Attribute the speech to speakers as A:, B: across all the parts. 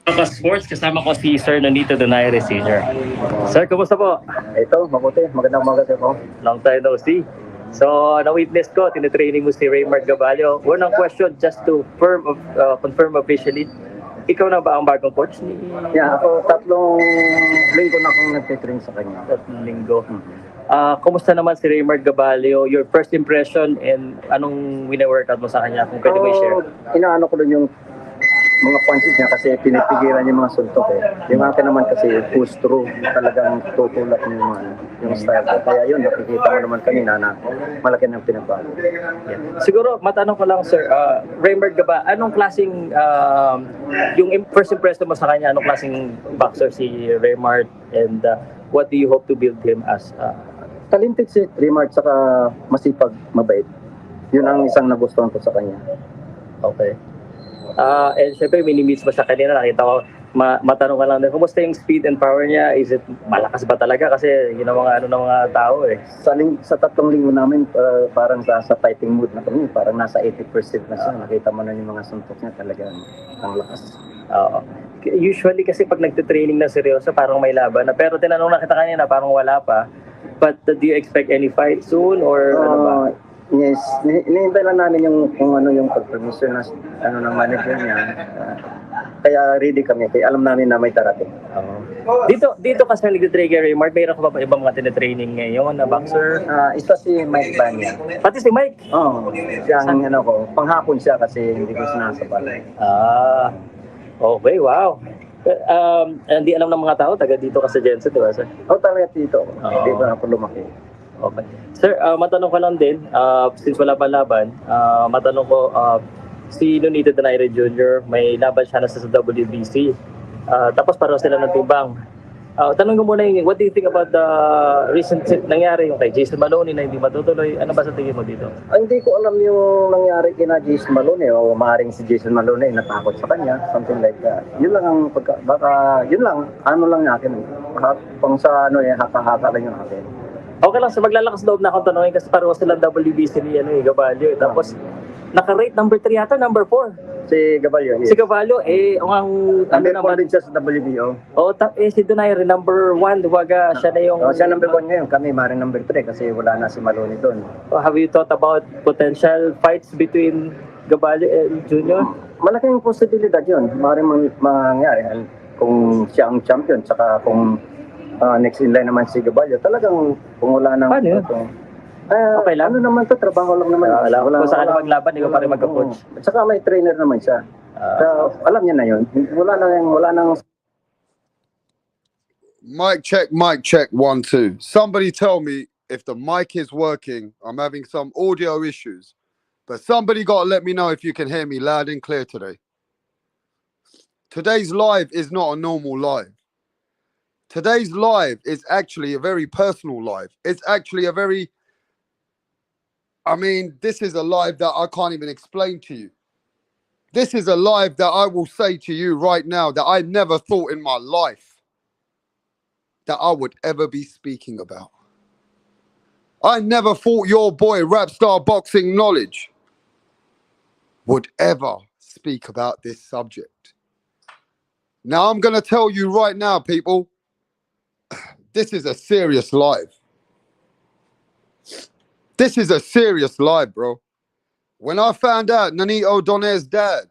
A: Sports, kasama ko si Sir NONITO Donaire Sr. Sir, kumusta po?
B: Ito, mabuti. Magandang umaga po.
A: Long time no see. So, na-witness ko, tinitraining mo si Raymart Gabalio. Unang question, just to confirm officially, ikaw na ba ang bagong coach ni
B: Yeah, ako 3 linggo na akong nagtitrain sa kanya.
A: 3 linggo? Kumusta naman si Raymart Gabalio? Your first impression and anong wina-workout mo sa kanya? Kung pwede mo i-share.
B: Inaano ko dun yung mga punches niya kasi pinipigilan yung mga suntok eh. Yung akin naman kasi push through, talagang tutulak yung style ko. Kaya yun, nakikita mo naman kanina na malaki ng pinagbago.
A: Yeah. Siguro, matanong ko lang, sir, Raymart Gaba, anong klaseng, yung first impression mo sa kanya, anong klaseng boxer si Raymart and what do you hope to build him as?
B: Talented si Raymart, saka masipag, mabait. Yun ang isang nagustuhan ko sa kanya.
A: Okay. And syempre, minimiss mo sa kanina, nakita ko, matanong ka lang din, kumusta yung speed and power niya? Is it malakas ba talaga? Kasi yun ang mga, ng mga tao eh.
B: Sa 3 linggo namin, parang sa fighting mood na kami, parang nasa 80% na siya. Nakita mo na yung mga suntok niya, talagang ang lakas.
A: Usually kasi pag nagtitraining na seryoso, parang may laban na. Pero tinanong na kita kanina, parang wala pa. But do you expect any fight soon or ano ba?
B: Yes, hinihintay lang namin kung ano yung pag-permission ng manager niya. Kaya ready kami, kaya alam namin na may darating.
A: Dito kasi nag-train kay Raymart, mayroon ka pa ibang mga tinitraining ngayon na boxer?
B: Isa si Mike Banya.
A: Pati si Mike?
B: Oo, siyang panghapon siya kasi hindi ko sinasabal.
A: Okay, wow. Hindi alam ng mga tao, taga dito ka sa Jensen, di ba sir?
B: Talaga dito. Dito na ako lumaki.
A: Okay. Sir, matanong ko lang din, since wala pa laban, matanong ko, si NONITO Donaire Jr., may laban siya na sa WBC. Tapos pareho sila ng timbang. Tanong ko muna what do you think about the recent nangyari yung kay Jason Maloney na hindi matutuloy? Ano ba sa tingin mo dito?
B: Hindi ko alam yung nangyari kina Jason Maloney o maaaring si Jason Maloney natakot sa kanya, something like that. Yun lang ang yun lang, ano lang akin. Kung sa haka-haka lang yung akin.
A: Okay lang, so maglalakas loob na akong tanongin kasi pareho silang WBC ni Gabalio. Tapos, naka-rate number 3 yata, number 4.
B: Si Gabalio. Yes.
A: Si Gabalio,
B: number 4 din siya sa WBO.
A: Si Donaire, number 1, duwaga, siya na yung...
B: siya number 1 ngayon, kami maring number 3 kasi wala na si Maloney doon.
A: Have you thought about potential fights between Gabalio and Junior?
B: Malaking posibilidad yun. Maring mangyari kung siya ang champion, saka kung next in line naman si Gabalio, talagang kung wala nang...
A: Paano yun? Okay lang?
B: Ano naman to, trabaho lang naman.
A: Kung sakali maglaban, ikaw pa rin magka-coach.
B: At saka may trainer naman siya. Alam niya na yun. Wala nang...
C: Mic check, 1, 2. Somebody tell me if the mic is working. I'm having some audio issues. But somebody got to let me know if you can hear me loud and clear today. Today's live is not a normal live. Today's live is actually a very personal live. It's actually a very... this is a live that I can't even explain to you. This is a live that I will say to you right now that I never thought in my life that I would ever be speaking about. I never thought your boy, Rapstar Boxing Knowledge, would ever speak about this subject. Now, I'm going to tell you right now, people, this is a serious live. This is a serious live, bro. When I found out NONITO Donaire's dad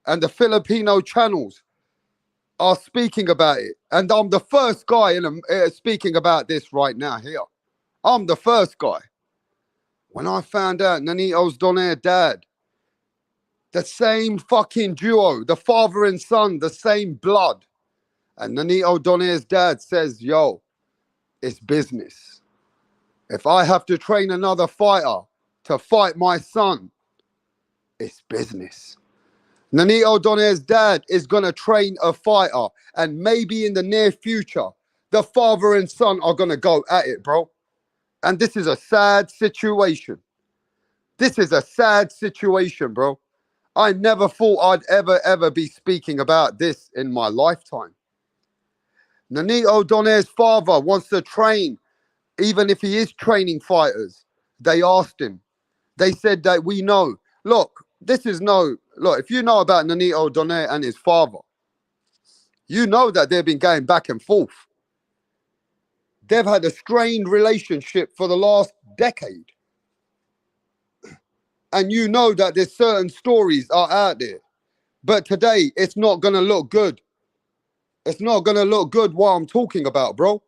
C: and the Filipino channels are speaking about it, and I'm the first guy speaking about this right now here. I'm the first guy. When I found out NONITO Donaire's dad, the same fucking duo, the father and son, the same blood, and NONITO Donaire's dad says, yo, it's business. If I have to train another fighter to fight my son, it's business. NONITO Donaire's dad is going to train a fighter, and maybe in the near future, the father and son are going to go at it, bro. And this is a sad situation. This is a sad situation, bro. I never thought I'd ever be speaking about this in my lifetime. NONITO Donaire's father wants to train, even if he is training fighters. They asked him. They said that we know. Look, if you know about NONITO Donaire and his father, You know that they've been going back and forth. They've had a strained relationship for the last decade. And you know that there's certain stories are out there. But today, it's not going to look good. It's not going to look good what I'm talking about, bro.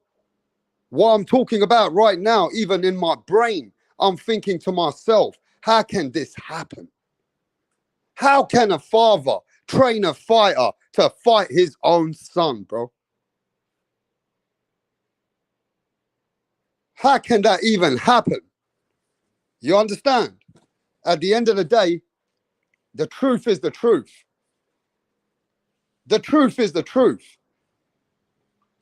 C: What I'm talking about right now, even in my brain, I'm thinking to myself, how can this happen? How can a father train a fighter to fight his own son, bro? How can that even happen? You understand? At the end of the day, the truth is the truth. The truth is the truth.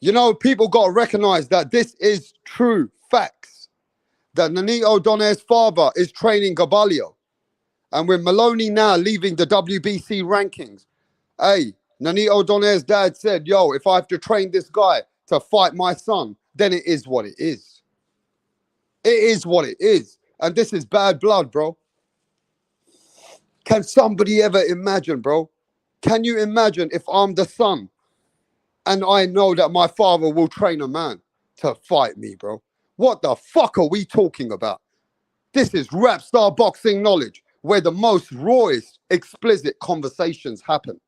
C: You know, people got to recognize that this is true facts. That Nonito Donaire's father is training Gabalio. And with Maloney now leaving the WBC rankings, hey, Nonito Donaire's dad said, yo, if I have to train this guy to fight my son, then it is what it is. It is what it is. And this is bad blood, bro. Can somebody ever imagine, bro? Can you imagine if I'm the son and I know that my father will train a man to fight me, bro? What the fuck are we talking about? This is rap star boxing knowledge, where the most rawest, explicit conversations happen.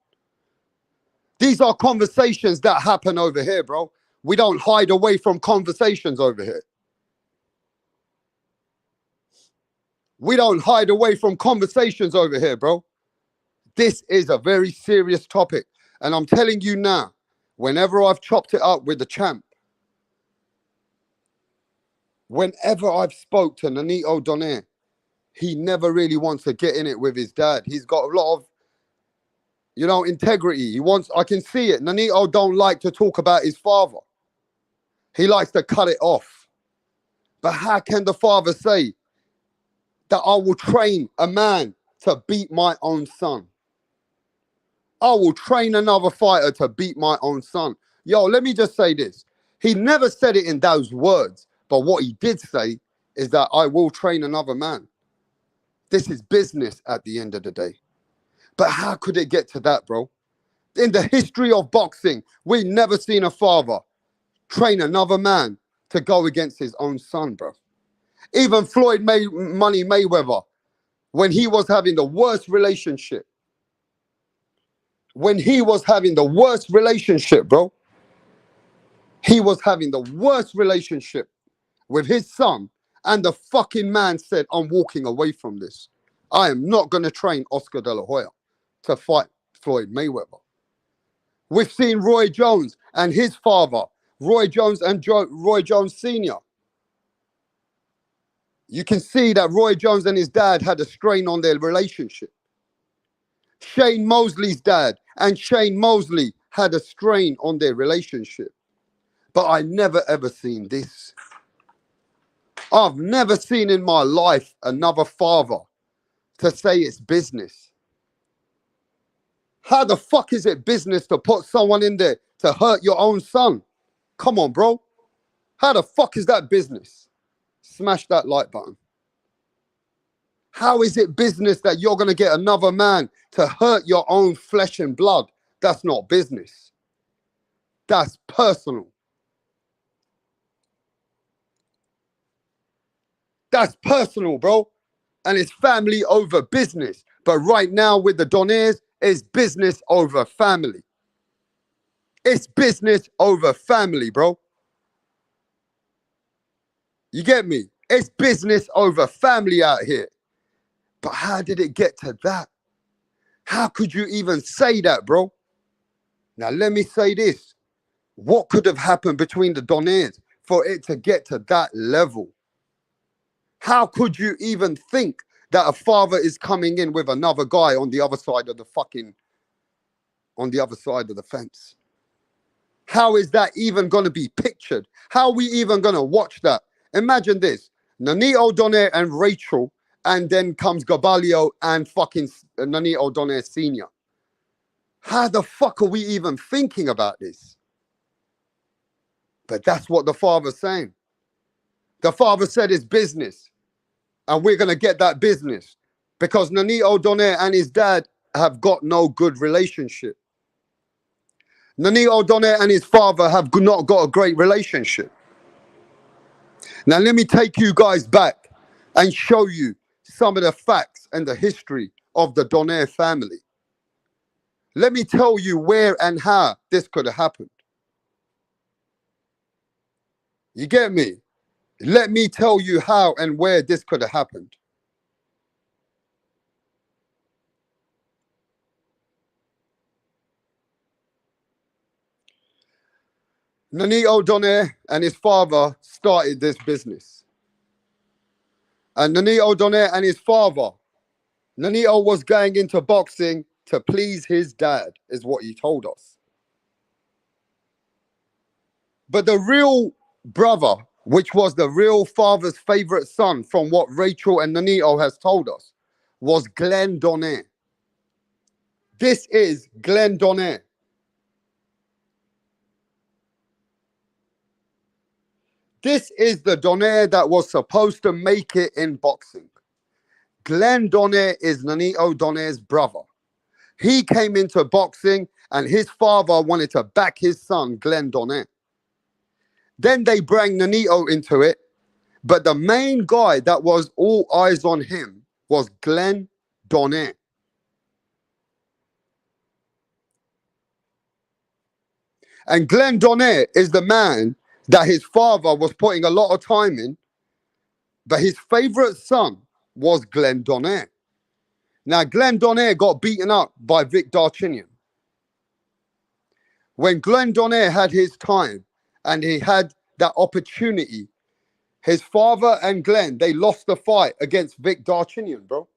C: These are conversations that happen over here, bro. We don't hide away from conversations over here. We don't hide away from conversations over here, bro. This is a very serious topic. And I'm telling you now, whenever I've chopped it up with the champ, whenever I've spoke to Nonito Donaire, he never really wants to get in it with his dad. He's got a lot of, you know, integrity. He wants, I can see it. Nonito don't like to talk about his father. He likes to cut it off. But how can the father say that I will train a man to beat my own son? I will train another fighter to beat my own son. Yo, let me just say this. He never said it in those words, but what he did say is that I will train another man. This is business at the end of the day. But how could it get to that, bro? In the history of boxing, we've never seen a father train another man to go against his own son, bro. Even Floyd Money Mayweather, when he was having the worst relationship, bro, he was having the worst relationship with his son, and the fucking man said, I'm walking away from this. I am not going to train Oscar De La Hoya to fight Floyd Mayweather. We've seen Roy Jones and his father, Roy Jones and Roy Jones Sr. You can see that Roy Jones and his dad had a strain on their relationship. Shane Mosley's dad and Shane Mosley had a strain on their relationship. But I never ever seen this. I've never seen in my life another father to say it's business. How the fuck is it business to put someone in there to hurt your own son? Come on, bro. How the fuck is that business? Smash that like button. How is it business that you're going to get another man to hurt your own flesh and blood? That's not business. That's personal. That's personal, bro. And it's family over business. But right now with the Donaires, it's business over family. It's business over family, bro. You get me? It's business over family out here. But how did it get to that? How could you even say that, bro? Now, let me say this. What could have happened between the Donaires for it to get to that level? How could you even think that a father is coming in with another guy on the other side of the fence? How is that even going to be pictured? How are we even going to watch that? Imagine this. Nonito Donaire and Rachel, and then comes Gabalio and fucking Nonito Donaire Sr. How the fuck are we even thinking about this? But that's what the father's saying. The father said it's business. And we're going to get that business. Because Nonito Donaire and his dad have got no good relationship. Nonito Donaire and his father have not got a great relationship. Now, let me take you guys back and show you some of the facts and the history of the Donaire family. Let me tell you where and how this could have happened. You get me? Let me tell you how and where this could have happened. Nonito Donaire and his father started this business. And Nonito Donaire and his father, Nonito was going into boxing to please his dad, is what he told us. But the real brother, which was the real father's favorite son, from what Rachel and Nonito has told us, was Glenn Donaire. This is Glenn Donaire. This is the Donaire that was supposed to make it in boxing. Glenn Donaire is Nonito Donaire's brother. He came into boxing and his father wanted to back his son, Glenn Donaire. Then they bring Nonito into it, but the main guy that was all eyes on him was Glenn Donaire. And Glenn Donaire is the man that his father was putting a lot of time in, but his favorite son was Glenn Donaire. Now, Glenn Donaire got beaten up by Vic Darchinyan. When Glenn Donaire had his time and he had that opportunity, his father and Glenn, they lost the fight against Vic Darchinyan, bro.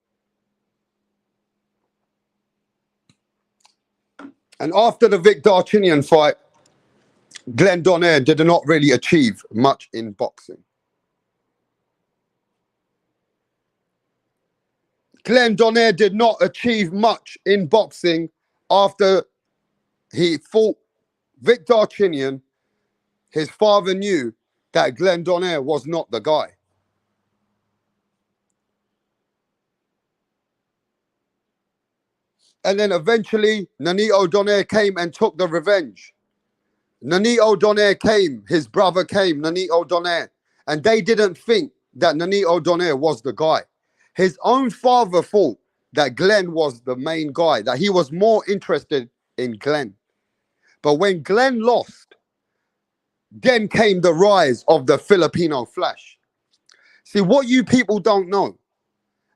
C: And after the Vic Darchinyan fight, Glenn Donaire did not really achieve much in boxing. Glenn Donaire did not achieve much in boxing after he fought Vic Darchinyan. His father knew that Glenn Donaire was not the guy. And then eventually, Nonito Donaire came and took the revenge. Nonito Donaire came, his brother came, Nonito Donaire, and they didn't think that Nonito Donaire was the guy. His own father thought that Glenn was the main guy, that he was more interested in Glenn. But when Glenn lost, then came the rise of the Filipino Flash. See, what you people don't know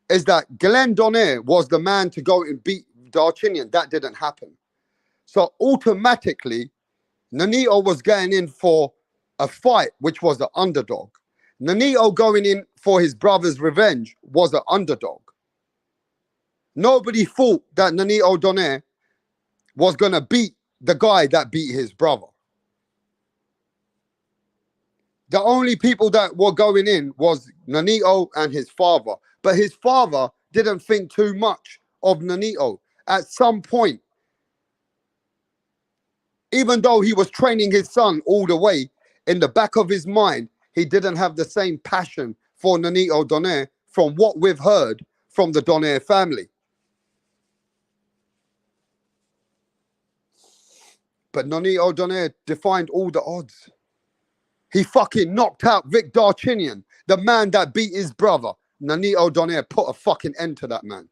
C: is that Glenn Donaire was the man to go and beat Darchinyan. That didn't happen. So automatically, Nonito was going in for a fight, which was the underdog. Nonito going in for his brother's revenge was an underdog. Nobody thought that Nonito Donaire was going to beat the guy that beat his brother. The only people that were going in was Nonito and his father. But his father didn't think too much of Nonito. At some point, even though he was training his son all the way, in the back of his mind, he didn't have the same passion for Nonito Donaire from what we've heard from the Donaire family. But Nonito Donaire defied all the odds. He fucking knocked out Vic Darchinyan, the man that beat his brother. Nonito Donaire put a fucking end to that man.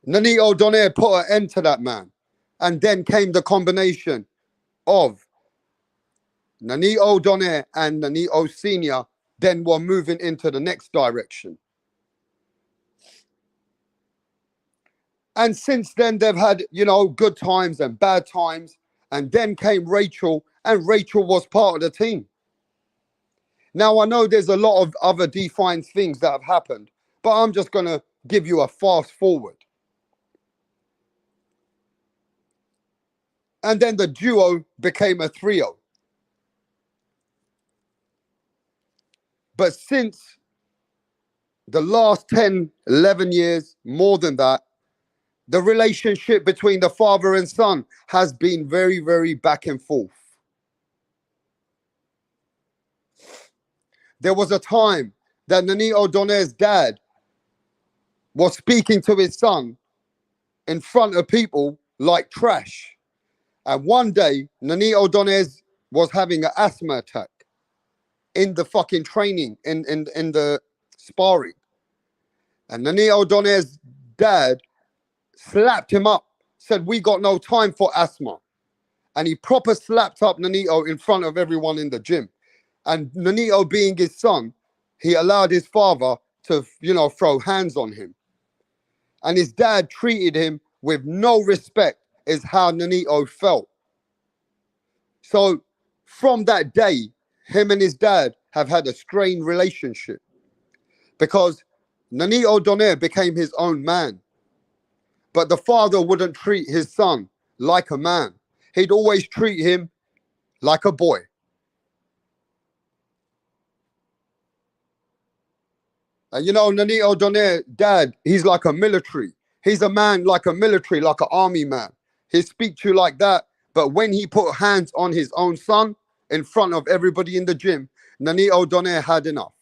C: Nonito Donaire put an end to that man. And then came the combination of Nonito Donaire and Nonito Sr. then were moving into the next direction. And since then, they've had, good times and bad times. And then came Rachel, and Rachel was part of the team. Now, I know there's a lot of other defined things that have happened, but I'm just going to give you a fast forward. And then the duo became a trio. But since the last 10, 11 years, more than that, the relationship between the father and son has been very, very back and forth. There was a time that Nonito Donaire's dad was speaking to his son in front of people like trash. And one day, Nonito Donaire was having an asthma attack in the fucking training, in the sparring. And Nonito Donaire's dad slapped him up, said, "We got no time for asthma." And he proper slapped up Nonito in front of everyone in the gym. And Nonito, being his son, he allowed his father to, throw hands on him. And his dad treated him with no respect, is how Nonito felt. So from that day, him and his dad have had a strained relationship because Nonito Donaire became his own man. But the father wouldn't treat his son like a man. He'd always treat him like a boy. And Nonito Donaire, dad, he's like a military. He's a man like a military, like an army man. He'll speak to you like that. But when he put hands on his own son in front of everybody in the gym, Nonito Donaire had enough.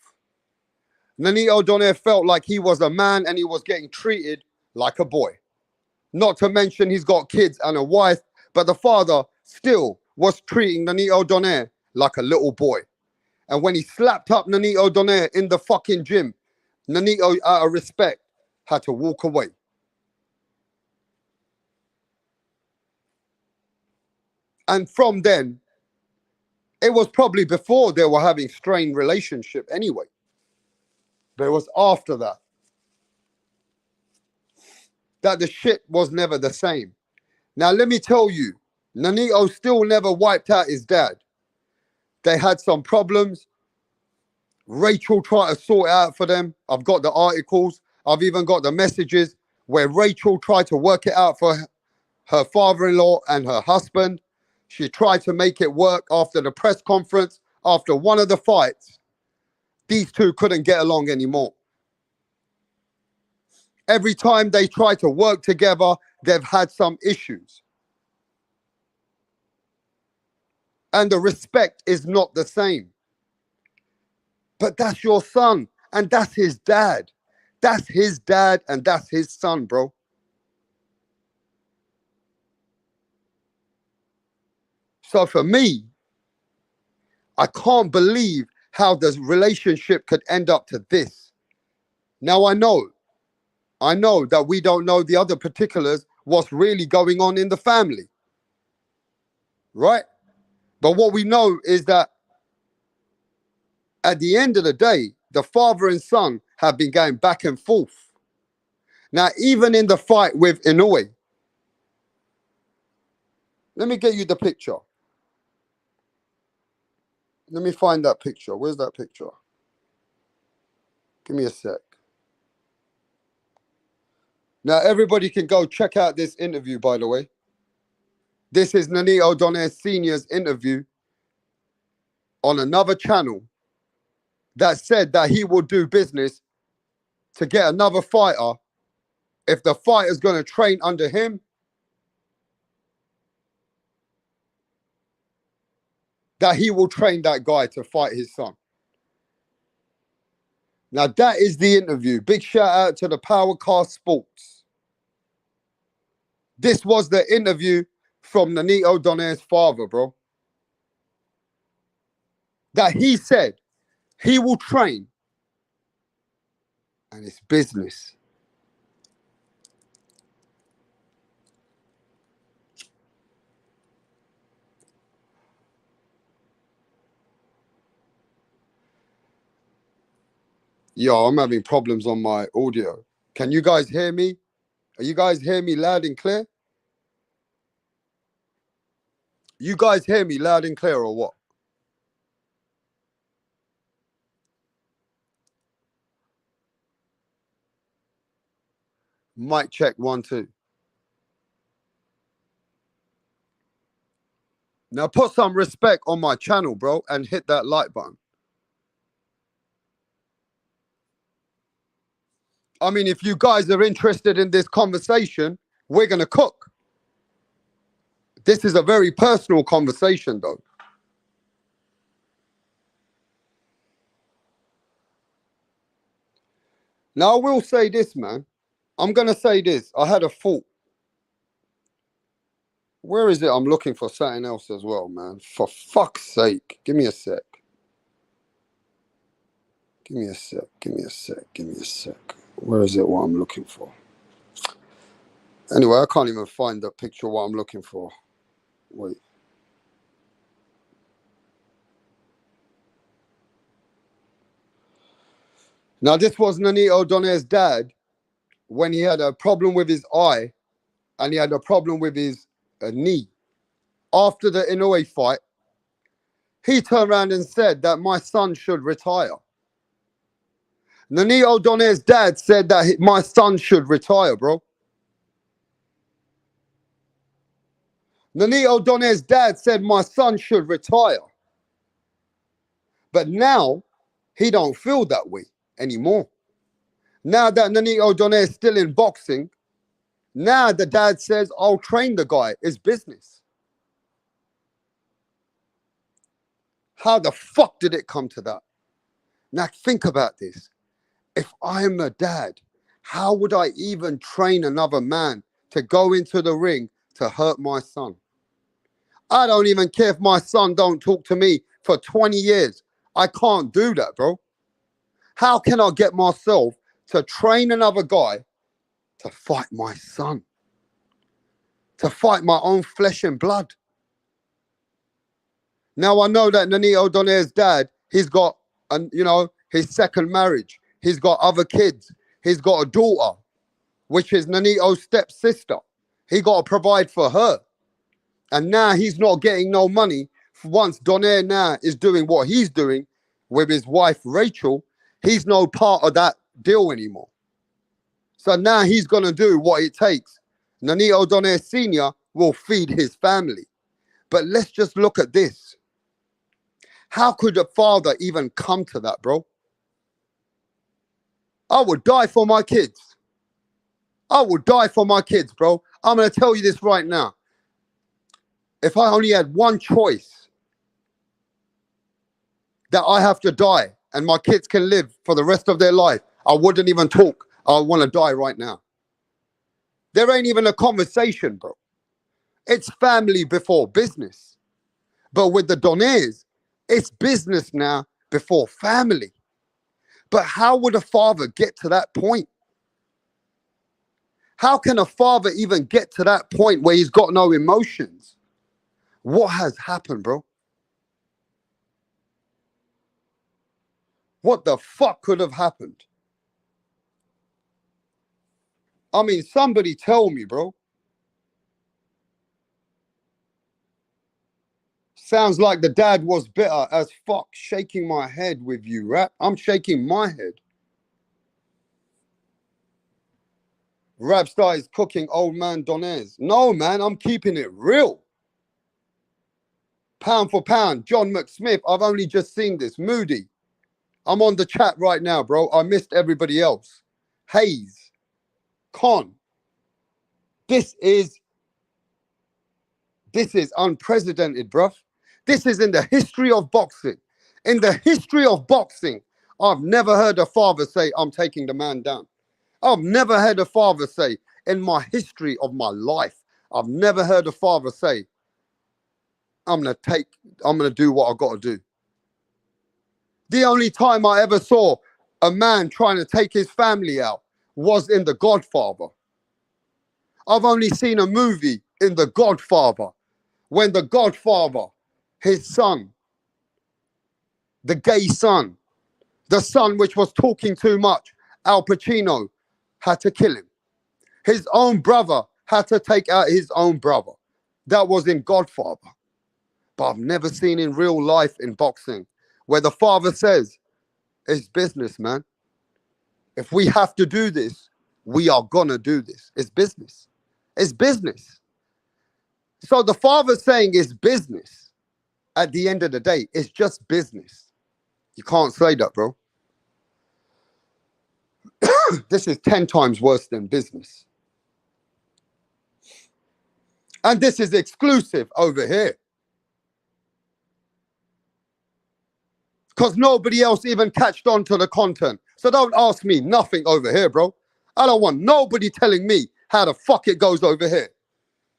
C: Nonito Donaire felt like he was a man and he was getting treated like a boy. Not to mention he's got kids and a wife, but the father still was treating Nonito Donaire like a little boy. And when he slapped up Nonito Donaire in the fucking gym, Nonito, out of respect, had to walk away. And from then, it was probably before they were having strained relationship anyway. But it was after that the shit was never the same. Now, let me tell you, Nonito still never wiped out his dad. They had some problems. Rachel tried to sort it out for them. I've got the articles. I've even got the messages where Rachel tried to work it out for her father-in-law and her husband. She tried to make it work after the press conference. After one of the fights, these two couldn't get along anymore. Every time they try to work together, they've had some issues. And the respect is not the same. But that's your son, and that's his dad. That's his dad, and that's his son, bro. So for me, I can't believe how the relationship could end up to this. Now, I know that we don't know the other particulars, what's really going on in the family, right? But what we know is that at the end of the day, the father and son have been going back and forth. Now, even in the fight with Inoue, let me get you the picture. Let me find that picture. Where's that picture? Give me a sec. Now, everybody can go check out this interview, by the way. This is Nonito Donaire Sr.'s interview on another channel that said that he will do business to get another fighter if the fighter's going to train under him. That he will train that guy to fight his son. Now, that is the interview. Big shout out to the Powercast Sports. This was the interview from Nonito Donaire's father, bro. That he said he will train. And it's business. Yo, I'm having problems on my audio. Can you guys hear me? Are you guys hearing me loud and clear? You guys hear me loud and clear or what? Mic check 1, 2. Now put some respect on my channel, bro, and hit that like button. I mean, if you guys are interested in this conversation, we're going to cook. This is a very personal conversation, though. Now, I will say this, man. I'm going to say this. I had a thought. Where is it? I'm looking for something else as well, man. For fuck's sake. Give me a sec. Give me a sec. Give me a sec. Give me a sec. Where is it what I'm looking for? Anyway, I can't even find the picture of what I'm looking for. Wait. Now, this was Nonito Donaire's dad when he had a problem with his eye and he had a problem with his knee. After the Inoue fight, he turned around and said that my son should retire. Nonito Donaire's dad said that my son should retire, bro. Nonito Donaire's dad said my son should retire. But now, he don't feel that way anymore. Now that Nonito Donaire is still in boxing, now the dad says, I'll train the guy. It's business. How the fuck did it come to that? Now think about this. If I'm a dad, how would I even train another man to go into the ring to hurt my son? I don't even care if my son don't talk to me for 20 years. I can't do that, bro. How can I get myself to train another guy to fight my son? To fight my own flesh and blood? Now I know that Nonito Donaire's dad, he's got, his second marriage. He's got other kids. He's got a daughter, which is Nonito's stepsister. He got to provide for her. And now he's not getting no money. Once Donaire now is doing what he's doing with his wife, Rachel, he's no part of that deal anymore. So now he's going to do what it takes. Nonito Donaire Sr. will feed his family. But let's just look at this. How could a father even come to that, bro? I would die for my kids. I would die for my kids, bro. I'm going to tell you this right now. If I only had one choice, that I have to die and my kids can live for the rest of their life, I wouldn't even talk. I want to die right now. There ain't even a conversation, bro. It's family before business. But with the Donaires, it's business now before family. But how would a father get to that point? How can a father even get to that point where he's got no emotions? What has happened, bro? What the fuck could have happened? I mean, somebody tell me, bro. Sounds like the dad was bitter as fuck, shaking my head with you, Rap. I'm shaking my head. Rap started cooking old man Donaire's. No, man, I'm keeping it real. Pound for pound, John McSmith, I've only just seen this. Moody, I'm on the chat right now, bro. I missed everybody else. Hayes, Con. This is unprecedented, bruv. This is in the history of boxing. In the history of boxing, I've never heard a father say, I'm taking the man down. I've never heard a father say, in my history of my life, I've never heard a father say, I'm going to do what I've got to do. The only time I ever saw a man trying to take his family out was in The Godfather. I've only seen a movie in The Godfather when The Godfather, his son, the gay son, the son which was talking too much, Al Pacino, had to kill him. His own brother had to take out his own brother. That was in Godfather. But I've never seen in real life in boxing where the father says, it's business, man. If we have to do this, we are gonna do this. It's business. It's business. So the father saying it's business, at the end of the day, it's just business. You can't say that, bro. This is 10 times worse than business. And this is exclusive over here. Because nobody else even catched on to the content. So don't ask me nothing over here, bro. I don't want nobody telling me how the fuck it goes over here.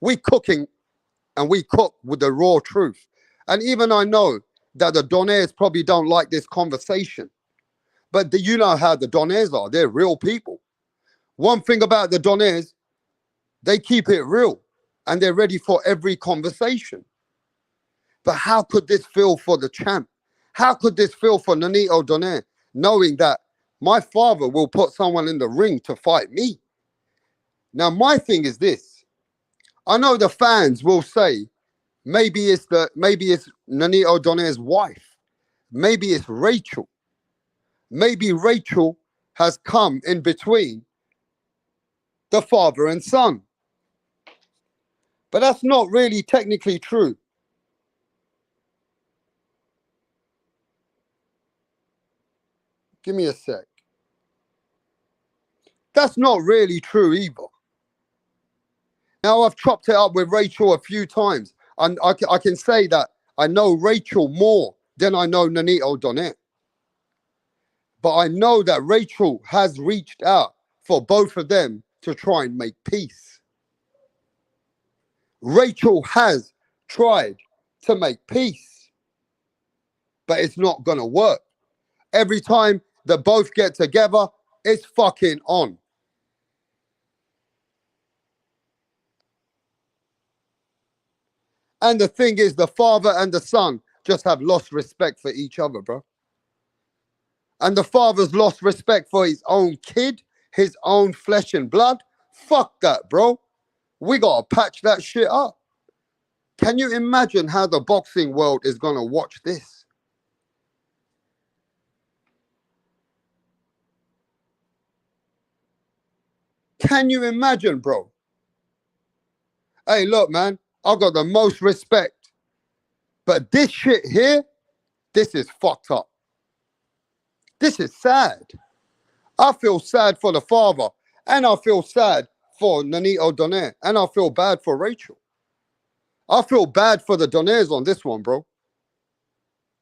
C: We cooking and we cook with the raw truth. And even I know that the Donairs probably don't like this conversation, but you know how the Donairs are. They're real people. One thing about the Donairs, they keep it real and they're ready for every conversation. But how could this feel for the champ? How could this feel for Nonito Donaire, knowing that my father will put someone in the ring to fight me? Now, my thing is this. I know the fans will say, maybe it's Nonito Donaire's wife. Maybe it's Rachel. Maybe Rachel has come in between the father and son. But that's not really technically true. Give me a sec. That's not really true either. Now, I've chopped it up with Rachel a few times, and I can say that I know Rachel more than I know Nonito Donaire. But I know that Rachel has reached out for both of them to try and make peace. Rachel has tried to make peace, but it's not going to work. Every time that both get together, it's fucking on. And the thing is, the father and the son just have lost respect for each other, bro. And the father's lost respect for his own kid, his own flesh and blood. Fuck that, bro. We gotta patch that shit up. Can you imagine how the boxing world is gonna watch this? Can you imagine, bro? Hey, look, man, I've got the most respect. But this shit here, this is fucked up. This is sad. I feel sad for the father, and I feel sad for Nonito Donaire, and I feel bad for Rachel. I feel bad for the Donairs on this one, bro.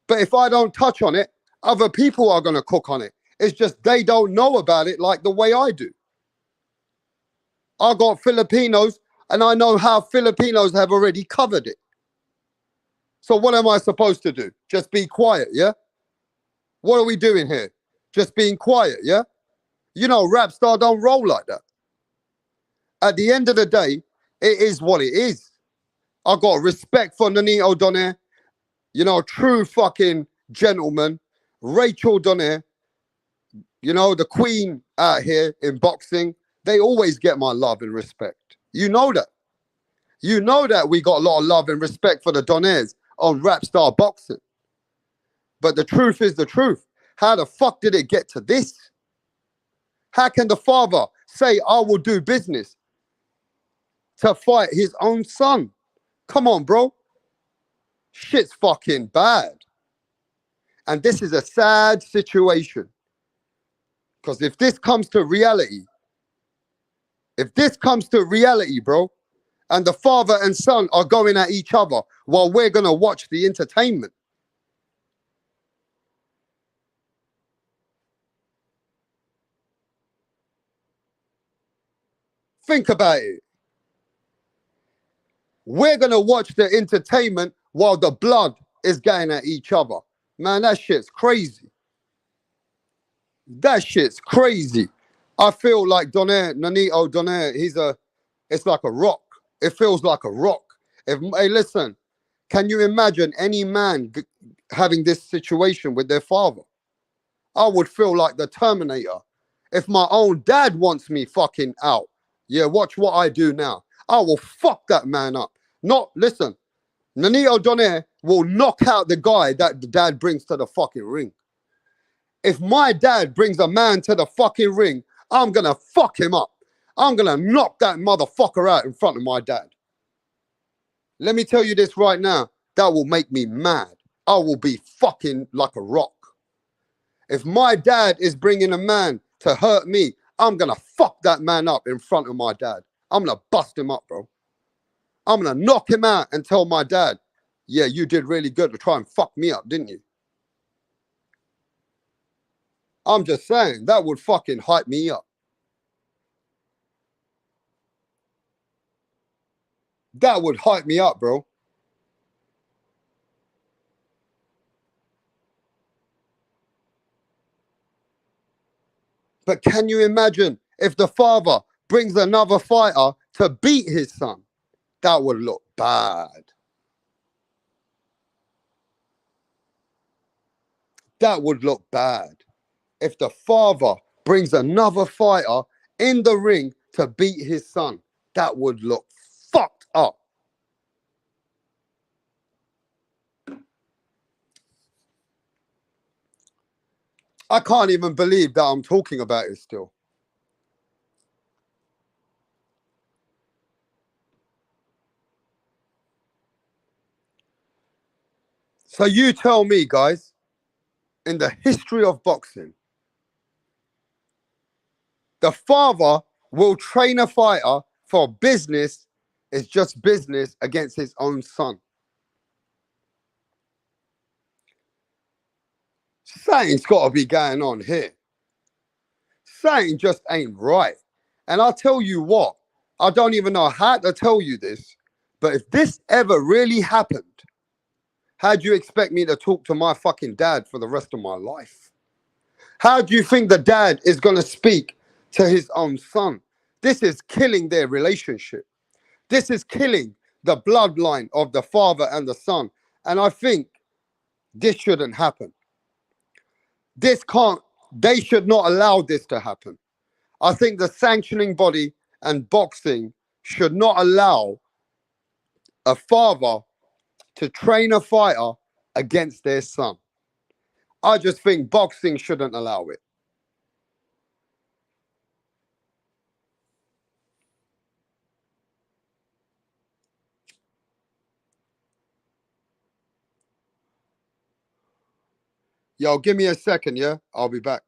C: But if I don't touch on it, other people are going to cook on it. It's just they don't know about it like the way I do. I got Filipinos, and I know how Filipinos have already covered it. So what am I supposed to do? Just be quiet, yeah? What are we doing here? Just being quiet, yeah? You know, rap star don't roll like that. At the end of the day, it is what it is. I got respect for Nonito Donaire, you know, true fucking gentleman. Rachel Donaire, you know, the queen out here in boxing. They always get my love and respect. You know that. You know that we got a lot of love and respect for the Donairs on Rap Star Boxing. But the truth is the truth. How the fuck did it get to this? How can the father say, I will do business to fight his own son? Come on, bro. Shit's fucking bad. And this is a sad situation. Because if this comes to reality, bro, and the father and son are going at each other while we're going to watch the entertainment, think about it. We're going to watch the entertainment while the blood is going at each other. Man, that shit's crazy. That shit's crazy. I feel like Nonito Donaire, it's like a rock. It feels like a rock. Hey, listen, can you imagine any man having this situation with their father? I would feel like the Terminator. If my own dad wants me fucking out, yeah, watch what I do now. I will fuck that man up. Listen, Nonito Donaire will knock out the guy that the dad brings to the fucking ring. If my dad brings a man to the fucking ring, I'm going to fuck him up. I'm going to knock that motherfucker out in front of my dad. Let me tell you this right now. That will make me mad. I will be fucking like a rock. If my dad is bringing a man to hurt me, I'm going to fuck that man up in front of my dad. I'm going to bust him up, bro. I'm going to knock him out and tell my dad, yeah, you did really good to try and fuck me up, didn't you? I'm just saying, that would fucking hype me up. That would hype me up, bro. But can you imagine if the father brings another fighter to beat his son? That would look bad. That would look bad. If the father brings another fighter in the ring to beat his son, that would look fucked up. I can't even believe that I'm talking about it still. So you tell me, guys, in the history of boxing, the father will train a fighter for business, is just business against his own son. Something's got to be going on here. Something just ain't right. And I'll tell you what, I don't even know how to tell you this, but if this ever really happened, how do you expect me to talk to my fucking dad for the rest of my life? How do you think the dad is going to speak to his own son? This is killing their relationship. This is killing the bloodline of the father and the son. And I think this shouldn't happen. They should not allow this to happen. I think the sanctioning body and boxing should not allow a father to train a fighter against their son. I just think boxing shouldn't allow it. Yo, give me a second, yeah? I'll be back.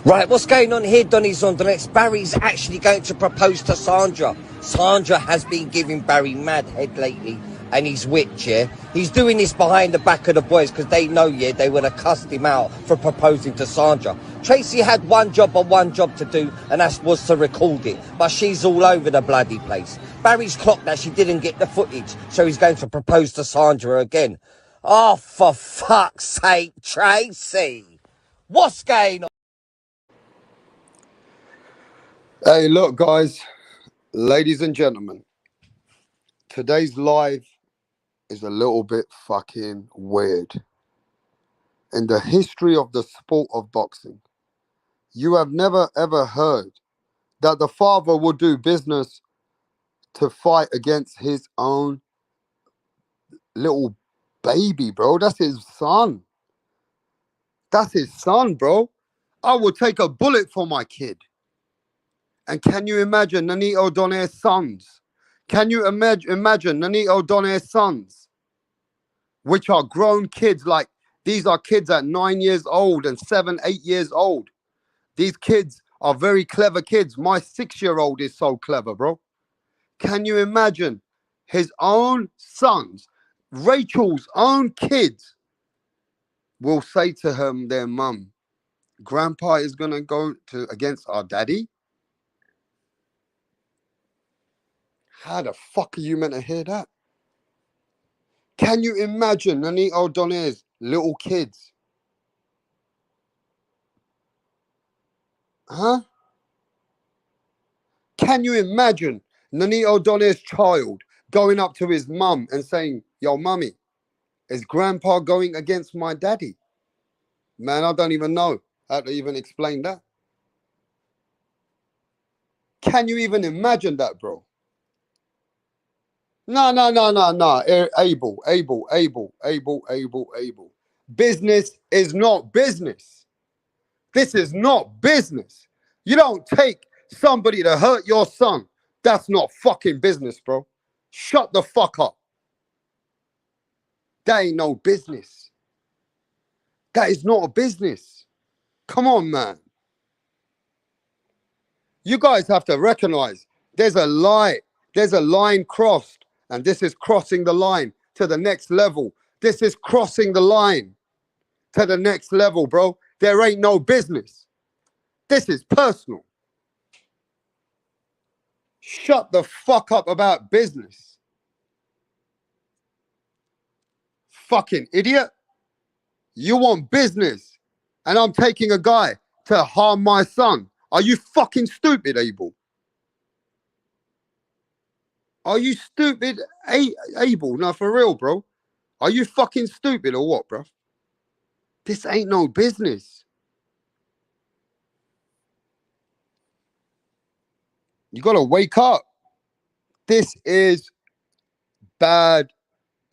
D: Right, what's going on here, Donny's on the next? Barry's actually going to propose to Sandra. Sandra has been giving Barry mad head lately, and he's witch, yeah? He's doing this behind the back of the boys because they know, yeah, they would have cussed him out for proposing to Sandra. Tracy had one job to do, and that was to record it. But she's all over the bloody place. Barry's clocked that she didn't get the footage, so he's going to propose to Sandra again. Oh, for fuck's sake, Tracy! What's going on?
C: Hey, look, guys, ladies and gentlemen, today's live is a little bit fucking weird. In the history of the sport of boxing, you have never ever heard that the father would do business to fight against his own little baby, bro. That's his son. That's his son, bro. I would take a bullet for my kid. And can you imagine Nonito Donaire's sons? Can you imagine Nonito Donaire's sons, which are grown kids? Like, these are kids at 9 years old and 7, 8 years old. These kids are very clever kids. My 6-year-old is so clever, bro. Can you imagine his own sons, Rachel's own kids, will say to him, their mum, Grandpa is going to go against our daddy? How the fuck are you meant to hear that? Can you imagine Nonito Donaire's little kids? Huh? Can you imagine Nonito Donaire's child going up to his mum and saying, yo, mummy, is Grandpa going against my daddy? Man, I don't even know how to even explain that. Can you even imagine that, bro? No. Able. Business is not business. This is not business. You don't take somebody to hurt your son. That's not fucking business, bro. Shut the fuck up. That ain't no business. That is not a business. Come on, man. You guys have to recognize there's a line. There's a line crossed, and this is crossing the line to the next level. This is crossing the line to the next level, bro. There ain't no business. This is personal. Shut the fuck up about business. Fucking idiot. You want business, and I'm taking a guy to harm my son. Are you fucking stupid, Abel? Are you stupid, Abel? No, for real, bro. Are you fucking stupid or what, bro? This ain't no business. You gotta wake up. This is bad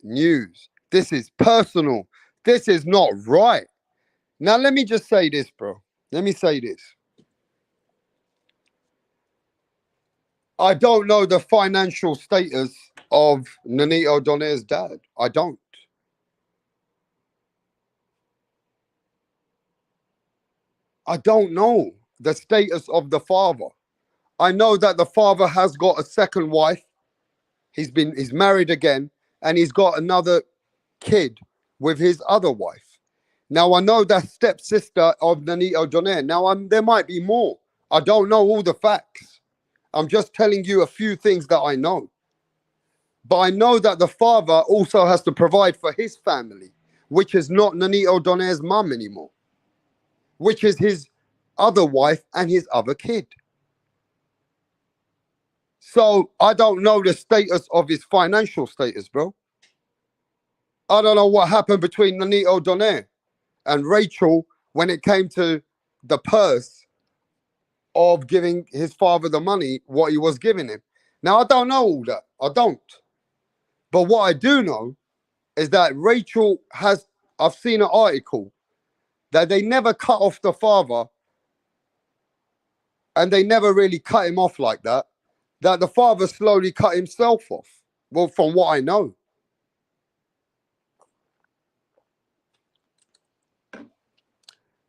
C: news. This is personal. This is not right. Now, let me just say this, bro. Let me say this. I don't know the financial status of Nonito Donaire's dad. I don't. I don't know the status of the father. I know that the father has got a second wife. He's married again, and he's got another kid with his other wife. Now I know that stepsister of Nonito Donaire. Now there might be more. I don't know all the facts. I'm just telling you a few things that I know. But I know that the father also has to provide for his family, which is not Nonito Donaire's mum anymore, which is his other wife and his other kid. So I don't know the status of his financial status, bro. I don't know what happened between Nonito Donaire and Rachel when it came to the purse of giving his father the money, what he was giving him. Now, I don't know all that. I don't. But what I do know is that Rachel has, I've seen an article that they never cut off the father and they never really cut him off like that, that the father slowly cut himself off. Well, from what I know.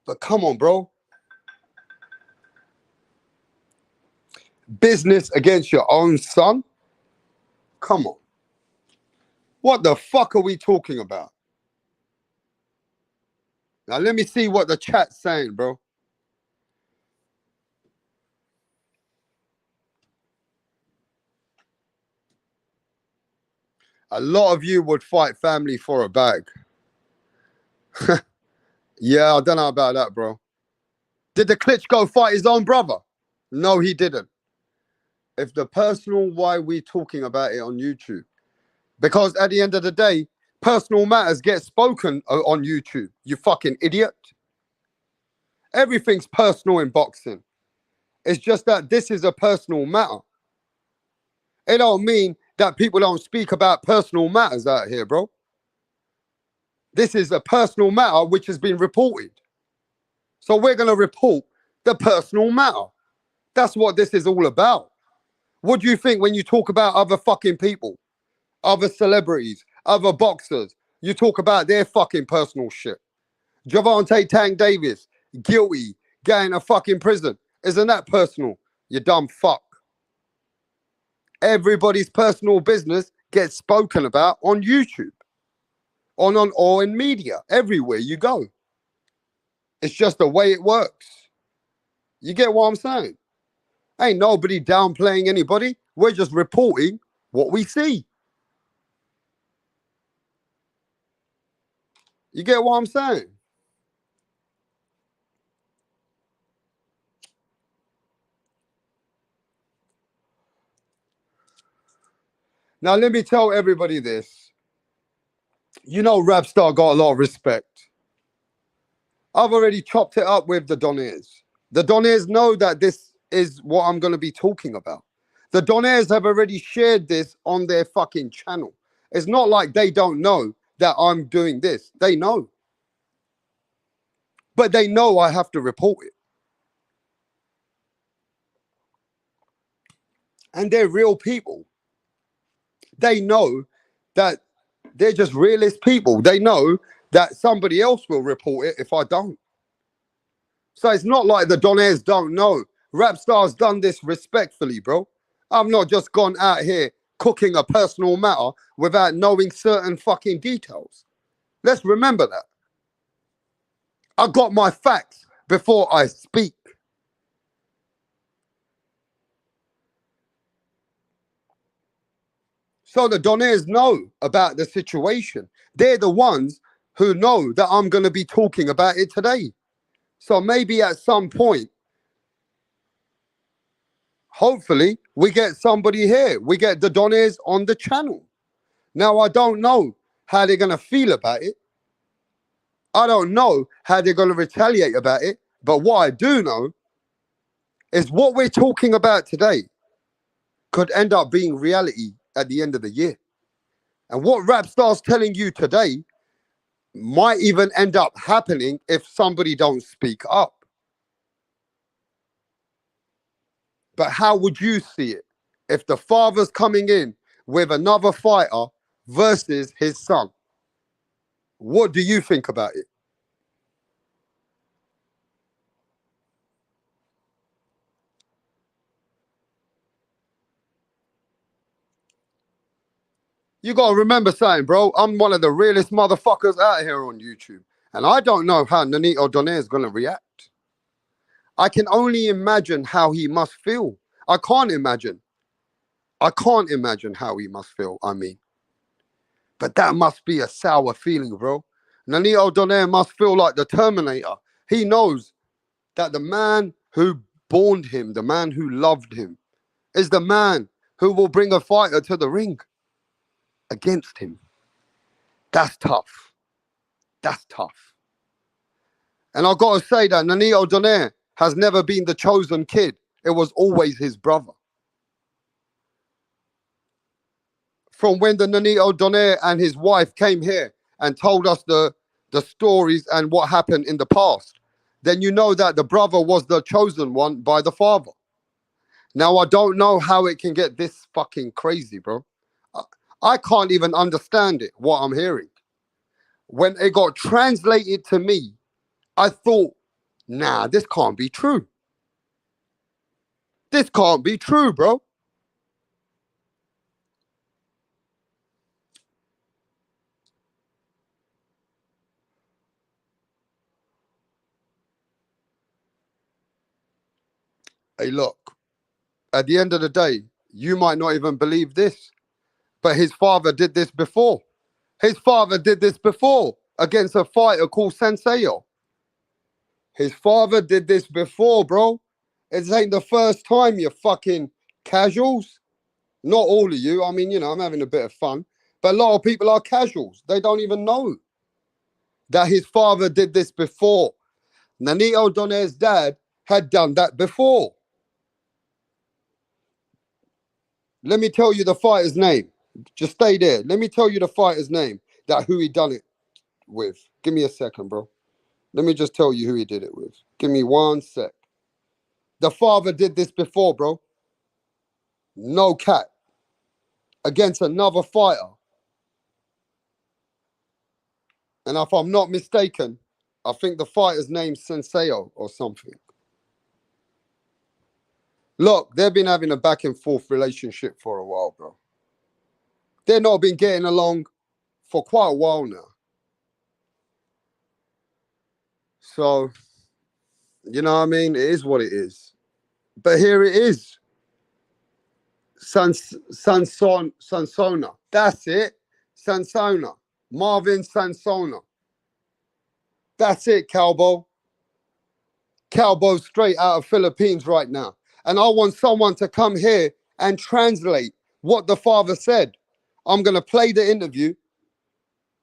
C: But come on, bro. Business against your own son? Come on. What the fuck are we talking about? Now, let me see what the chat's saying, bro. A lot of you would fight family for a bag. Yeah, I don't know about that, bro. Did the Klitschko fight his own brother? No, he didn't. If the personal, why are we talking about it on YouTube? Because at the end of the day, personal matters get spoken on YouTube. You fucking idiot. Everything's personal in boxing. It's just that this is a personal matter. It don't mean that people don't speak about personal matters out here, bro. This is a personal matter which has been reported. So we're going to report the personal matter. That's what this is all about. What do you think when you talk about other fucking people, other celebrities, other boxers? You talk about their fucking personal shit. Javante Tank Davis, guilty, getting a fucking prison. Isn't that personal? You dumb fuck. Everybody's personal business gets spoken about on YouTube, or in media, everywhere you go. It's just the way it works. You get what I'm saying? Ain't nobody downplaying anybody. We're just reporting what we see. You get what I'm saying? Now, let me tell everybody this. You know, Rapstar got a lot of respect. I've already chopped it up with the Donaires. The Donaires know that this is what I'm going to be talking about. The Donaires have already shared this on their fucking channel. It's not like they don't know that I'm doing this. They know. But they know I have to report it. And they're real people. They know that they're just realist people. They know that somebody else will report it if I don't. So it's not like the Donaires don't know. Rapstar's done this respectfully, bro. I'm not just gone out here cooking a personal matter without knowing certain fucking details. Let's remember that. I got my facts before I speak. So the Donaires know about the situation. They're the ones who know that I'm going to be talking about it today. So maybe at some point, hopefully, we get somebody here. We get the Donaires on the channel. Now, I don't know how they're going to feel about it. I don't know how they're going to retaliate about it. But what I do know is what we're talking about today could end up being reality at the end of the year. And what Rapstar's telling you today might even end up happening if somebody don't speak up. But how would you see it if the father's coming in with another fighter versus his son? What do you think about it? You gotta remember something, bro. I'm one of the realest motherfuckers out here on YouTube. And I don't know how Nonito Donaire is gonna react. I can only imagine how he must feel. I can't imagine how he must feel, I mean. But that must be a sour feeling, bro. Nonito Donaire must feel like the Terminator. He knows that the man who born him, the man who loved him, is the man who will bring a fighter to the ring against him. That's tough. That's tough. And I've got to say that Nonito Donaire has never been the chosen kid. It was always his brother. From when the Nonito Donaire and his wife came here and told us the stories and what happened in the past, then you know that the brother was the chosen one by the father. Now, I don't know how it can get this fucking crazy, bro. I can't even understand it, what I'm hearing. When it got translated to me, I thought, nah, this can't be true. This can't be true, bro. Hey, look, at the end of the day, you might not even believe this, but his father did this before. His father did this before against a fighter called Senseo. His father did this before, bro. It ain't the first time, you fucking casuals. Not all of you. I mean, you know, I'm having a bit of fun. But a lot of people are casuals. They don't even know that his father did this before. Nonito Donaire's dad had done that before. Let me tell you the fighter's name. Just stay there. Let me tell you the fighter's name, that who he done it with. Give me a second, bro. Let me just tell you who he did it with. Give me 1 sec. The father did this before, bro. No cat. Against another fighter. And if I'm not mistaken, I think the fighter's name's Senseo or something. Look, they've been having a back and forth relationship for a while, bro. They've not been getting along for quite a while now. So, you know what I mean? It is what it is. But here it is. Sansona. That's it. Sansona. Marvin Sansona. That's it, Calbo. Calbo straight out of Philippines right now. And I want someone to come here and translate what the father said. I'm going to play the interview.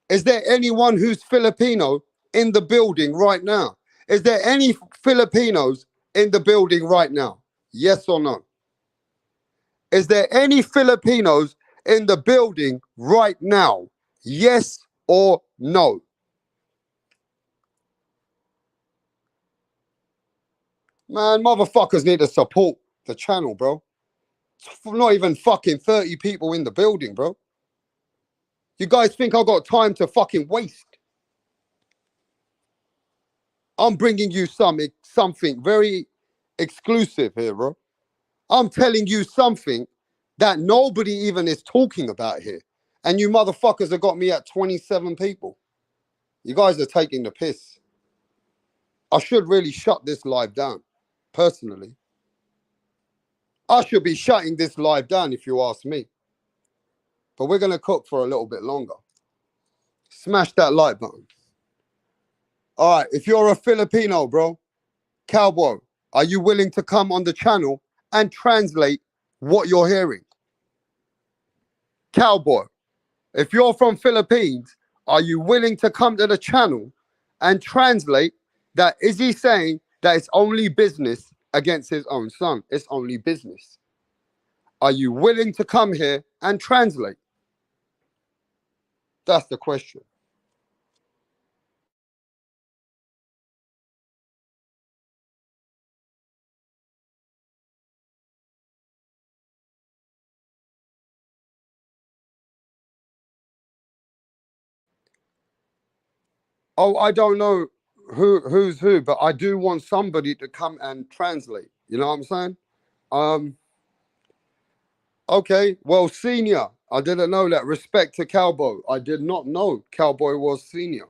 C: Is there anyone who's Filipino in the building right now? Is there any Filipinos in the building right now? Yes or no? Is there any Filipinos in the building right now? Yes or no? Man, motherfuckers need to support the channel, bro. Not even fucking 30 people in the building, bro. You guys think I got time to fucking waste? I'm bringing you something very exclusive here, bro. I'm telling you something that nobody even is talking about here. And you motherfuckers have got me at 27 people. You guys are taking the piss. I should really shut this live down, personally. I should be shutting this live down if you ask me. but we're going to cook for a little bit longer. Smash that like button. All right, if you're a Filipino, bro, Cowboy, are you willing to come on the channel and translate what you're hearing? Cowboy, if you're from Philippines, are you willing to come to the channel and translate that? Is he saying that it's only business against his own son? It's only business. Are you willing to come here and translate? That's the question. Oh, I don't know who's who, but I do want somebody to come and translate. You know what I'm saying? Okay, well, senior. I didn't know that. Respect to Cowboy. I did not know Cowboy was senior.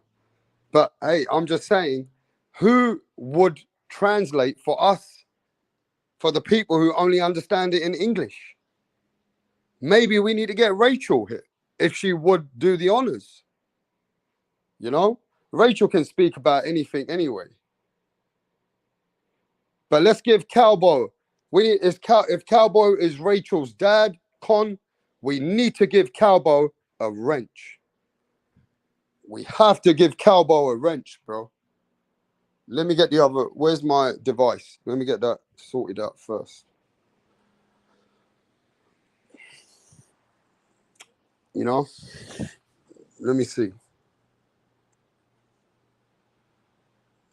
C: But hey, I'm just saying, who would translate for us, for the people who only understand it in English? Maybe we need to get Rachel here, if she would do the honors. You know? Rachel can speak about anything anyway. But let's give Cowboy. If Cowboy is Rachel's dad, Con, we need to give Cowboy a wrench. We have to give Cowboy a wrench, bro. Let me get the other. Where's my device? Let me get that sorted out first. You know? Let me see.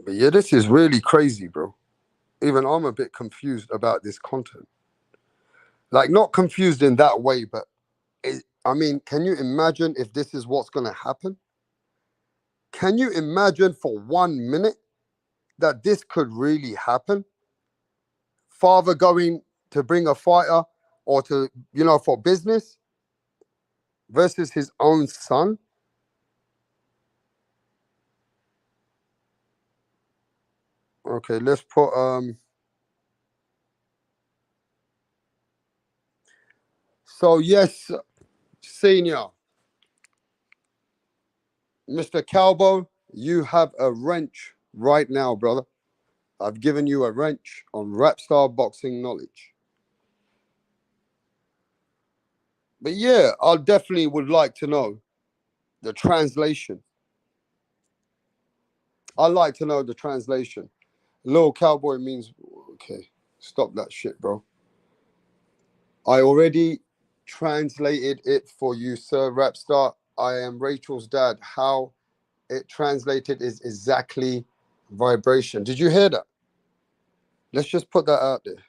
C: But yeah, this is really crazy, bro. Even I'm a bit confused about this content. Like, not confused in that way, but I mean, can you imagine if this is what's going to happen? Can you imagine for 1 minute that this could really happen? Father going to bring a fighter or to, you know, for business versus his own son? Okay, let's put so yes, senior. Mr. Calbo, you have a wrench right now, brother. I've given you a wrench on Rapstar boxing knowledge. But yeah, I definitely would like to know the translation. I'd like to know the translation. Little cowboy means, okay, stop that shit, bro. I already translated it for you, sir, Rapstar. I am Rachel's dad. How it translated is exactly vibration. Did you hear that? Let's just put that out there.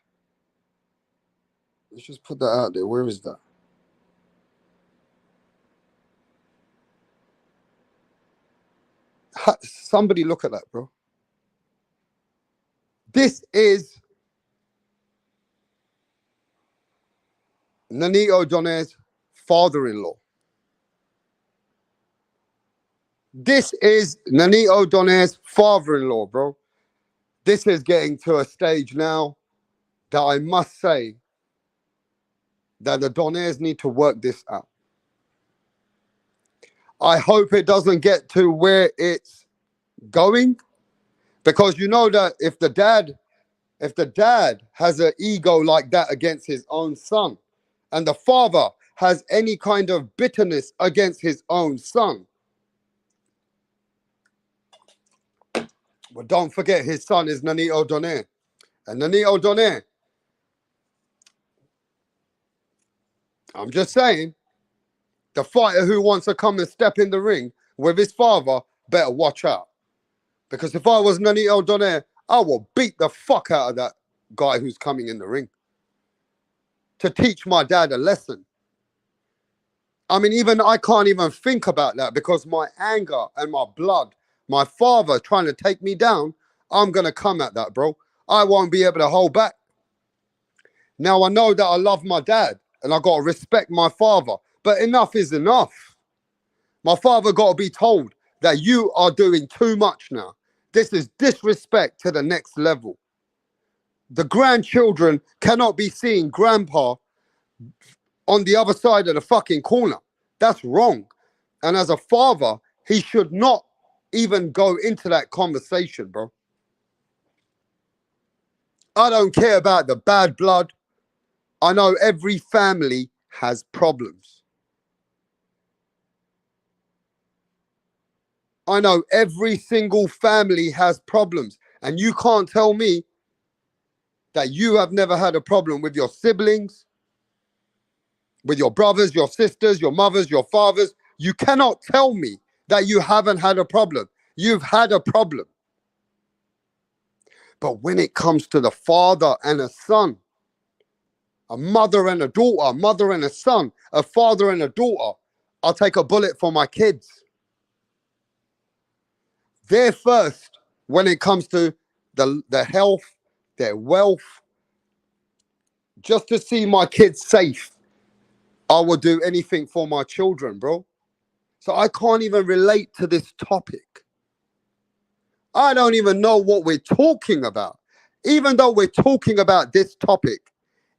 C: Let's just put that out there. Where is that? Somebody look at that, bro. This is Nonito Donaire's father-in-law. This is Nonito Donaire's father-in-law, bro. This is getting to a stage now that I must say that the Donaires need to work this out. I hope it doesn't get to where it's going, because you know that if the dad has an ego like that against his own son, and the father has any kind of bitterness against his own son, well, don't forget his son is Nonito Donaire. And Nonito Donaire, I'm just saying, the fighter who wants to come and step in the ring with his father better watch out. Because if I was Nonito Donaire, I will beat the fuck out of that guy who's coming in the ring to teach my dad a lesson. I mean, even I can't even think about that because my anger and my blood, my father trying to take me down, I'm going to come at that, bro. I won't be able to hold back. Now, I know that I love my dad and I got to respect my father, but enough is enough. My father got to be told that you are doing too much now. This is disrespect to the next level. The grandchildren cannot be seeing grandpa on the other side of the fucking corner. That's wrong. And as a father, he should not even go into that conversation, bro. I don't care about the bad blood. I know every family has problems. I know every single family has problems. And you can't tell me that you have never had a problem with your siblings, with your brothers, your sisters, your mothers, your fathers. You cannot tell me that you haven't had a problem. You've had a problem. But when it comes to the father and a son, a mother and a daughter, a mother and a son, a father and a daughter, I'll take a bullet for my kids. They're first when it comes to the health, their wealth. Just to see my kids safe, I will do anything for my children, bro. So I can't even relate to this topic. I don't even know what we're talking about. Even though we're talking about this topic,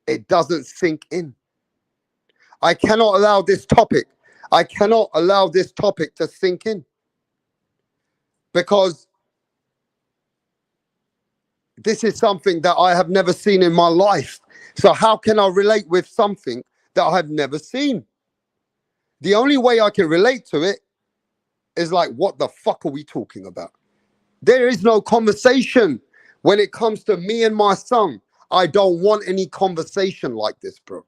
C: it doesn't sink in. I cannot allow this topic. I cannot allow this topic to sink in because this is something that I have never seen in my life. So how can I relate with something that I have never seen? The only way I can relate to it is like, what the fuck are we talking about? There is no conversation when it comes to me and my son. I don't want any conversation like this, bro.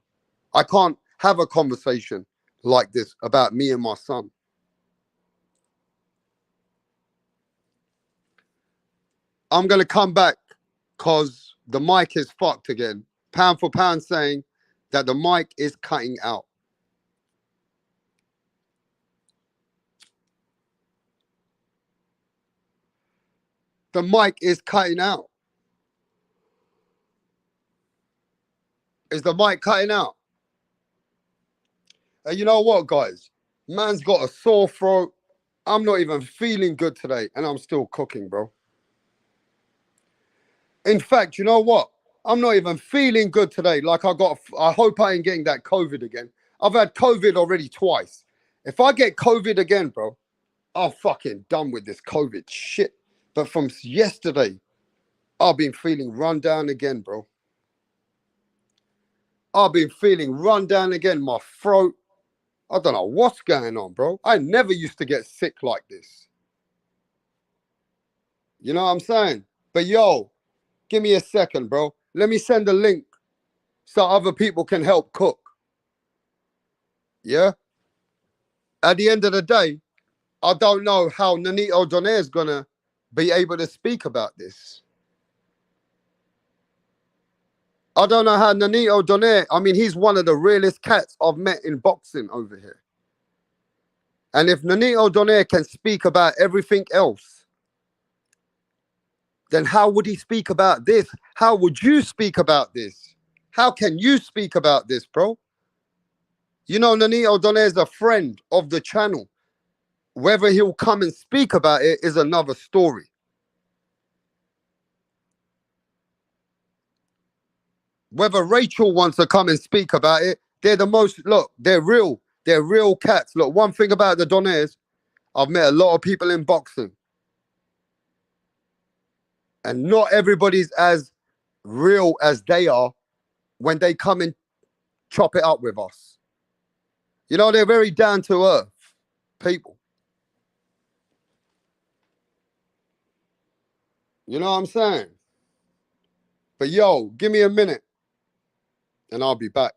C: I can't have a conversation like this about me and my son. I'm going to come back because the mic is fucked again. Pound for pound saying that the mic is cutting out. The mic is cutting out. Is the mic cutting out? And you know what, guys? Man's got a sore throat. I'm not even feeling good today, and I'm still cooking, bro. In fact, you know what? I'm not even feeling good today. Like I hope I ain't getting that COVID again. I've had COVID already twice. If I get COVID again, bro, I'm fucking done with this COVID shit. But from yesterday, I've been feeling run down again, bro. I've been feeling run down again. My throat. I don't know what's going on, bro. I never used to get sick like this. You know what I'm saying? But yo, give me a second, bro. Let me send a link so other people can help cook. Yeah? At the end of the day, I don't know how Nonito Donaire is going to be able to speak about this. I don't know how Nonito Donaire, I mean, he's one of the realest cats I've met in boxing over here. And if Nonito Donaire can speak about everything else, then how would he speak about this? How would you speak about this? How can you speak about this, bro? You know, Nonito Donaire is a friend of the channel. Whether he'll come and speak about it is another story. Whether Rachel wants to come and speak about it, they're the most, look, they're real. They're real cats. Look, one thing about the Donaires, I've met a lot of people in boxing. And not everybody's as real as they are when they come and chop it up with us. You know, they're very down to earth people. You know what I'm saying? But yo, give me a minute and I'll be back.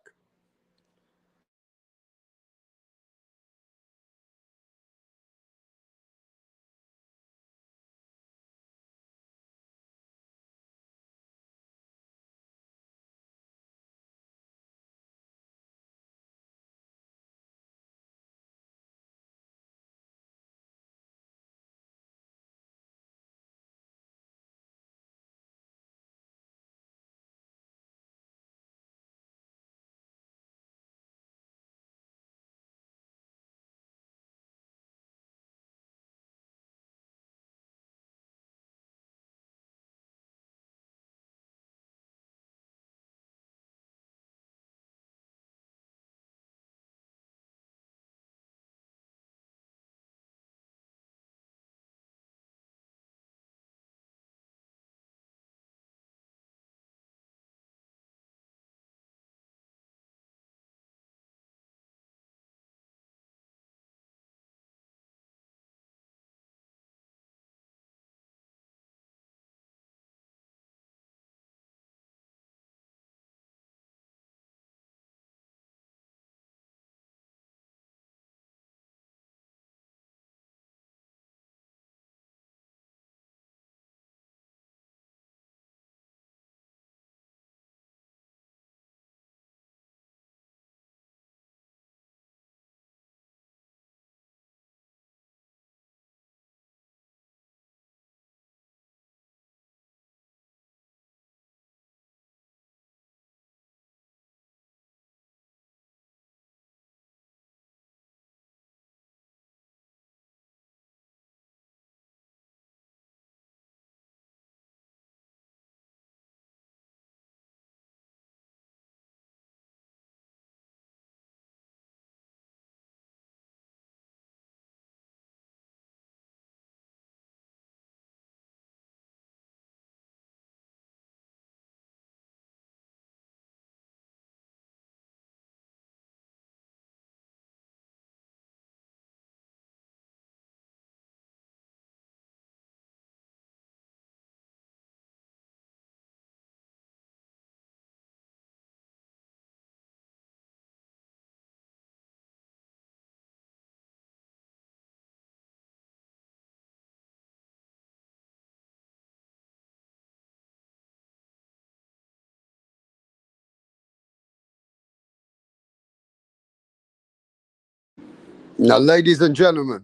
C: Now, ladies and gentlemen,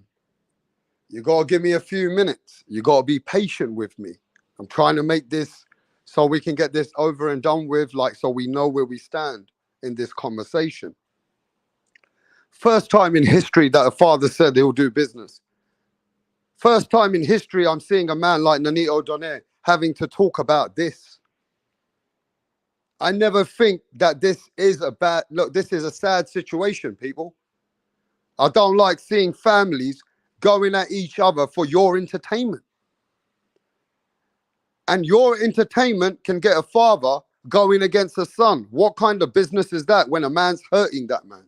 C: you got to give me a few minutes. You got to be patient with me. I'm trying to make this so we can get this over and done with, like, so we know where we stand in this conversation. First time in history that a father said he'll do business. First time in history I'm seeing a man like NONITO DONAIRE having to talk about this. I never think that this is a bad, look, this is a sad situation, people. I don't like seeing families going at each other for your entertainment. And your entertainment can get a father going against a son. What kind of business is that when a man's hurting that man?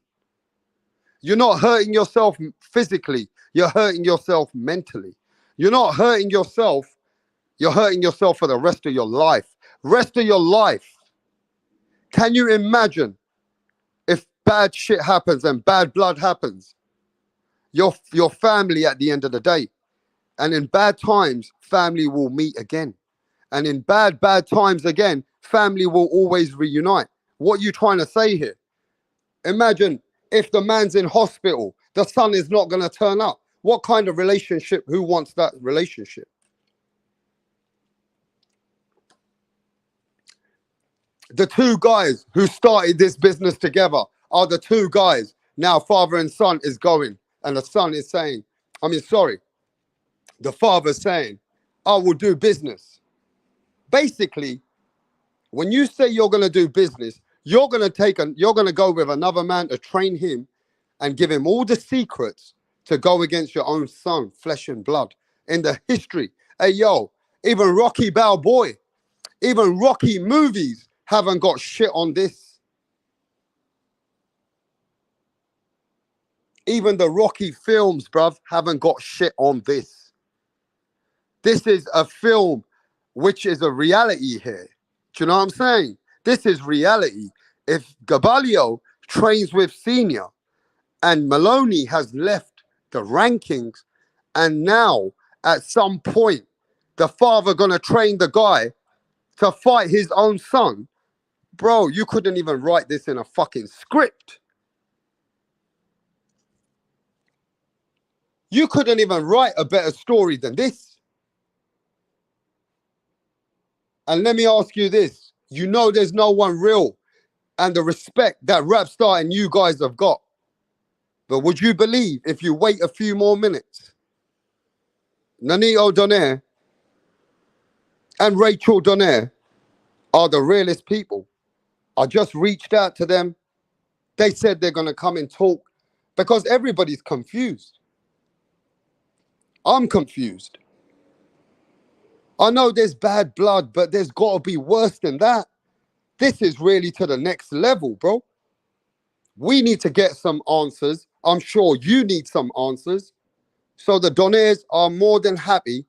C: You're not hurting yourself physically, you're hurting yourself mentally. You're not hurting yourself, you're hurting yourself for the rest of your life. Rest of your life. Can you imagine if bad shit happens and bad blood happens? Your family at the end of the day. And in bad times, family will meet again. And in bad times again, family will always reunite. What are you trying to say here? Imagine if the man's in hospital, the son is not going to turn up. What kind of relationship? Who wants that relationship? The two guys who started this business together are the two guys. Now father and son is going, and the son is saying, the father's saying, I will do business. Basically, when you say you're going to do business, you're going to go with another man to train him and give him all the secrets to go against your own son, flesh and blood. In the history, hey yo, even Rocky Balboa, even Rocky movies haven't got shit on this. Even the Rocky films, bruv, haven't got shit on this. This is a film which is a reality here. Do you know what I'm saying? This is reality. If Gabalio trains with Senior and Maloney has left the rankings, and now at some point the father gonna train the guy to fight his own son, bro, you couldn't even write this in a fucking script. You couldn't even write a better story than this. And let me ask you this. You know there's no one real and the respect that Rapstar and you guys have got. But would you believe if you wait a few more minutes, NONITO DONAIRE and Rachel Donaire are the realest people? I just reached out to them. They said they're going to come and talk because everybody's confused. I'm confused. I know there's bad blood, but there's got to be worse than that. This is really to the next level, bro. We need to get some answers. I'm sure you need some answers. So the Donaires are more than happy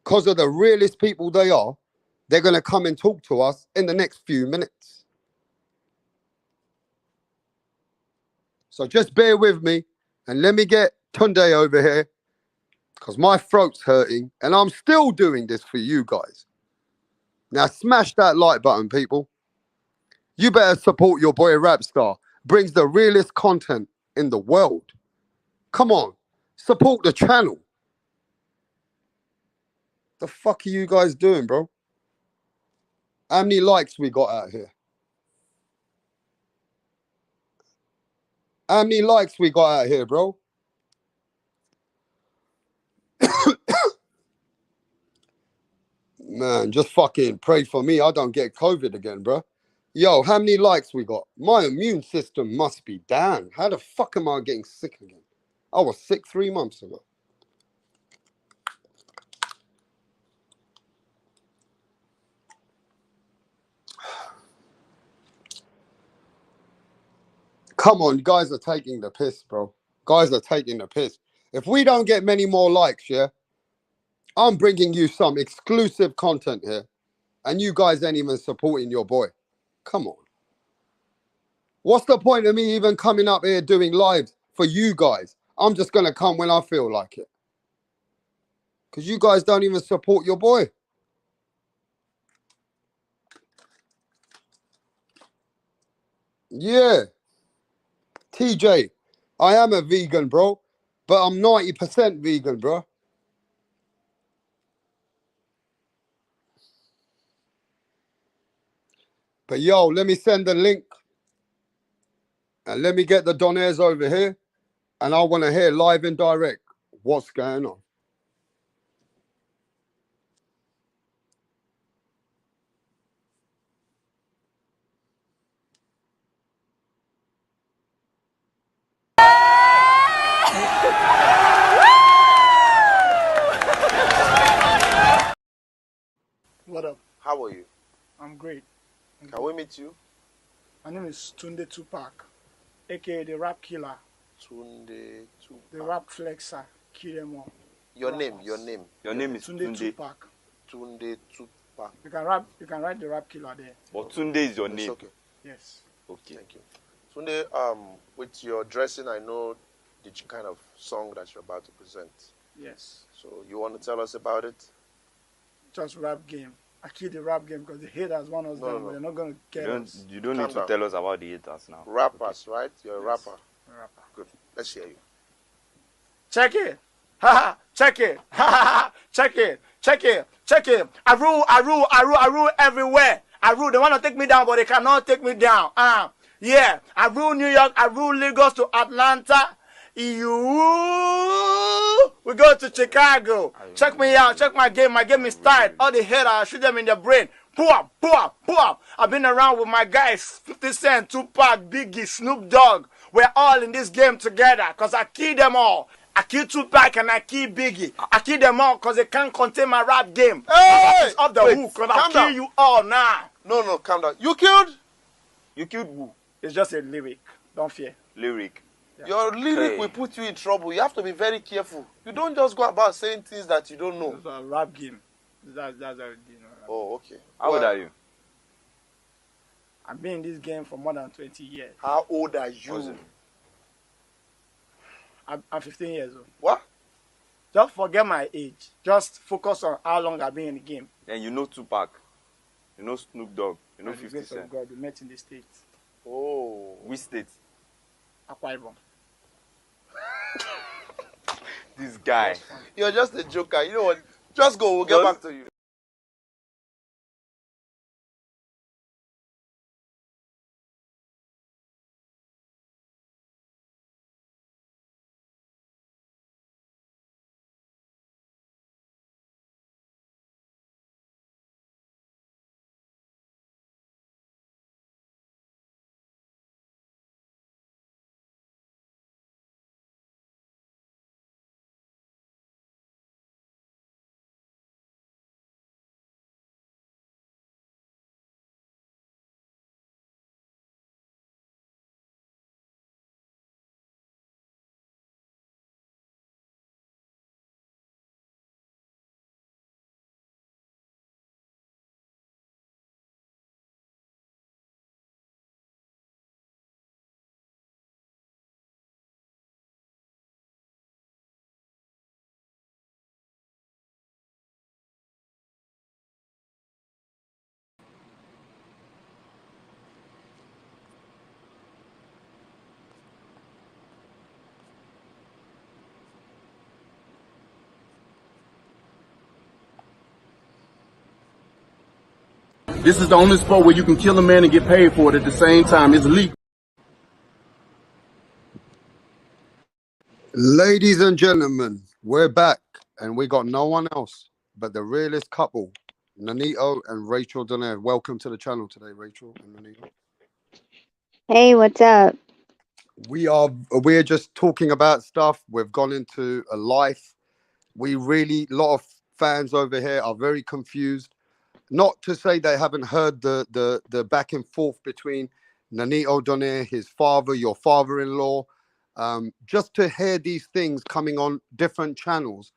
C: because of the realest people they are. They're going to come and talk to us in the next few minutes. So just bear with me and let me get Tunde over here because my throat's hurting and I'm still doing this for you guys. Now smash that like button, people. You better support your boy Rapstar. Brings the realest content in the world. Come on, support the channel. The fuck are you guys doing, bro? How many likes we got out here? How many likes we got out here, bro? Man, just fucking pray for me. I don't get COVID again, bro. Yo, how many likes we got? My immune system must be down. How the fuck am I getting sick again? I was sick 3 months ago. Come on, guys are taking the piss, bro. Guys are taking the piss. If we don't get many more likes, yeah, I'm bringing you some exclusive content here. And you guys ain't even supporting your boy. Come on. What's the point of me even coming up here doing lives for you guys? I'm just going to come when I feel like it. Because you guys don't even support your boy. Yeah. TJ, I am a vegan, bro. but I'm 90% vegan, bro. But yo, let me send the link and let me get the Donaires over here. And I want to hear live and direct what's going on.
E: What up?
F: How are you?
E: I'm great.
F: Can we meet you?
E: My name is Tunde Tupac, aka the Rap Killer,
F: Tunde Tupac.
E: the Rap Flexer, kill them all.
F: Your
E: Rappers.
F: name, your name.
G: Your name is
E: Tunde
G: Tunde.
E: Tupac.
F: Tunde Tupac.
E: You can write the Rap Killer there.
G: But Tunde is your
F: It's
G: name.
F: okay.
E: Yes.
G: Okay.
F: Thank you. Tunde, with your dressing, I know the kind of song that you're about to present.
E: Yes.
F: So you want to tell us about it?
E: Just rap game. I kill the rap game because the haters want us
F: No,
E: down,
F: no,
E: but
F: no.
E: they're not going to get us.
G: You don't
F: Calm
G: need to
F: down.
G: tell us about the haters now.
F: Rappers, right? You're a
E: Yes.
F: rapper.
E: Rapper.
F: Good. Let's hear you.
E: Check it. Ha ha. Check it. Ha ha ha. Check it. Check it. Check it. I rule everywhere. I rule. They want to take me down, but they cannot take me down. Yeah. I rule New York. I rule Lagos to Atlanta. We go to Chicago. Check me out. Check my game. My game is tight. All the haters, I shoot them in the brain. Boom, boom, boom. I've been around with my guys, 50 Cent, Tupac, Biggie, Snoop Dogg. We're all in this game together because I kill them all. I kill Tupac and I kill Biggie. I kill them all because they can't contain my rap game.
F: Hey!
E: It's off the
F: Wait,
E: hook because I
F: calm
E: kill
F: down.
E: you all now.
F: No, calm down. You killed?
G: You killed who?
E: It's just a lyric. Don't fear.
G: Lyric.
F: Your lyric
G: Hey.
F: will put you in trouble. You have to be very careful. You don't just go about saying things that you don't know.
E: It's a rap game. That's how it is.
F: Oh, okay.
G: How old are you?
E: I've been in this game for more than 20 years.
F: How old are you?
G: What's it?
E: I'm 15 years old.
F: What?
E: Just forget my age. Just focus on how long I've been in the game.
G: Then you know Tupac. You know Snoop Dogg. You know
E: By the
G: 50
E: grace of
G: Cent.
E: God, we met in the States.
F: Oh.
G: Which state?
E: Akwa Ibom.
G: This guy.
F: You're just a joker. You know what? Just go. We'll get
G: Just-
F: back to you.
H: This is the only sport where you can kill a man and get paid for it at the same time. It's legal.
C: Ladies and gentlemen, we're back and we got no one else but the realest couple, Nonito and Rachel Donaire. Welcome to the channel today, Rachel and Nonito.
I: Hey, what's up?
C: We're just talking about stuff. We've gone into a life. A lot of fans over here are very confused. Not to say they haven't heard the back and forth between Nonito Donaire, his father, your father-in-law. Just to hear these things coming on different channels.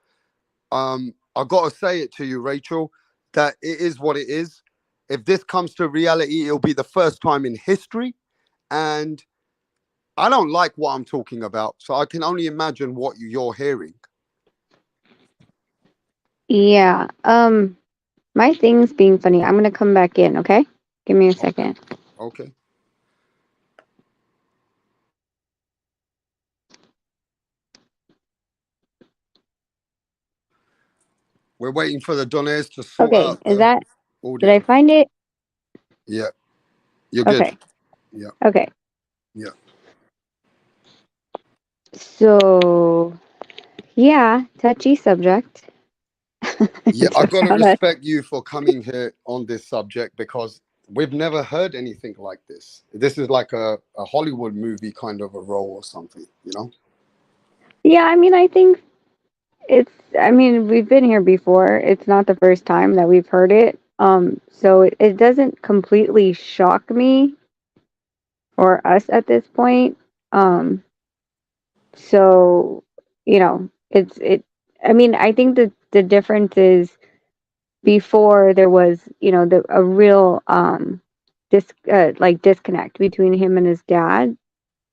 C: I got to say it to you, Rachel, that it is what it is. If this comes to reality, it'll be the first time in history. And I don't like what I'm talking about, so I can only imagine what you're hearing.
I: Yeah. My thing's being funny. I'm gonna come back in, okay? Give me a second.
C: Okay. We're waiting for the Donairs to sort
I: Okay,
C: out
I: is
C: the
I: that, did I
C: audio.
I: find it?
C: Yeah, you're good.
I: Okay,
C: Yeah,
I: okay.
C: yeah.
I: So, yeah, touchy subject.
C: Yeah, I
I: Just
C: gotta
I: found out.
C: respect you for coming here on this subject because we've never heard anything like this. This is like a Hollywood movie kind of a role or something, you know?
I: Yeah, I mean, I think I mean, we've been here before. It's not the first time that we've heard it. So it doesn't completely shock me or us at this point. Um, so, I mean, I think that the difference is before there was, a real, disconnect between him and his dad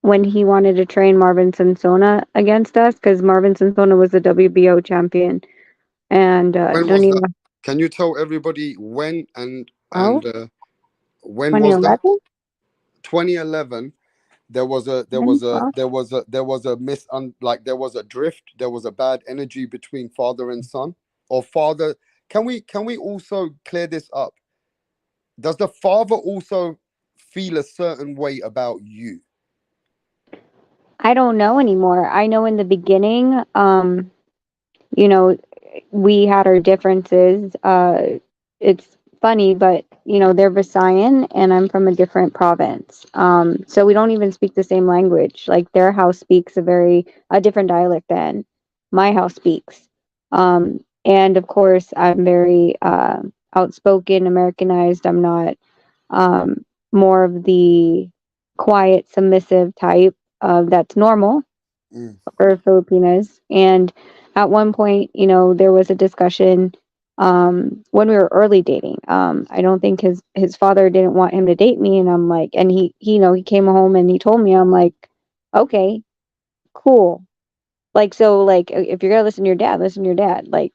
I: when he wanted to train Marvin Sansona against us because Marvin Sansona was the WBO champion and
C: When was that?
I: Donita.
C: Can you tell everybody when
I: Oh,
C: when was that?
I: 2011,
C: 2011. There was a there was a
I: 2012.
C: there was a there was a like there was a drift. There was a bad energy between father and son, or father. Can we also clear this up? Does the father also feel a certain way about you?
I: I don't know anymore. I know in the beginning, you know, we had our differences. It's funny, but they're Visayan and I'm from a different province. So we don't even speak the same language. Like their house speaks a different dialect than my house speaks. And of course, I'm very outspoken, Americanized. I'm not more of the quiet, submissive type. That's normal
C: Mm.
I: for Filipinas. And at one point, there was a discussion when we were early dating. I don't think his father didn't want him to date me, and I'm like, and he came home and he told me, I'm like, okay, cool. Like so, like if you're gonna listen to your dad, listen to your dad. Like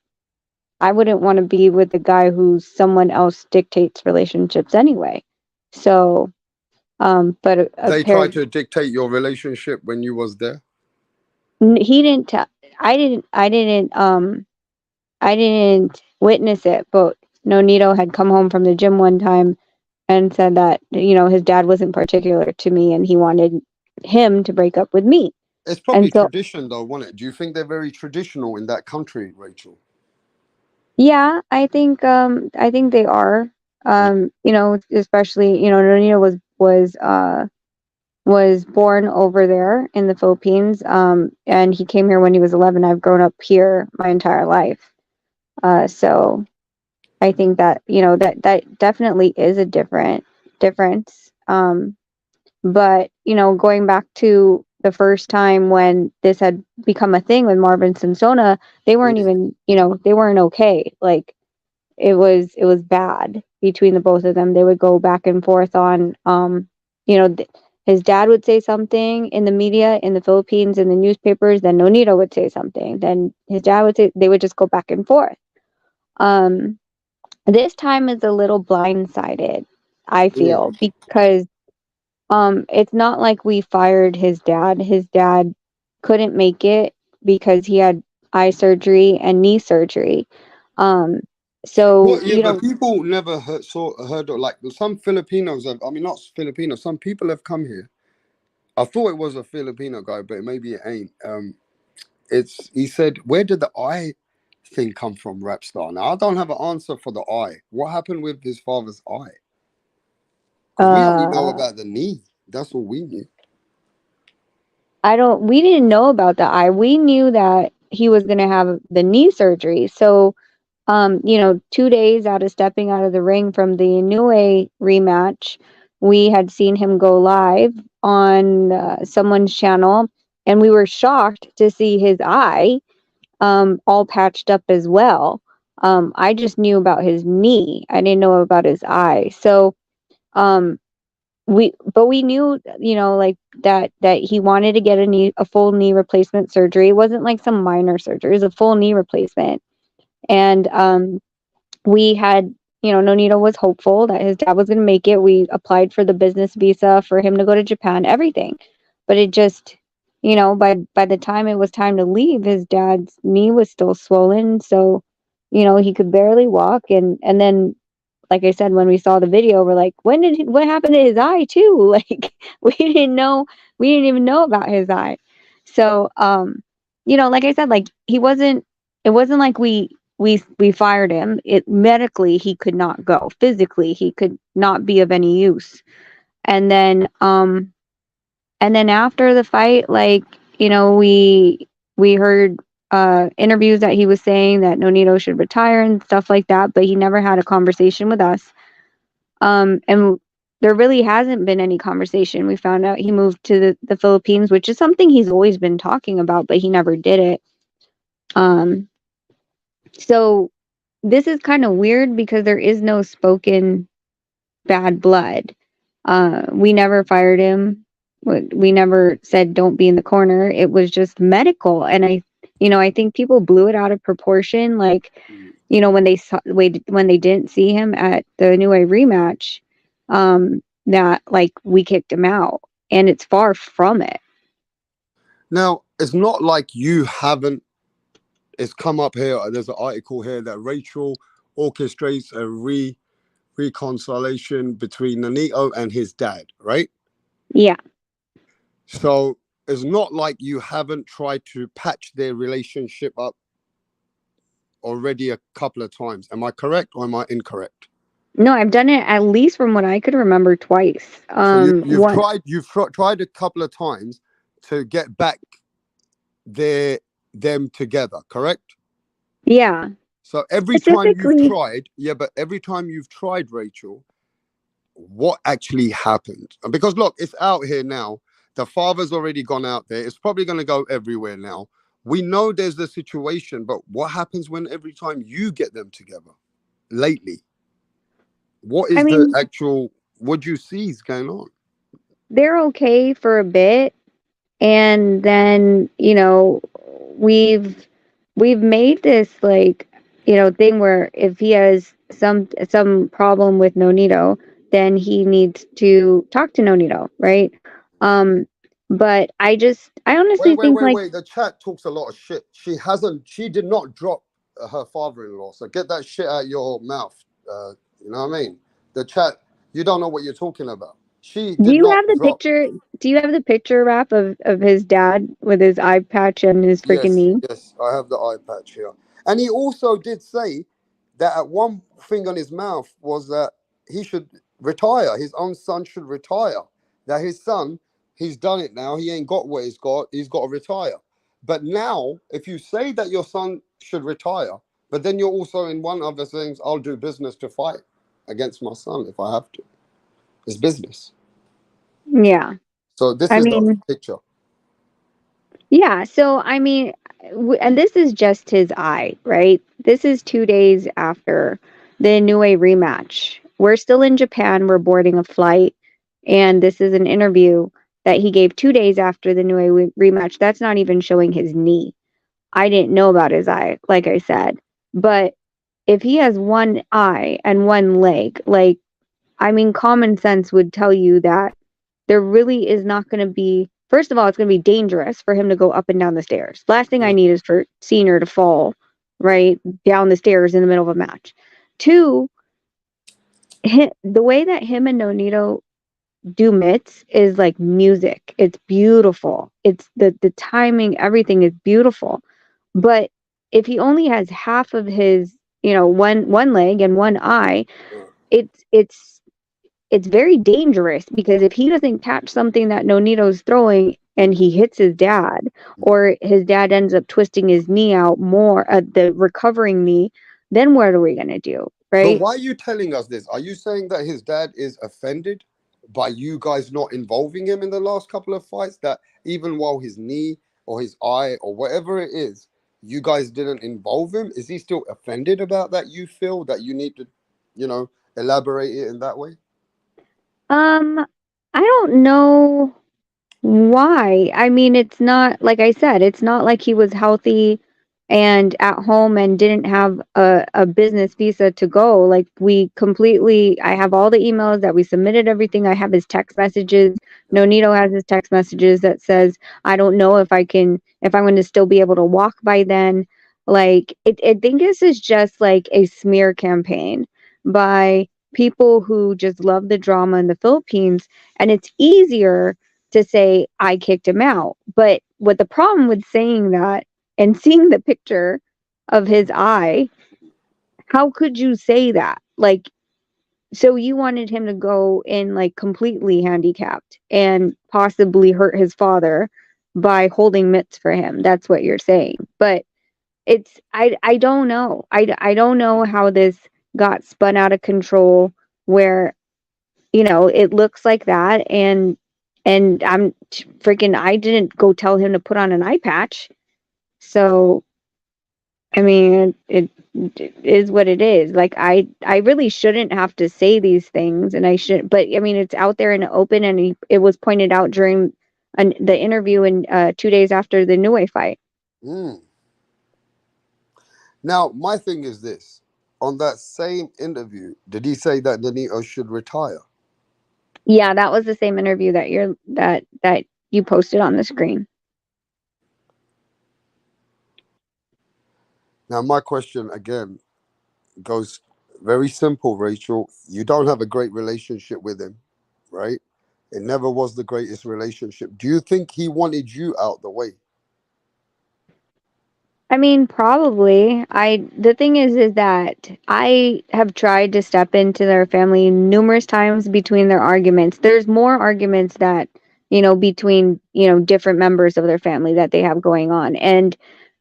I: I wouldn't want to be with a guy who someone else dictates relationships anyway. So, but
C: They tried
I: apparently
C: to dictate your relationship when you was there.
I: he didn't. I didn't. I didn't witness it, but Nonito had come home from the gym one time and said that, his dad wasn't particular to me and he wanted him to break up with me.
C: It's
I: And
C: probably
I: so,
C: tradition, though, wasn't it? Do you think they're very traditional in that country, Rachel?
I: yeah, I think they are. Especially, Nonito was born over there in the Philippines. And he came here when he was 11. I've grown up here my entire life. So I think that that definitely is a difference. But going back to the first time when this had become a thing with Marvin Sansona, they weren't
C: Mm.
I: even they weren't okay. Like it was bad between the both of them. They would go back and forth on you know th- his dad would say something in the media in the Philippines in the newspapers, then Nonito would say something, then his dad would say, they would just go back and forth. Um this time is a little blindsided, I
C: Mm.
I: feel, because it's not like we fired his dad. His dad couldn't make it because he had eye surgery and knee surgery. Um so,
C: Well, yeah, but people never heard of, like, some Filipinos have, I mean, not Filipinos, some people have come here. I thought it was a Filipino guy, but maybe it ain't. He said, where did the eye thing come from, Rapstar? Now, I don't have an answer for the eye. What happened with his father's eye? Because we only know
I: uh
C: about the knee. That's all we knew.
I: we didn't know about the eye. We knew that he was going to have the knee surgery. So 2 days out of stepping out of the ring from the Inoue rematch, we had seen him go live on someone's channel, and we were shocked to see his eye all patched up as well. I just knew about his knee. I didn't know about his eye. So um, we knew, like that he wanted to get a full knee replacement surgery. It wasn't like some minor surgery. It was a full knee replacement. And we had, Nonito was hopeful that his dad was going to make it. We applied for the business visa for him to go to Japan, everything. But it just, by the time it was time to leave, his dad's knee was still swollen. So, he could barely walk, and then, like I said, when we saw the video, we're like, what happened to his eye too? Like, we didn't even know about his eye. So, like I said, like, it wasn't like we fired him. It medically, he could not go. Physically, he could not be of any use. And then after the fight, like, we heard interviews that he was saying that Nonito should retire and stuff like that, but he never had a conversation with us. And there really hasn't been any conversation. We found out he moved to the Philippines, which is something he's always been talking about, but he never did it. So this is kind of weird because there is no spoken bad blood. We never fired him. We never said don't be in the corner. It was just medical, and I think people blew it out of proportion. Like, when they didn't see him at the New Way rematch, that, like, we kicked him out, and it's far from it.
C: Now, it's not like you haven't. It's come up here. There's an article here that Rachel orchestrates a reconciliation between Nonito and his dad, right?
I: Yeah.
C: So it's not like you haven't tried to patch their relationship up already a couple of times. Am I correct or am I incorrect?
I: No, I've done it at least from what I could remember twice.
C: So you've tried a couple of times to get back them together, correct?
I: Yeah.
C: So every time you've tried, Rachel, what actually happened? Because look, it's out here now. The father's already gone out there. It's probably going to go everywhere now. We know there's the situation, but what happens when every time you get them together lately? What is what do you see is going on?
I: They're okay for a bit, and then, we've made this, like, thing where if he has some problem with Nonito, then he needs to talk to Nonito, right? But I honestly think, like,
C: wait. The chat talks a lot of shit. She did not drop her father-in-law. So get that shit out your mouth. You know what I mean? The chat, you don't know what you're talking about. She did
I: do you
C: not
I: have the
C: drop.
I: picture? Do you have the picture, Rap, of his dad with his eye patch and his freaking knee?
C: Yes, I have the eye patch here. And he also did say that at one thing on his mouth was that he should retire. His own son should retire. That his son, he's done it now. He ain't got what he's got. He's got to retire. But now, if you say that your son should retire, but then you're also in one other things, I'll do business to fight against my son if I have to. It's business.
I: Yeah.
C: So this is the picture.
I: Yeah. So, and this is just his eye, right? This is 2 days after the Inoue rematch. We're still in Japan. We're boarding a flight. And this is an interview that he gave 2 days after the Inoue rematch. That's not even showing his knee. I didn't know about his eye, like I said. But if he has one eye and one leg, like, common sense would tell you that there really is not going to be, first of all, it's going to be dangerous for him to go up and down the stairs. Last thing I need is for Senior to fall right down the stairs in the middle of a match. Two, the way that him and Nonito do mitts is like music. It's beautiful. It's the timing, everything is beautiful. But if he only has half of his, one leg and one eye, it's very dangerous, because if he doesn't catch something that Nonito's throwing and he hits his dad, or his dad ends up twisting his knee out more, the recovering knee, then what are we going to do, right?
C: But why are you telling us this? Are you saying that his dad is offended by you guys not involving him in the last couple of fights? That even while his knee or his eye or whatever it is, you guys didn't involve him? Is he still offended about that? You feel that you need to, elaborate it in that way?
I: I don't know why. It's not, like I said, it's not like he was healthy and at home and didn't have a business visa to go. Like, I have all the emails that we submitted everything. I have his text messages. Nonito has his text messages that says, I don't know if I'm going to still be able to walk by then. Like, I think this is just like a smear campaign by people who just love the drama in the Philippines. And it's easier to say, I kicked him out. But what the problem with saying that and seeing the picture of his eye, how could you say that? Like, so you wanted him to go in like completely handicapped and possibly hurt his father by holding mitts for him. That's what you're saying. But it's I don't know. I don't know how this got spun out of control where, it looks like that, and freaking I didn't go tell him to put on an eye patch. So, I mean, it is what it is. Like, I really shouldn't have to say these things, and I should, but I mean, it's out there in the open, and it was pointed out during the interview in 2 days after the Niue fight.
C: Mm. Now, my thing is this. On that same interview, did he say that Nonito should retire?
I: Yeah, that was the same interview that you posted on the screen.
C: Now, my question again goes very simple, Rachel. You don't have a great relationship with him, right? It never was the greatest relationship. Do you think he wanted you out the way?
I: I mean, probably. The thing is that I have tried to step into their family numerous times between their arguments. There's more arguments that, between, different members of their family that they have going on. And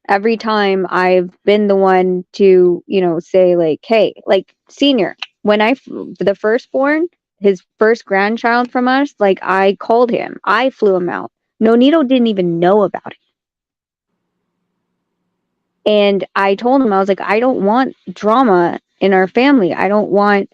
I: every time I've been the one to, say like, hey, like senior, when the firstborn, his first grandchild from us, like I called him, I flew him out. Nonito didn't even know about it. And I told him, I was like, I don't want drama in our family. I don't want,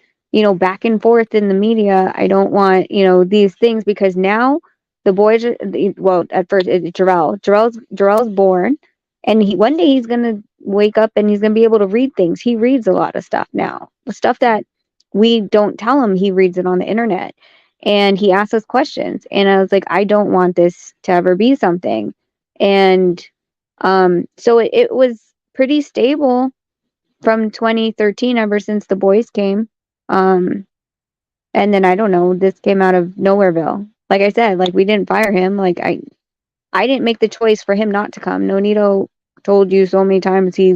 I: back and forth in the media. I don't want, these things, because now the boys are, well, at first it's Jarrell's born, and one day he's going to wake up and he's going to be able to read things. He reads a lot of stuff now. The stuff that we don't tell him, he reads it on the internet, and he asks us questions. And I was like, I don't want this to ever be something. And so it was pretty stable from 2013, ever since the boys came. And then I don't know, this came out of Nowhereville. Like I said, like we didn't fire him. Like I didn't make the choice for him not to come. Nonito told you so many times he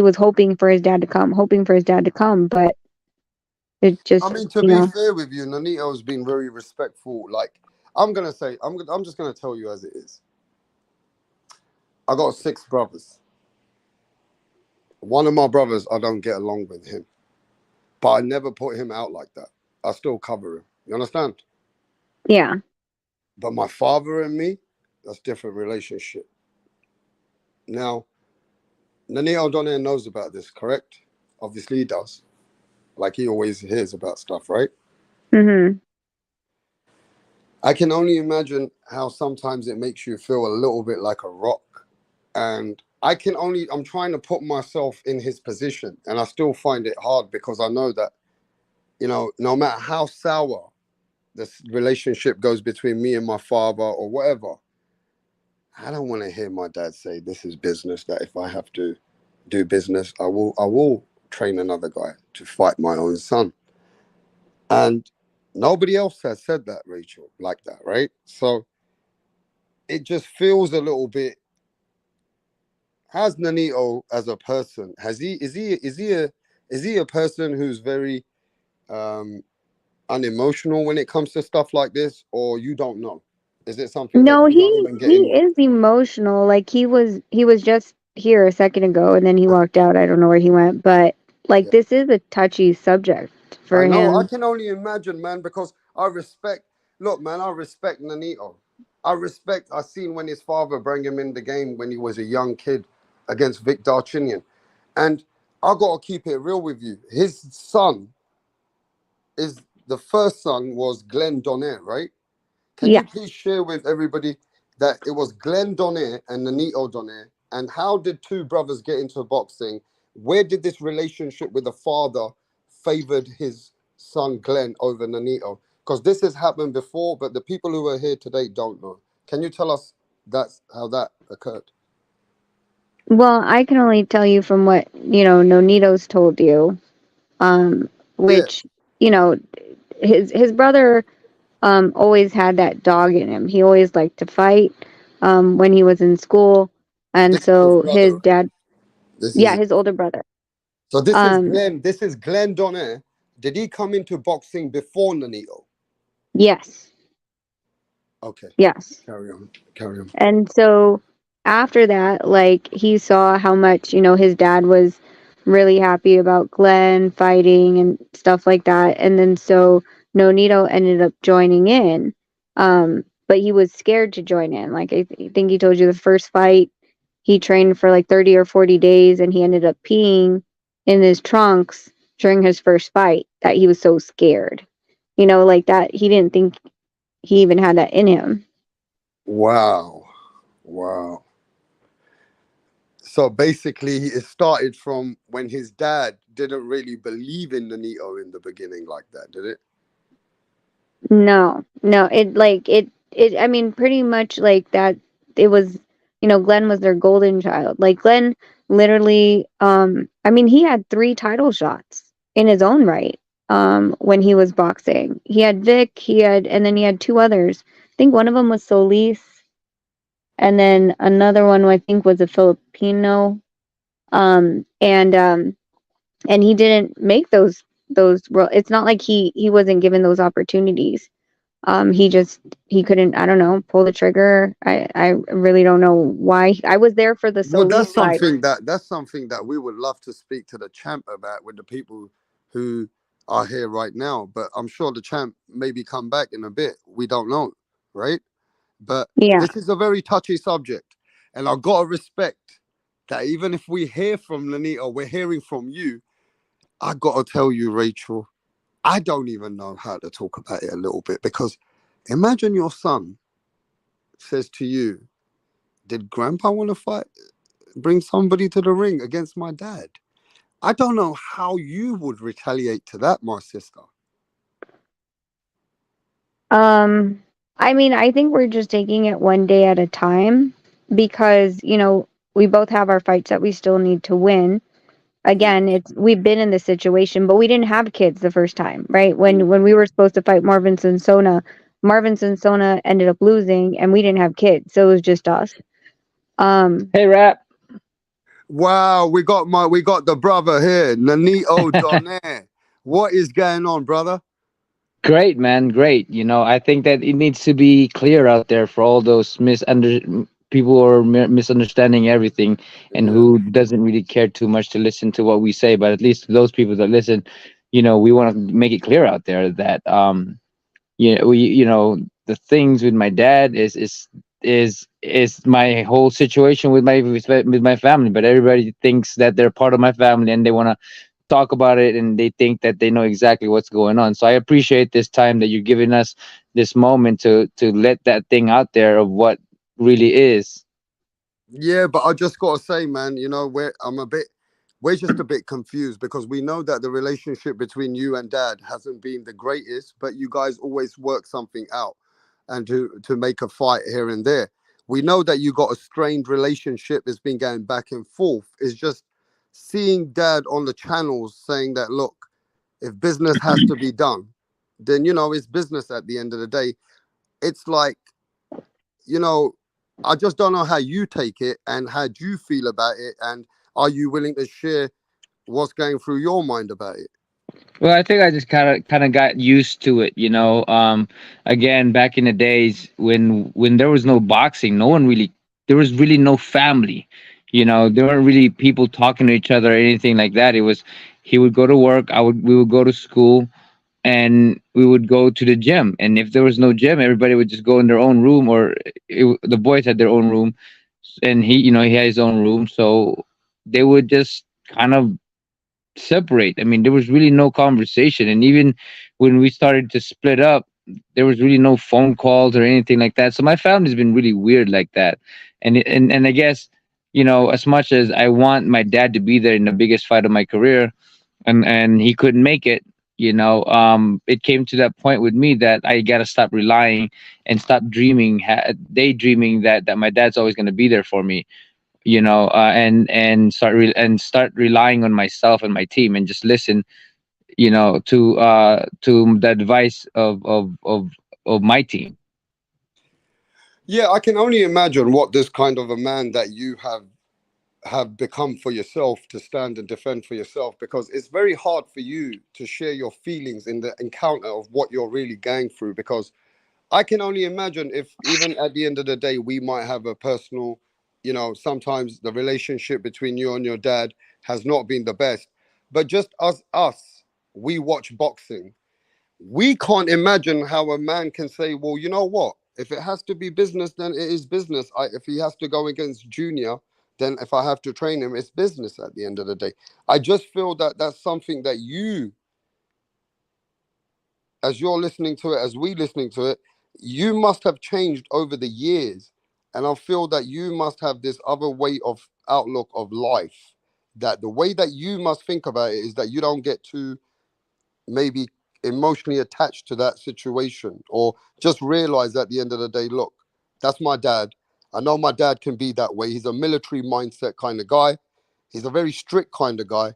I: was hoping for his dad to come, but it just,
C: I mean, to be fair with you, Nonito's been very respectful. Like, I'm just gonna tell you as it is. I got 6 brothers. One of my brothers, I don't get along with him, but I never put him out like that. I still cover him. You understand?
I: Yeah.
C: But my father and me, that's different relationship. Now, Nonito Donaire knows about this, correct? Obviously he does. Like he always hears about stuff, right?
I: Mm-hmm.
C: I can only imagine how sometimes it makes you feel a little bit like a rock. And I'm trying to put myself in his position, and I still find it hard because I know that, no matter how sour this relationship goes between me and my father or whatever, I don't want to hear my dad say this is business, that if I have to do business, I will train another guy to fight my own son. And nobody else has said that, Rachel, like that, right? So it just feels a little bit. How's Nonito as a person? Is he a person who's very unemotional when it comes to stuff like this, or you don't know? Is it something that
I: No,
C: you don't
I: he
C: even get
I: he
C: in?
I: is emotional. Like he was just here a second ago, and then he walked out. I don't know where he went, but like
C: Yeah.
I: this is a touchy subject for
C: I know. I
I: him.
C: can only imagine, man, because look, man, I respect Nonito. I seen when his father bring him in the game when he was a young kid against Vic Darchinian. And I got to keep it real with you. His son the first son was Glenn Donaire, right? Can
I: Yeah.
C: you please share with everybody that it was Glenn Donaire and Nonito Donaire? And how did 2 brothers get into boxing? Where did this relationship with the father favored his son Glenn over Nonito? Because this has happened before, but the people who are here today don't know. Can you tell us that's how that occurred?
I: Well, I can only tell you from what, Nonito's told you,
C: Yeah,
I: which, you know, his brother always had that dog in him. He always liked to fight when he was in school. And
C: this is his
I: so
C: brother.
I: his
C: Right?
I: dad,
C: This
I: yeah,
C: is
I: his older brother.
C: so. This is
I: Um,
C: Glenn. This is Glenn Donaire. Did he come into boxing before Nonito?
I: yes,
C: Okay,
I: yes.
C: carry on. Carry on.
I: And so after that, like he saw how much, his dad was really happy about Glenn fighting and stuff like that. And then so Nonito ended up joining in. But he was scared to join in. Like I think he told you the first fight, he trained for like 30 or 40 days and he ended up peeing in his trunks during his first fight that he was so scared. Like that he didn't think he even had that in him.
C: Wow, wow. So basically, it started from when his dad didn't really believe in Nonito in the beginning, like that, did it?
I: No, no, I mean, pretty much like that. It was, Glenn was their golden child. Like Glenn literally, I mean, he had 3 title shots in his own right, when he was boxing. He had Vic, and then he had 2 others. I think one of them was Solis, and then another one I think was a Filipino. Um, and, um, and he didn't make it's not like he wasn't given those opportunities. He couldn't, I don't know, pull the trigger. I really don't know why. I was there for the
C: Well,
I: Solis fight.
C: that's something that we would love to speak to the champ about with the people who are here right now. But I'm sure the champ maybe come back in a bit. We don't know, right? But
I: Yeah.
C: this is a very touchy subject, and I gotta respect that even if we hear from Lanita, we're hearing from you. I gotta tell you, Rachel, I don't even know how to talk about it a little bit because imagine your son says to you, "Did Grandpa want to fight? Bring somebody to the ring against my dad." I don't know how you would retaliate to that, my sister.
I: Um, I mean, I think we're just taking it one day at a time because, we both have our fights that we still need to win.
C: Yeah.
I: Again, we've been in this situation, but we didn't have kids the first time, right? When we were supposed to fight Marvin Sansona ended up losing and we didn't have kids, so it was just us.
J: Hey, Rap.
C: Wow, we got the brother here, Nanito Donaire. What is going on, brother?
J: Great, man. Great. I think that it needs to be clear out there for all those people who are misunderstanding everything and
C: Yeah.
J: who doesn't really care too much to listen to what we say. But at least those people that listen, we want to make it clear out there that the things with my dad is my whole situation with my family. But everybody thinks that they're part of my family and they want to talk about it and they think that they know exactly what's going on. So I appreciate this time that you're giving us this moment to let that thing out there of what really is.
C: Yeah, but I just gotta say, man, we're just a bit confused because we know that the relationship between you and dad hasn't been the greatest, but you guys always work something out and to make a fight here and there. We know that you got a strained relationship that's been going back and forth. It's just seeing dad on the channels saying that, look, if business has to be done, then it's business at the end of the day. It's like, you know, I just don't know how you take it and how do you feel about it, and are you willing to share what's going through your mind about it?
J: Well, I think I just kind of got used to it, again, back in the days when there was no boxing, there was really no family. There weren't really people talking to each other or anything like that. It was he would go to work, we would go to school, and we would go to the gym. And if there was no gym, everybody would just go in their own room, or the boys had their own room, and he had his own room, so they would just kind of separate. I mean, there was really no conversation. And even when we started to split up, there was really no phone calls or anything like that. So my family's been really weird like that. And I guess, as much as I want my dad to be there in the biggest fight of my career, and he couldn't make it, it came to that point with me that I got to stop relying and stop daydreaming that my dad's always going to be there for me. you know, and start relying on myself and my team, and just listen, you know, to the advice of my team.
C: Yeah, I can only imagine what this kind of a man that you have become for yourself, to stand and defend for yourself, because it's very hard for you to share your feelings in the encounter of what you're really going through. Because I can only imagine if even at the end of the day we might have a personal, you know, sometimes the relationship between you and your dad has not been the best, but just as us, we watch boxing. We can't imagine how a man can say, well, you know what? If it has to be business, then it is business. If he has to go against Junior, then if I have to train him, it's business at the end of the day. I just feel that that's something that you, as you're listening to it, as we listening to it, you must have changed over the years. And I feel that you must have this other way of outlook of life. That the way that you must think about it is that you don't get too maybe emotionally attached to that situation, or just realize at the end of the day, look, that's my dad. I know my dad can be that way. He's a military mindset kind of guy. He's a very strict kind of guy.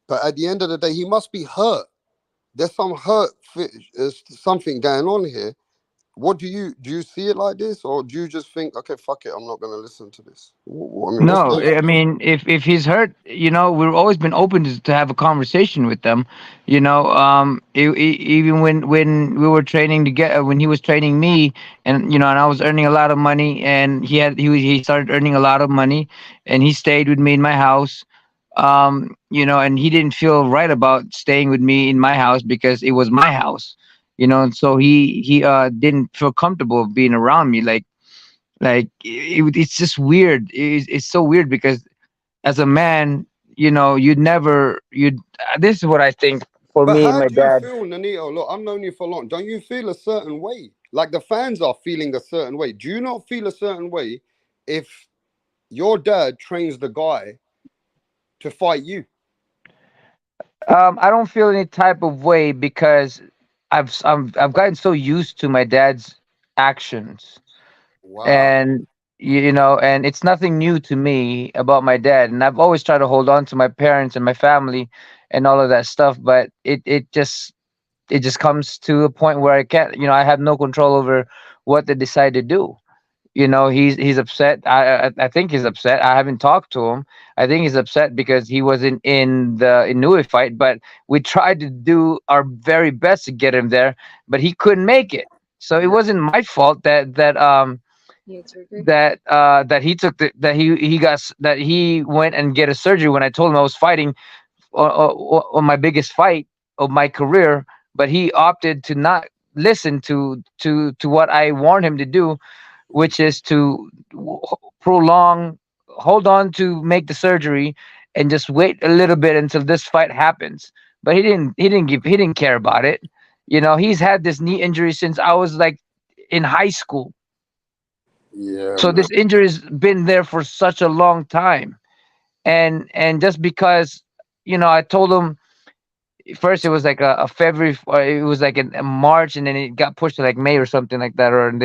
C: But at the end of the day, he must be hurt. There's some hurt, there's something going on here. What do you see it like this, or do you just think, okay, fuck it, I'm not going to listen to this? I mean, what's
J: No,
C: your
J: I mean, if he's hurt, you know, we've always been open to have a conversation with them. You know, even when we were training together, when he was training me, and you know, and I was earning a lot of money, and he started earning a lot of money, and he stayed with me in my house. You know, and he didn't feel right about staying with me in my house because it was my house. You know, and so he didn't feel comfortable being around me, it's just weird. It's so weird because as a man, you know, you'd this is what I think for
C: But
J: me and
C: how
J: my
C: do you
J: dad.
C: feel, Nanito? Look, I've known you for long. Don't you feel a certain way? Like the fans are feeling a certain way. Do you not feel a certain way if your dad trains the guy to fight you?
J: I don't feel any type of way because I've gotten so used to my dad's actions,
C: Wow.
J: and you know, and it's nothing new to me about my dad, and I've always tried to hold on to my parents and my family and all of that stuff, but it just comes to a point where I can't, you know, I have no control over what they decide to do. You know, he's upset. I think he's upset. I haven't talked to him. I think he's upset because he wasn't in the Inoue fight, but we tried to do our very best to get him there, but he couldn't make it. So it
C: Yeah.
J: wasn't my fault that he took that he went and get a surgery when I told him I was fighting on my biggest fight of my career, but he opted to not listen to what I warned him to do, which is to prolong, hold on to make the surgery, and just wait a little bit until this fight happens. But he didn't care about it. You know, he's had this knee injury since I was like in high school.
C: Yeah,
J: So
C: man.
J: this injury's been there for such a long time. And just because, you know, I told him first it was like a February, or it was like in March, and then it got pushed to like May or something like that, or and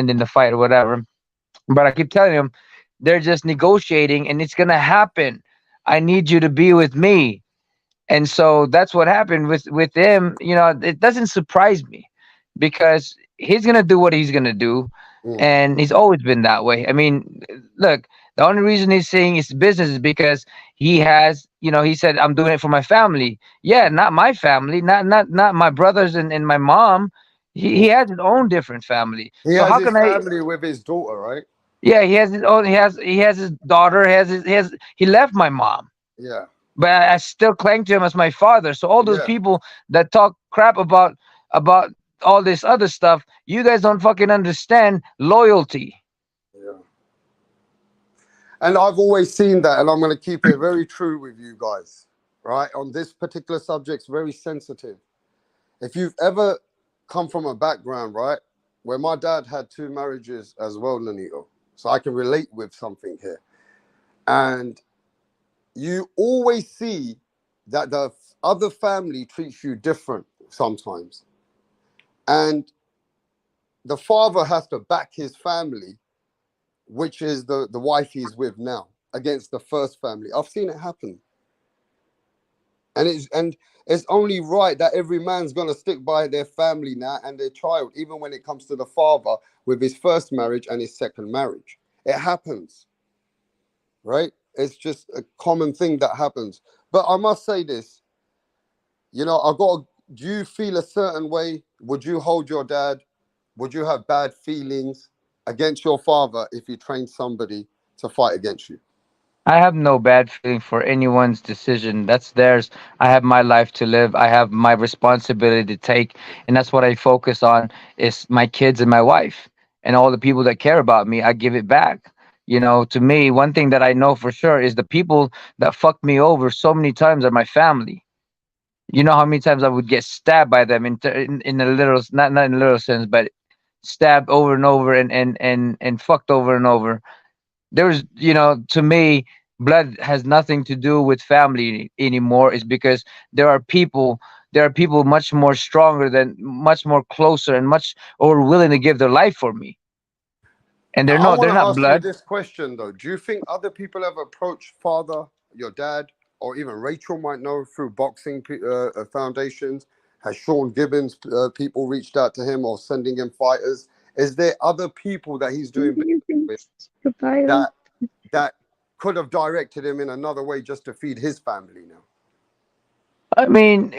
J: then the fight or whatever. But I keep telling him they're just negotiating and it's gonna happen. I need you to be with me. And so that's what happened with him. You know, it doesn't surprise me because he's gonna do what he's gonna do,
C: Mm.
J: and he's always been that way. I mean, look, the only reason he's saying it's business is because he has, you know, he said I'm doing it for my family. Yeah, not my family, not my brothers and my mom. He
C: Mm.
J: has his own different family.
C: He
J: So
C: has
J: how
C: his
J: can I?
C: family with his daughter, right?
J: Yeah, he has his own. He has his daughter. He left my mom,
C: Yeah.
J: but I still cling to him as my father. So all those
C: Yeah.
J: people that talk crap about all this other stuff, you guys don't fucking understand loyalty.
C: Yeah. And I've always seen that, and I'm going to keep it very true with you guys, right? On this particular subject, it's very sensitive. If you've ever come from a background, right, where my dad had two marriages as well, Nanito, so I can relate with something here. And you always see that the other family treats you different sometimes. And the father has to back his family, which is the wife he's with now. against the first family. I've seen it happen. And it's only right that every man's gonna stick by their family now and their child, even when it comes to the father with his first marriage and his second marriage. It happens, right? It's just a common thing that happens. But I must say this, do you feel a certain way? Would you hold your dad? Would you have bad feelings against your father if he trained somebody to fight against you?
J: I have no bad feeling for anyone's decision. That's theirs. I have my life to live. I have my responsibility to take, and that's what I focus on is my kids and my wife and all the people that care about me. I give it back. To me, one thing that I know for sure is the people that fucked me over so many times are my family. You know how many times I would get stabbed by them in a literal, not in a literal sense, but stabbed over and over and fucked over and over. There's to me, blood has nothing to do with family anymore. Is because there are people much more stronger, than much more closer, and much or willing to give their life for me, and they're
C: I
J: not
C: want
J: they're
C: to
J: not
C: ask you
J: blood.
C: this question though. Do you think other people have approached father, your dad, or even Rachel might know through boxing foundations? Has Sean Gibbons people reached out to him or sending him fighters? Is there other people that he's doing business with
I: Goodbye.
C: that that could have directed him in another way just to feed his family now?
J: I mean,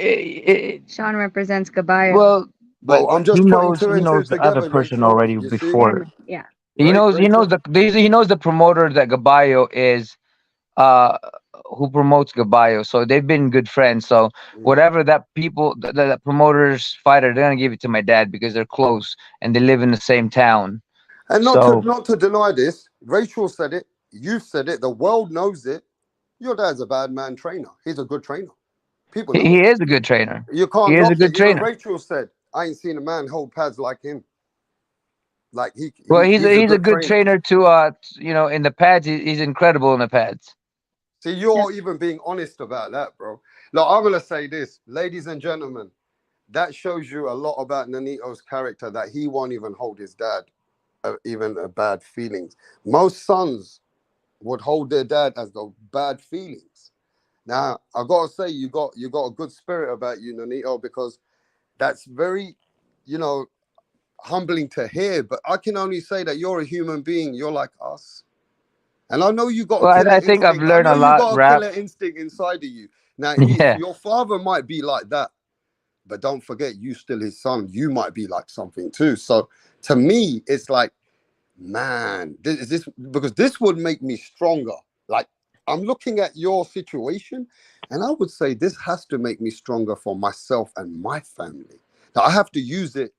I: Sean represents Gabayo.
J: well, but
C: Well, I'm
J: he
C: just putting
J: knows
C: two
J: he
C: and two
J: knows the other
C: together,
J: person
C: Rachel.
J: already
C: You see,
J: before.
I: Yeah.
J: He
C: right,
J: knows he knows
C: Rachel?
J: the promoter that Gabayo is, uh who promotes Gabayo. So they've been good friends. So whatever that people that promoters fighter, they're gonna give it to my dad because they're close and they live in the same town.
C: And not to
J: So
C: not to deny this, Rachel said it, you said it, the world knows it. Your dad's a bad man trainer. He's a good trainer. People know
J: he
C: it.
J: is a good trainer.
C: You
J: He
C: can't
J: is a
C: knock it.
J: good
C: Even
J: trainer.
C: Rachel said, I ain't seen a man hold pads like him. Like
J: Well, he's a,
C: he's a
J: he's a
C: good
J: good
C: trainer.
J: trainer to in the pads. He's incredible in the pads.
C: See, you're even being honest about that, bro. Look, I'm gonna say this, ladies and gentlemen, that shows you a lot about Nonito's character that he won't even hold his dad even bad feelings. Most sons would hold their dad as the bad feelings. Now, I gotta say, you got a good spirit about you, Nonito, because that's very, you know, humbling to hear. But I can only say that you're a human being. You're like us, and I know you got a
J: Well,
C: killer
J: I think I've
C: instinct. I
J: learned
C: know
J: a
C: you
J: lot,
C: got a
J: rap.
C: killer instinct inside of you. Now,
J: Yeah.
C: your father might be like that, but don't forget, you still his son. You might be like something too. So to me, it's like, man, this because this would make me stronger. Like, I'm looking at your situation, and I would say this has to make me stronger for myself and my family. Now I have to use it.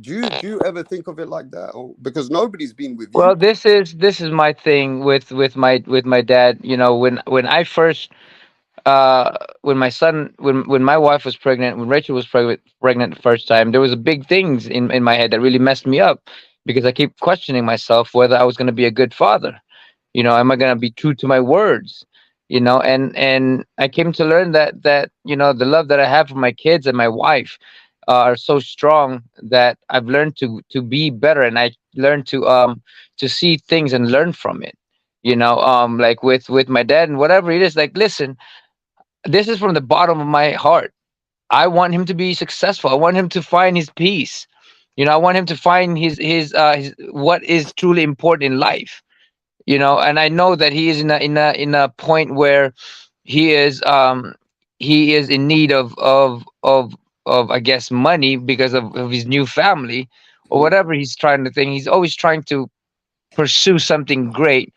C: Do you ever think of it like that? Or because nobody's been with
J: Well,
C: you?
J: this is my thing with my dad. When I first when my son when my wife was pregnant, when Rachel was pregnant the first time, there was a big things in my head that really messed me up because I keep questioning myself whether I was going to be a good father. Am I going to be true to my words? And I came to learn that the love that I have for my kids and my wife are so strong that I've learned to be better, and I learned to see things and learn from it. Like with my dad and whatever it is, like, listen, this is from the bottom of my heart. I want him to be successful. I want him to find his peace. I want him to find his what is truly important in life. And I know that he is in a point where he is in need of I guess money because of his new family or whatever he's trying to think. He's always trying to pursue something great.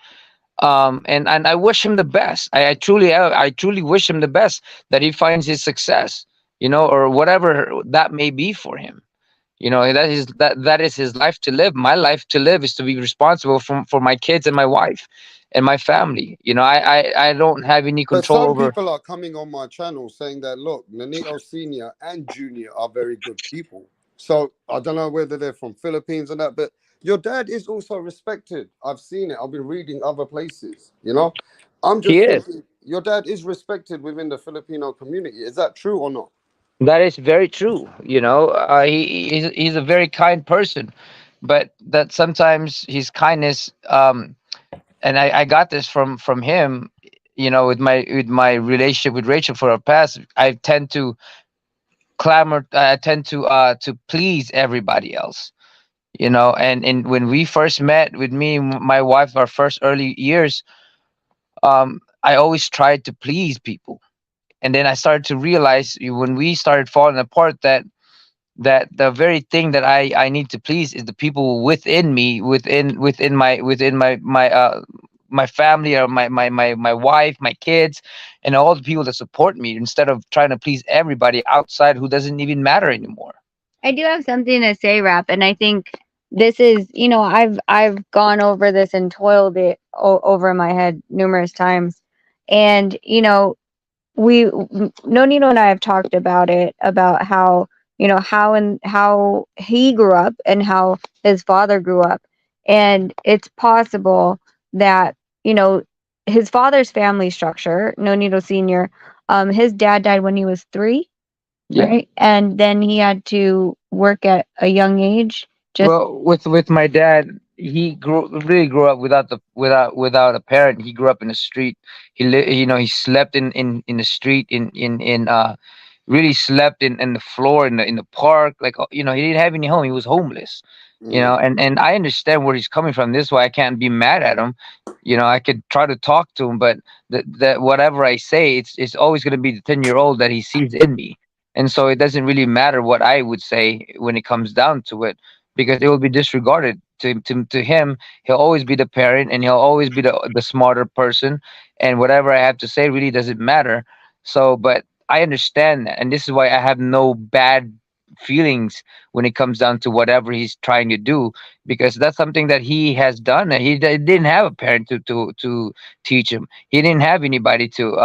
J: And I wish him the best. I truly wish him the best, that he finds his success, or whatever that may be for him. That is his life to live. My life to live is to be responsible for my kids and my wife and my family. I don't have any
C: But
J: control
C: some
J: over.
C: people are coming on my channel saying that, look, Nonito Senior and Junior are very good people. So I don't know whether they're from Philippines or that, but your dad is also respected. I've seen it. I've been reading other places. I'm
J: He
C: just
J: is.
C: thinking your dad is respected within the Filipino community. Is that true or not?
J: That is very true. He's a very kind person, but that sometimes his kindness and I got this from him, you know, with my relationship with Rachel for our past. I tend to I tend to please everybody else, you know. And when we first met, with me and my wife, our first early years, I always tried to please people. And then I started to realize, when we started falling apart, that the very thing that I need to please is the people within me, within my family, or my wife, my kids, and all the people that support me, instead of trying to please everybody outside who doesn't even matter anymore.
I: I do have something to say, Rap, and I think this is, I've gone over this and toiled it over my head numerous times, and Nonito and I have talked about it, about how, how he grew up and how his father grew up, and it's possible that, you know his father's family structure, Nonito Senior, his dad died when he was 3.
J: Yeah.
I: Right? And then he had to work at a young age. Just
J: Well, with my dad, he really grew up without a parent. He grew up in the street. He slept in the street, really slept in the floor in the park. Like, he didn't have any home. He was homeless. And I understand where he's coming from. This is why I can't be mad at him. I could try to talk to him, but that whatever I say, it's always going to be the 10-year-old that he sees in me. And so it doesn't really matter what I would say when it comes down to it, because it will be disregarded. To him, he'll always be the parent, and he'll always be the smarter person, and whatever I have to say really doesn't matter. So, but I understand that, and this is why I have no bad feelings when it comes down to whatever he's trying to do, because that's something that he has done, and didn't have a parent to teach him. He didn't have anybody to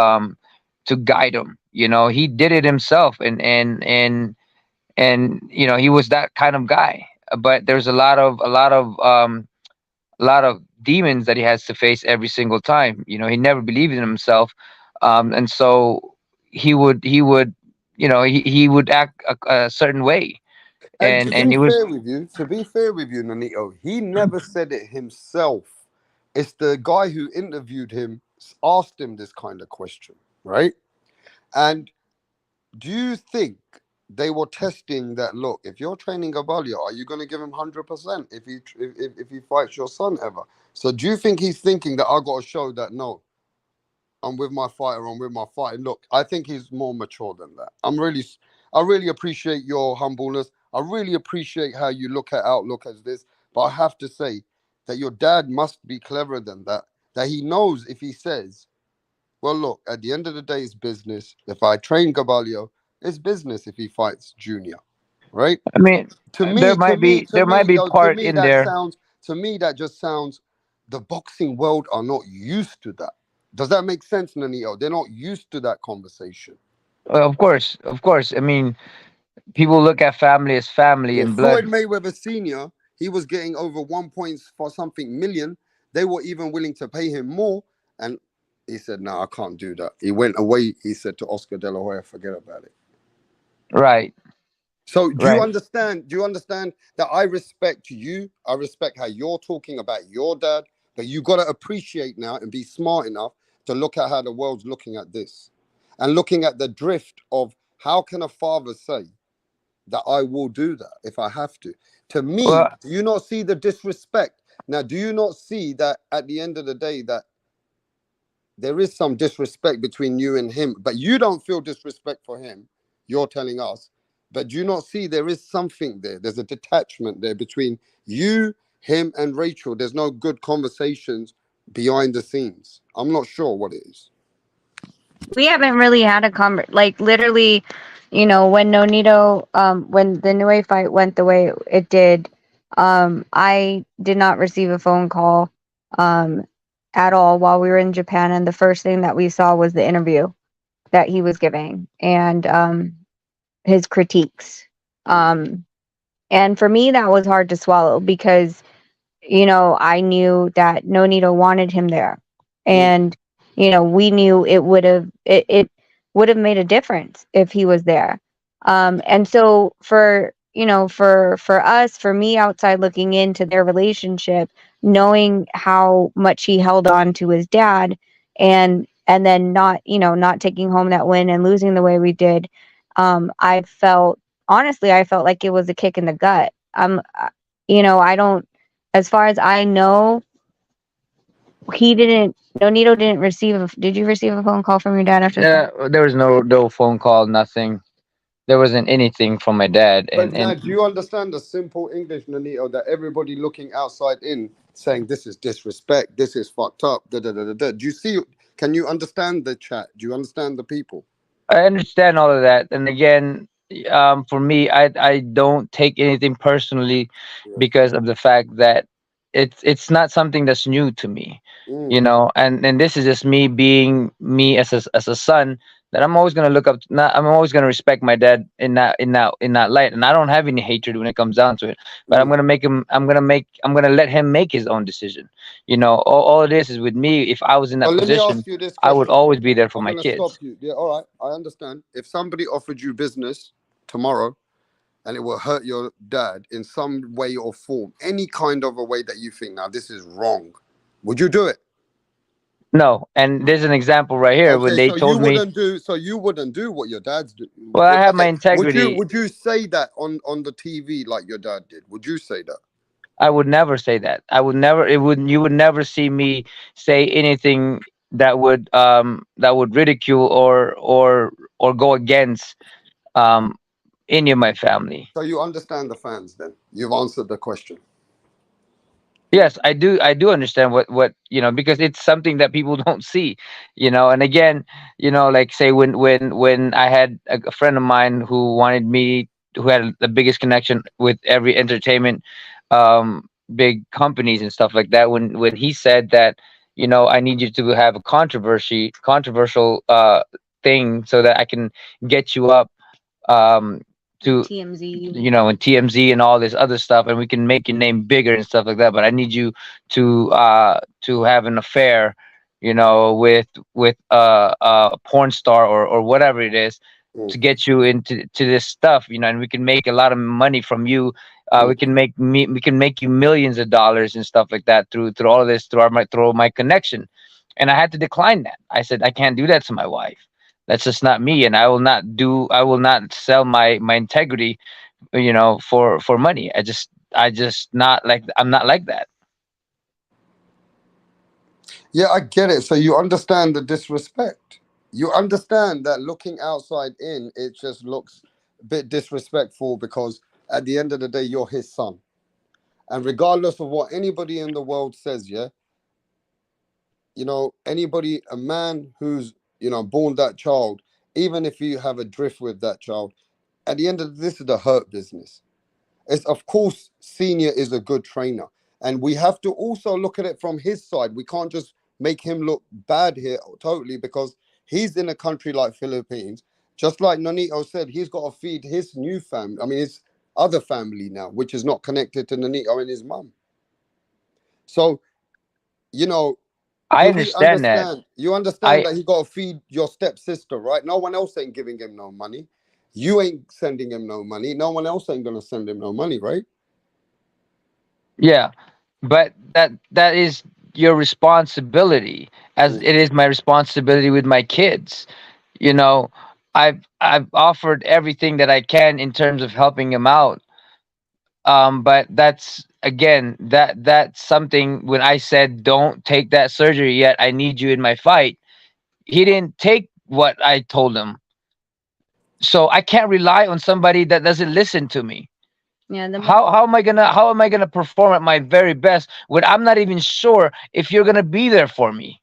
J: guide him. He did it himself, and he was that kind of guy. But there's a lot of demons that he has to face every single time. He never believed in himself, and so he would act a certain way,
C: And
J: and he was
C: to be fair with you, Nonito, he never said it himself. It's the guy who interviewed him asked him this kind of question, right? And do you think they were testing that? Look, if you're training Gabalia, are you going to give him 100% if he fights your son ever? So do you think he's thinking that I got to show that no, I'm with my fighter, I'm with my fighter? Look, I think he's more mature than that. I really appreciate your humbleness. I really appreciate how you look at outlook as this, but I have to say that your dad must be cleverer than that. That he knows if he says, well, look, at the end of the day, it's business. If I train Gabalio, it's business if he fights Junior, right?
J: I mean,
C: To
J: there
C: me, to
J: might
C: me,
J: be
C: to
J: there might
C: me,
J: be
C: yo, to
J: part
C: me,
J: in there.
C: that just sounds, the boxing world are not used to that. Does that make sense, Nanio? They're not used to that conversation.
J: Of course. I mean, people look at family as family
C: If
J: and
C: Floyd
J: blood.
C: Mayweather Sr., he was getting over 1 point for something million, they were even willing to pay him more. And he said, no, I can't do that. He went away, he said to Oscar De La Hoya, forget about it.
J: Right.
C: So do you
J: Right.
C: understand? Do you understand that I respect you? I respect how you're talking about your dad, but you got to appreciate now and be smart enough to look at how the world's looking at this and looking at the drift of how can a father say that I will do that if I have to? To me,
J: Well,
C: do you not see the disrespect? Now, do you not see that at the end of the day that there is some disrespect between you and him, but you don't feel disrespect for him? You're telling us. But do you not see there is something there? There's a detachment there between you, him, and Rachel. There's no good conversations behind the scenes. I'm not sure what it is.
I: we haven't really had a like, literally, when Nonito, when the Niue fight went the way it did, I did not receive a phone call, um, at all while we were in Japan, and the first thing that we saw was the interview that he was giving, and his critiques. Um, and for me, that was hard to swallow, because I knew that Nonito wanted him there, and we knew it would have made a difference if he was there. And so for us, for me outside looking into their relationship, knowing how much he held on to his dad, and then not, not taking home that win and losing the way we did. I felt, honestly, I felt like it was a kick in the gut. I don't, as far as I know, Nonito didn't did you receive a phone call from your dad after that?
J: There was no phone call, nothing. There wasn't anything from my dad,
C: But now,
J: and
C: do you understand the simple English, Nanito, that everybody looking outside in saying this is disrespect, this is fucked up, da da da da da. Do you see? Can you understand the chat? Do you understand the people?
J: I understand all of that. And again, for me, I don't take anything personally
C: Yeah.
J: because of the fact that it's not something that's new to me, and this is just me being me as a son, that I'm always gonna look up. Not, I'm always gonna respect my dad in that light, and I don't have any hatred when it comes down to it. But I'm gonna make him. I'm gonna let him make his own decision. All it is with me. If I was in that
C: But let me
J: position,
C: ask you this
J: I would
C: question.
J: always be there for
C: I'm
J: my
C: gonna stop
J: kids.
C: you. Yeah, all right, I understand. If somebody offered you business tomorrow and it will hurt your dad in some way or form, any kind of a way that you think now this is wrong, would you do it?
J: No, and there's an example right here when
C: Okay,
J: they
C: so you
J: told me,
C: wouldn't do. So you wouldn't do what your dad's do.
J: well, I have my
C: Okay, would you?
J: integrity.
C: Would you say that on the TV like your dad did? Would you say that?
J: I would never say that. I would never. It would. You would never see me say anything that would ridicule or go against um any of my family.
C: So you understand the fans then? You've answered the question.
J: Yes, I do. I do understand what because it's something that people don't see, And again, like say when I had a friend of mine who had the biggest connection with every entertainment, big companies and stuff like that. When he said that, I need you to have a controversial thing so that I can get you up, um to
I: TMZ.
J: and TMZ and all this other stuff, and we can make your name bigger and stuff like that. But I need you to have an affair, with a porn star or whatever it is,
C: Mm,
J: to get you into this stuff, and we can make a lot of money from you.
C: mm.
J: We can make you millions of dollars and stuff like that through all of this, through my connection. And I had to decline that. I said I can't do that to my wife. That's just not me, and I will not sell my integrity, for money. I just not like I'm not like that.
C: Yeah, I get it. So you understand the disrespect. You understand that looking outside in, it just looks a bit disrespectful because at the end of the day, you're his son. And regardless of what anybody in the world says, yeah, anybody, a man who's, born that child, even if you have a drift with that child, at the end of this is the hurt business. It's of course Senior is a good trainer, and we have to also look at it from his side. We can't just make him look bad here totally because he's in a country like Philippines. Just like Nonito said, he's got to feed his new family. I mean, his other family now, which is not connected to Nonito and his mum. So, you know,
J: I
C: do he
J: understand that.
C: understand? You understand
J: I
C: that he got to feed your stepsister, right? No one else ain't giving him no money. You ain't sending him no money. No one else ain't gonna send him no money, right?
J: Yeah, but that is your responsibility, as
C: Mm.
J: it is my responsibility with my kids. You know, I've offered everything that I can in terms of helping him out. But that's again that's something. When I said don't take that surgery yet, I need you in my fight, he didn't take what I told him. So I can't rely on somebody that doesn't listen to me.
I: Yeah,
J: How am I gonna perform at my very best when I'm not even sure if you're gonna be there for me?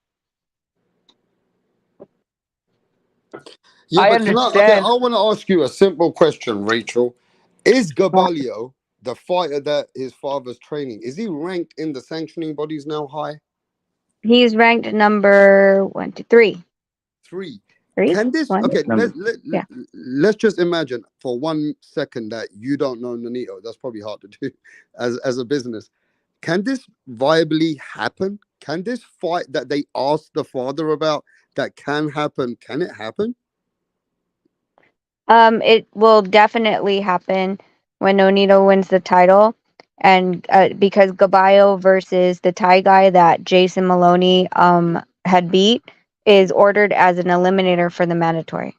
C: Yeah,
J: I
C: but can I? Okay, I
J: understand.
C: want to ask you a simple question, Rachel. Is Gabalio, the fighter that his father's training, is he ranked in the sanctioning bodies now high?
I: he's ranked number one, two, three.
C: Three.
I: Three?
C: Can this?
I: One?
C: Okay,
J: Number.
I: Yeah.
C: let's just imagine for 1 second that you don't know Nonito. That's probably hard to do as a business. Can this viably happen? Can this fight that they asked the father about that can happen? Can it happen?
I: It will definitely happen when Nonito wins the title. and because Gabayo versus the Thai guy that Jason Maloney had beat is ordered as an eliminator for the mandatory.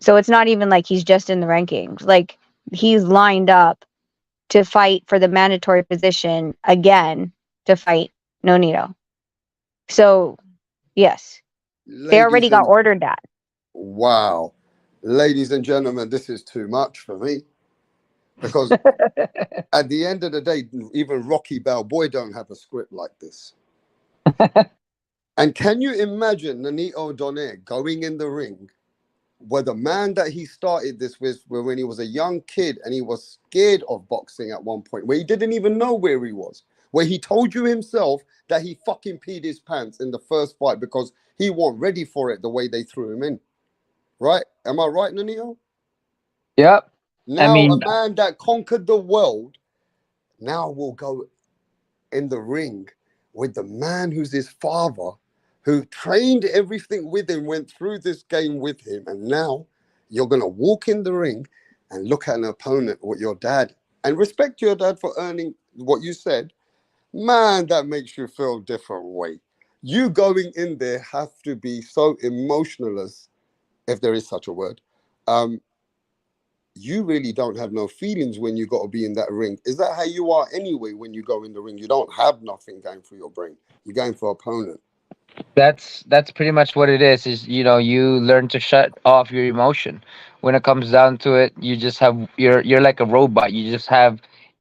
I: So it's not even like he's just in the rankings. Like he's lined up to fight for the mandatory position again to fight Nonito. So yes, they already
C: Ladies
I: got
C: and
I: ordered that.
C: wow, ladies and gentlemen, this is too much for me because at the end of the day, even Rocky Balboa don't have a script like this. And can you imagine Nonito Donaire going in the ring where the man that he started this with, when he was a young kid and he was scared of boxing at one point, where he didn't even know where he was, where he told you himself that he fucking peed his pants in the first fight because he wasn't ready for it the way they threw him in. Right? Am I right, Nonito?
J: Yep. I
C: Now, a
J: mean,
C: man that conquered the world now will go in the ring with the man who's his father, who trained everything with him, went through this game with him, and now you're gonna walk in the ring and look at an opponent with your dad and respect your dad for earning what you said. Man, that makes you feel a different way. You going in there have to be so emotionless, if there is such a word. You really don't have no feelings when you got to be in that ring. Is that how you are anyway when you go in the ring? You don't have nothing going through your brain. You're going for opponent.
J: that's pretty much what it is you know, you learn to shut off your emotion. When it comes down to it, you just have, you're like a robot. You just have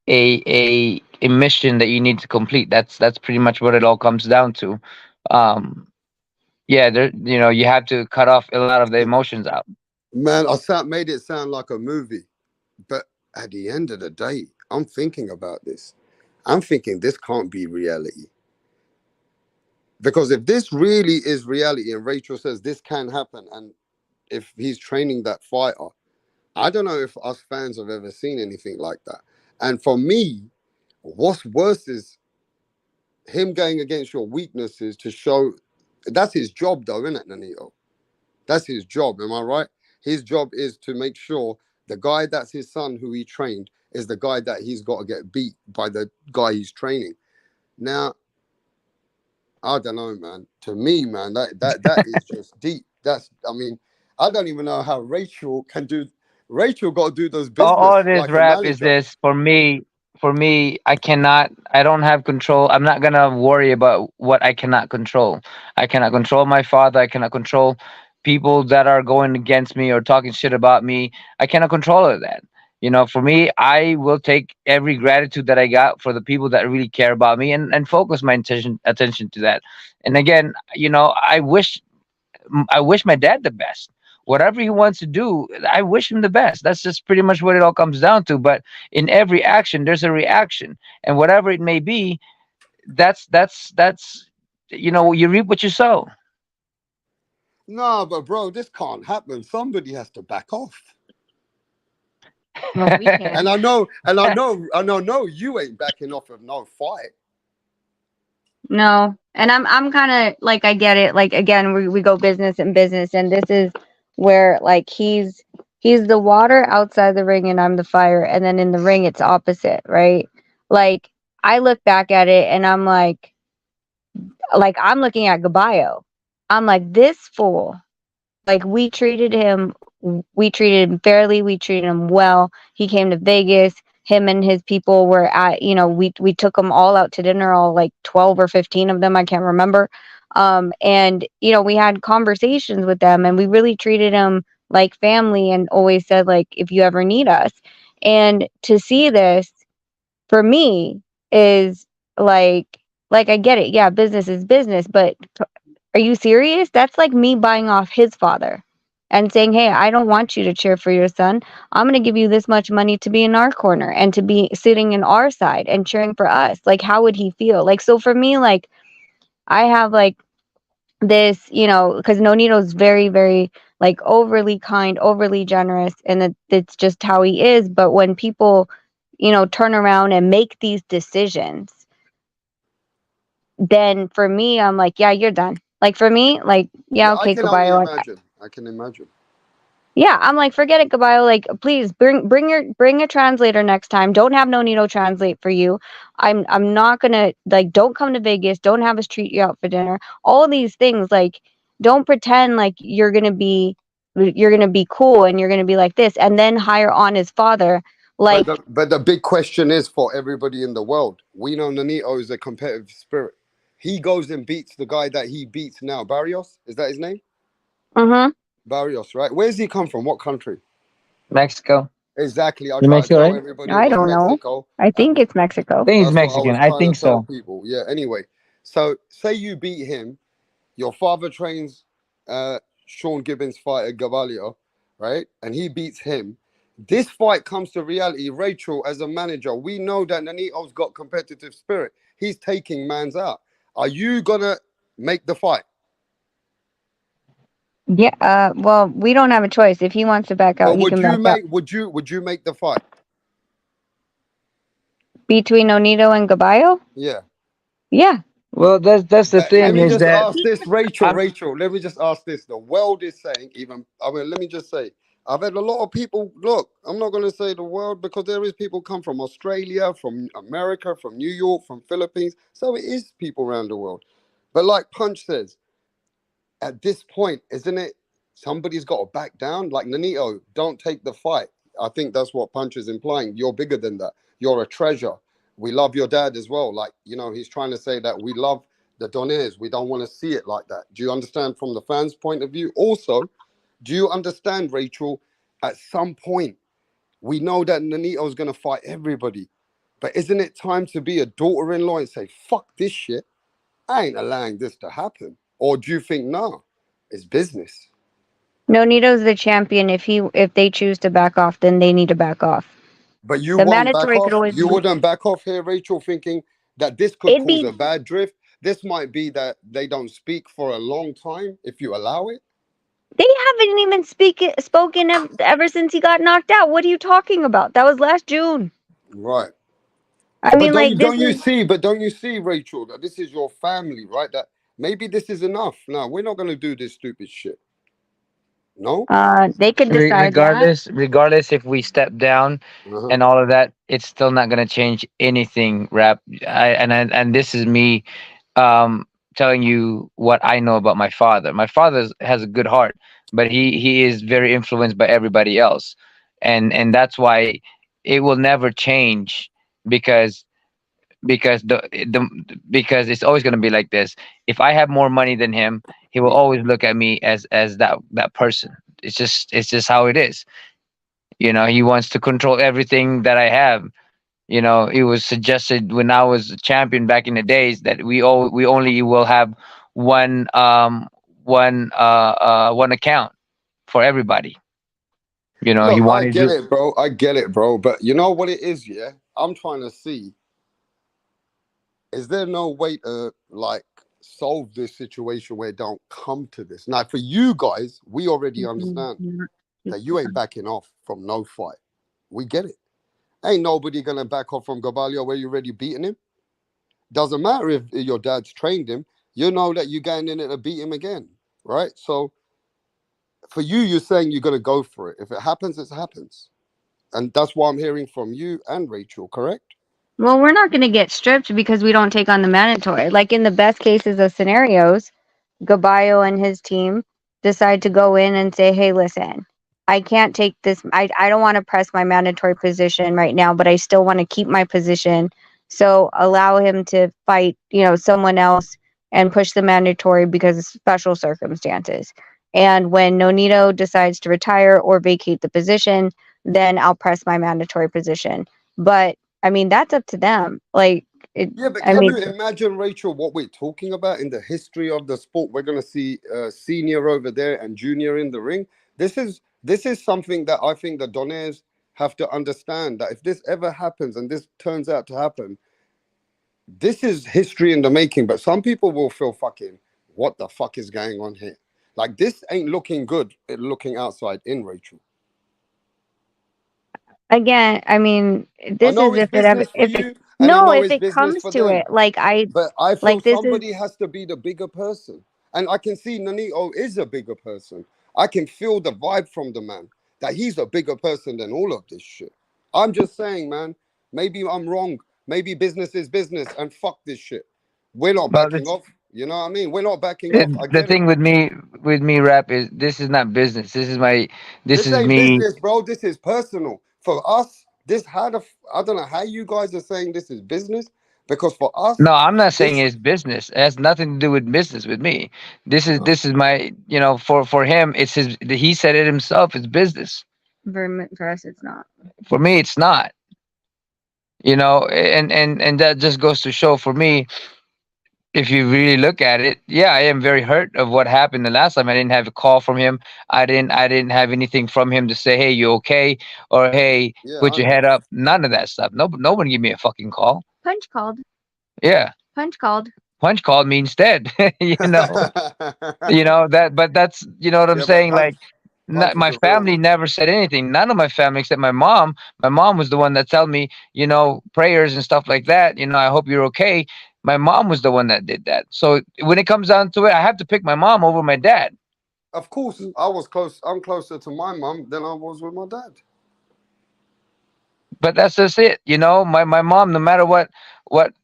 J: a mission that you need to complete. That's pretty much what it all comes down to. um yeah, there, you know, you have to cut off a lot of the emotions out.
C: Man, made it sound like a movie. But at the end of the day, I'm thinking about this. I'm thinking this can't be reality. Because if this really is reality and Rachel says this can happen, and if he's training that fighter, I don't know if us fans have ever seen anything like that. And for me, what's worse is him going against your weaknesses to show that's his job, though, isn't it, Nanito? That's his job. Am I right? His job is to make sure the guy that's his son who he trained is the guy that he's got to get beat by the guy he's training. Now, I don't know, man. To me, man, that is just deep. That's, I mean, I don't even know how Rachel can do. Rachel got to do those
J: All
C: business
J: this
C: like a
J: rap is
C: manager.
J: this for me. For me, I don't have control. I'm not gonna worry about what I cannot control. I cannot control my father. I cannot control people that are going against me or talking shit about me. I cannot control all of that. You know, for me, I will take every gratitude that I got for the people that really care about me, and focus my attention to that. And again, you know, I wish my dad the best. Whatever he wants to do, I wish him the best. That's just pretty much what it all comes down to. But in every action, there's a reaction, and whatever it may be, that's you know, you reap what you sow.
C: No, but bro, this can't happen. Somebody has to back off.
I: Well, we can.
C: And I know you ain't backing off of no fight.
I: No, and I'm kind of like I get it. Like again, we go business and business, and this is where like he's the water outside the ring, and I'm the fire, and then in the ring it's opposite, right? Like I look back at it, and I'm like I'm looking at Gabayo. I'm like this fool. Like we treated him fairly, we treated him well. He came to Vegas. Him and his people were at, you know, we took them all out to dinner, all like 12 or 15 of them, I can't remember. And you know, we had conversations with them, and we really treated them like family, and always said like if you ever need us. And to see this for me is like I get it. Yeah, business is business, but are you serious? That's like me buying off his father and saying, "Hey, I don't want you to cheer for your son. I'm going to give you this much money to be in our corner and to be sitting in our side and cheering for us." Like how would he feel? Like so for me, like I have like this, you know, cuz Nonito's very very like overly kind, overly generous, and it's just how he is, but when people, you know, turn around and make these decisions, then for me, I'm like, yeah, you're done. Like for me, like, yeah,
C: Yeah, I
I: okay,
C: can only
I: goodbye.
C: imagine. I can imagine.
I: Yeah, I'm like, forget it, Caballo. Like, please bring a translator next time. Don't have Nonito translate for you. I'm not gonna like. Don't come to Vegas. Don't have us treat you out for dinner. All these things, like, don't pretend like you're gonna be cool and you're gonna be like this, and then hire on his father.
C: But
I: Like,
C: the big question is for everybody in the world. We know Nonito is a competitive spirit. He goes and beats the guy that he beats now. Barrios, is that his name?
I: mm-hmm.
C: Barrios, right? Where's he come from? What country?
J: Mexico.
C: Exactly. I
J: You
C: try to
J: Mexico,
C: tell
J: right?
C: everybody it
I: I
C: was
I: don't know.
C: Mexico.
I: I think it's
J: I
I: Mexico.
J: think it's
C: That's what I
J: Mexican.
C: was
J: I
C: trying
J: think
C: to tell
J: so.
C: people. Yeah. Anyway, so say you beat him. Your father trains Sean Gibbons fighter Gavalio, right? And he beats him. This fight comes to reality. Rachel, as a manager, we know that Nanito's got competitive spirit. He's taking man's out. Are you gonna make the fight?
I: Yeah. Well, we don't have a choice. If he wants to back out,
C: But
I: he
C: would
I: can
C: you
I: back out.
C: make would you make the fight?
I: Between Nonito and Caballo?
C: Yeah.
I: Yeah.
J: Well, that's the
C: But let
J: thing
C: me
J: is
C: just
J: that
C: ask this, Rachel.
J: I'm
C: Rachel, let me just ask this. The world is saying, let me just say, I've had a lot of people. Look, I'm not going to say the world because there is people come from Australia, from America, from New York, from Philippines. So it is people around the world. But like Punch says, at this point, isn't it? Somebody's got to back down. Like Nonito, don't take the fight. I think that's what Punch is implying. You're bigger than that. You're a treasure. We love your dad as well. Like, he's trying to say that we love the Donaires. We don't want to see it like that. Do you understand from the fans' point of view? Also, do you understand, Rachel? At some point, we know that Nonito is going to fight everybody. But isn't it time to be a daughter-in-law and say, fuck this shit? I ain't allowing this to happen. Or do you think, no, it's business?
I: Nonito's the champion. If they choose to back off, then they need to back off.
C: But you
I: The
C: won't back
I: mandatory could
C: off?
I: always
C: You wouldn't back off here, Rachel, thinking that this could
I: it'd
C: cause
I: be
C: a bad drift? This might be that they don't speak for a long time if you allow it?
I: they haven't even spoken ever since he got knocked out. What are you talking about? That was last June.
C: Right.
I: I
C: But
I: mean, like, this is
C: don't you see, Rachel, that this is your family, right? That maybe this is enough. No, we're not gonna do this stupid shit. No?
I: they could decide that.
J: regardless if we step down
C: Uh-huh.
J: and all of that, it's still not gonna change anything, Rap. And this is me um telling you what I know about my father. My father has a good heart, but he is very influenced by everybody else. And that's why it will never change because the because it's always going to be like this. If I have more money than him, he will always look at me as that person. It's just how it is. He wants to control everything that I have. It was suggested when I was a champion back in the days that we only will have one account for everybody. He
C: Look, I
J: wanted
C: get
J: to.
C: it, bro. I get it, bro. But you know what it is, yeah? I'm trying to see, is there no way to like solve this situation where it don't come to this? Now, for you guys, we already understand that you ain't backing off from no fight. We get it. Ain't nobody gonna back off from Gavalio where you already beaten him. Doesn't matter if your dad's trained him. You know that you're going in there to beat him again, right? So for you, you're saying you're gonna go for it. If it happens, it happens, and that's what I'm hearing from you and Rachel. Correct?
I: Well, we're not going to get stripped because we don't take on the mandatory. Like, in the best cases of scenarios, Gaballo and his team decide to go in and say, hey, listen, I can't take this. I don't want to press my mandatory position right now, but I still want to keep my position. So allow him to fight, someone else and push the mandatory because of special circumstances. And when Nonito decides to retire or vacate the position, then I'll press my mandatory position. But I mean, that's up to them. Like,
C: Yeah, but
I: I
C: can
I: mean,
C: you imagine, Rachel, what we're talking about in the history of the sport? We're going to see senior over there and junior in the ring. This is something that I think the Donaires have to understand, that if this ever happens and this turns out to happen, this is history in the making. But some people will feel fucking, what the fuck is going on here? Like, this ain't looking good looking outside in, Rachel.
I: again, I mean,
C: I
I: this
C: know
I: is
C: it's
I: if it ever,
C: business for
I: if it,
C: you, and I
I: no,
C: know
I: if
C: it's
I: it
C: business
I: comes
C: for
I: to it,
C: them. But I feel
I: like, this is,
C: somebody has to be the bigger person. And I can see Nonito is a bigger person. I can feel the vibe from the man that he's a bigger person than all of this shit. I'm just saying, man, maybe I'm wrong. Maybe business is business and fuck this shit. We're not
J: Well,
C: backing off. You know what I mean? We're not backing off. I
J: the
C: get it.
J: thing with me, rap, is this is not business. This
C: This
J: is
C: ain't
J: me.
C: business, bro. This is personal. For us, I don't know how you guys are saying this is business, because for us,
J: No, I'm not saying
C: this
J: it's business. It has nothing to do with business with me.
C: uh,
J: This is my, for him, it's his. He said it himself. It's business.
I: For us, it's not.
J: For me, it's not. And that just goes to show, for me, if you really look at it, yeah, I am very hurt of what happened the last time. I didn't have a call from him. I didn't have anything from him to say, hey, you okay, or hey,
C: yeah,
J: put
C: I
J: your
C: know.
J: head up. None of that stuff. No one give me a fucking call.
I: Punch called.
J: Yeah,
I: Punch called.
J: punch called means dead. you know. That, but that's, what I'm
C: Yeah, but
J: saying. Like,
C: punch is
J: my
C: a real
J: family
C: one.
J: never said anything. None of my family except my mom. My mom was the one that told me, prayers and stuff like that. I hope you're okay. My mom was the one that did that. So when it comes down to it, I have to pick my mom over my dad.
C: Of course, I was close. I'm closer to my mum than I was with my dad.
J: But that's just it. My mom, no matter what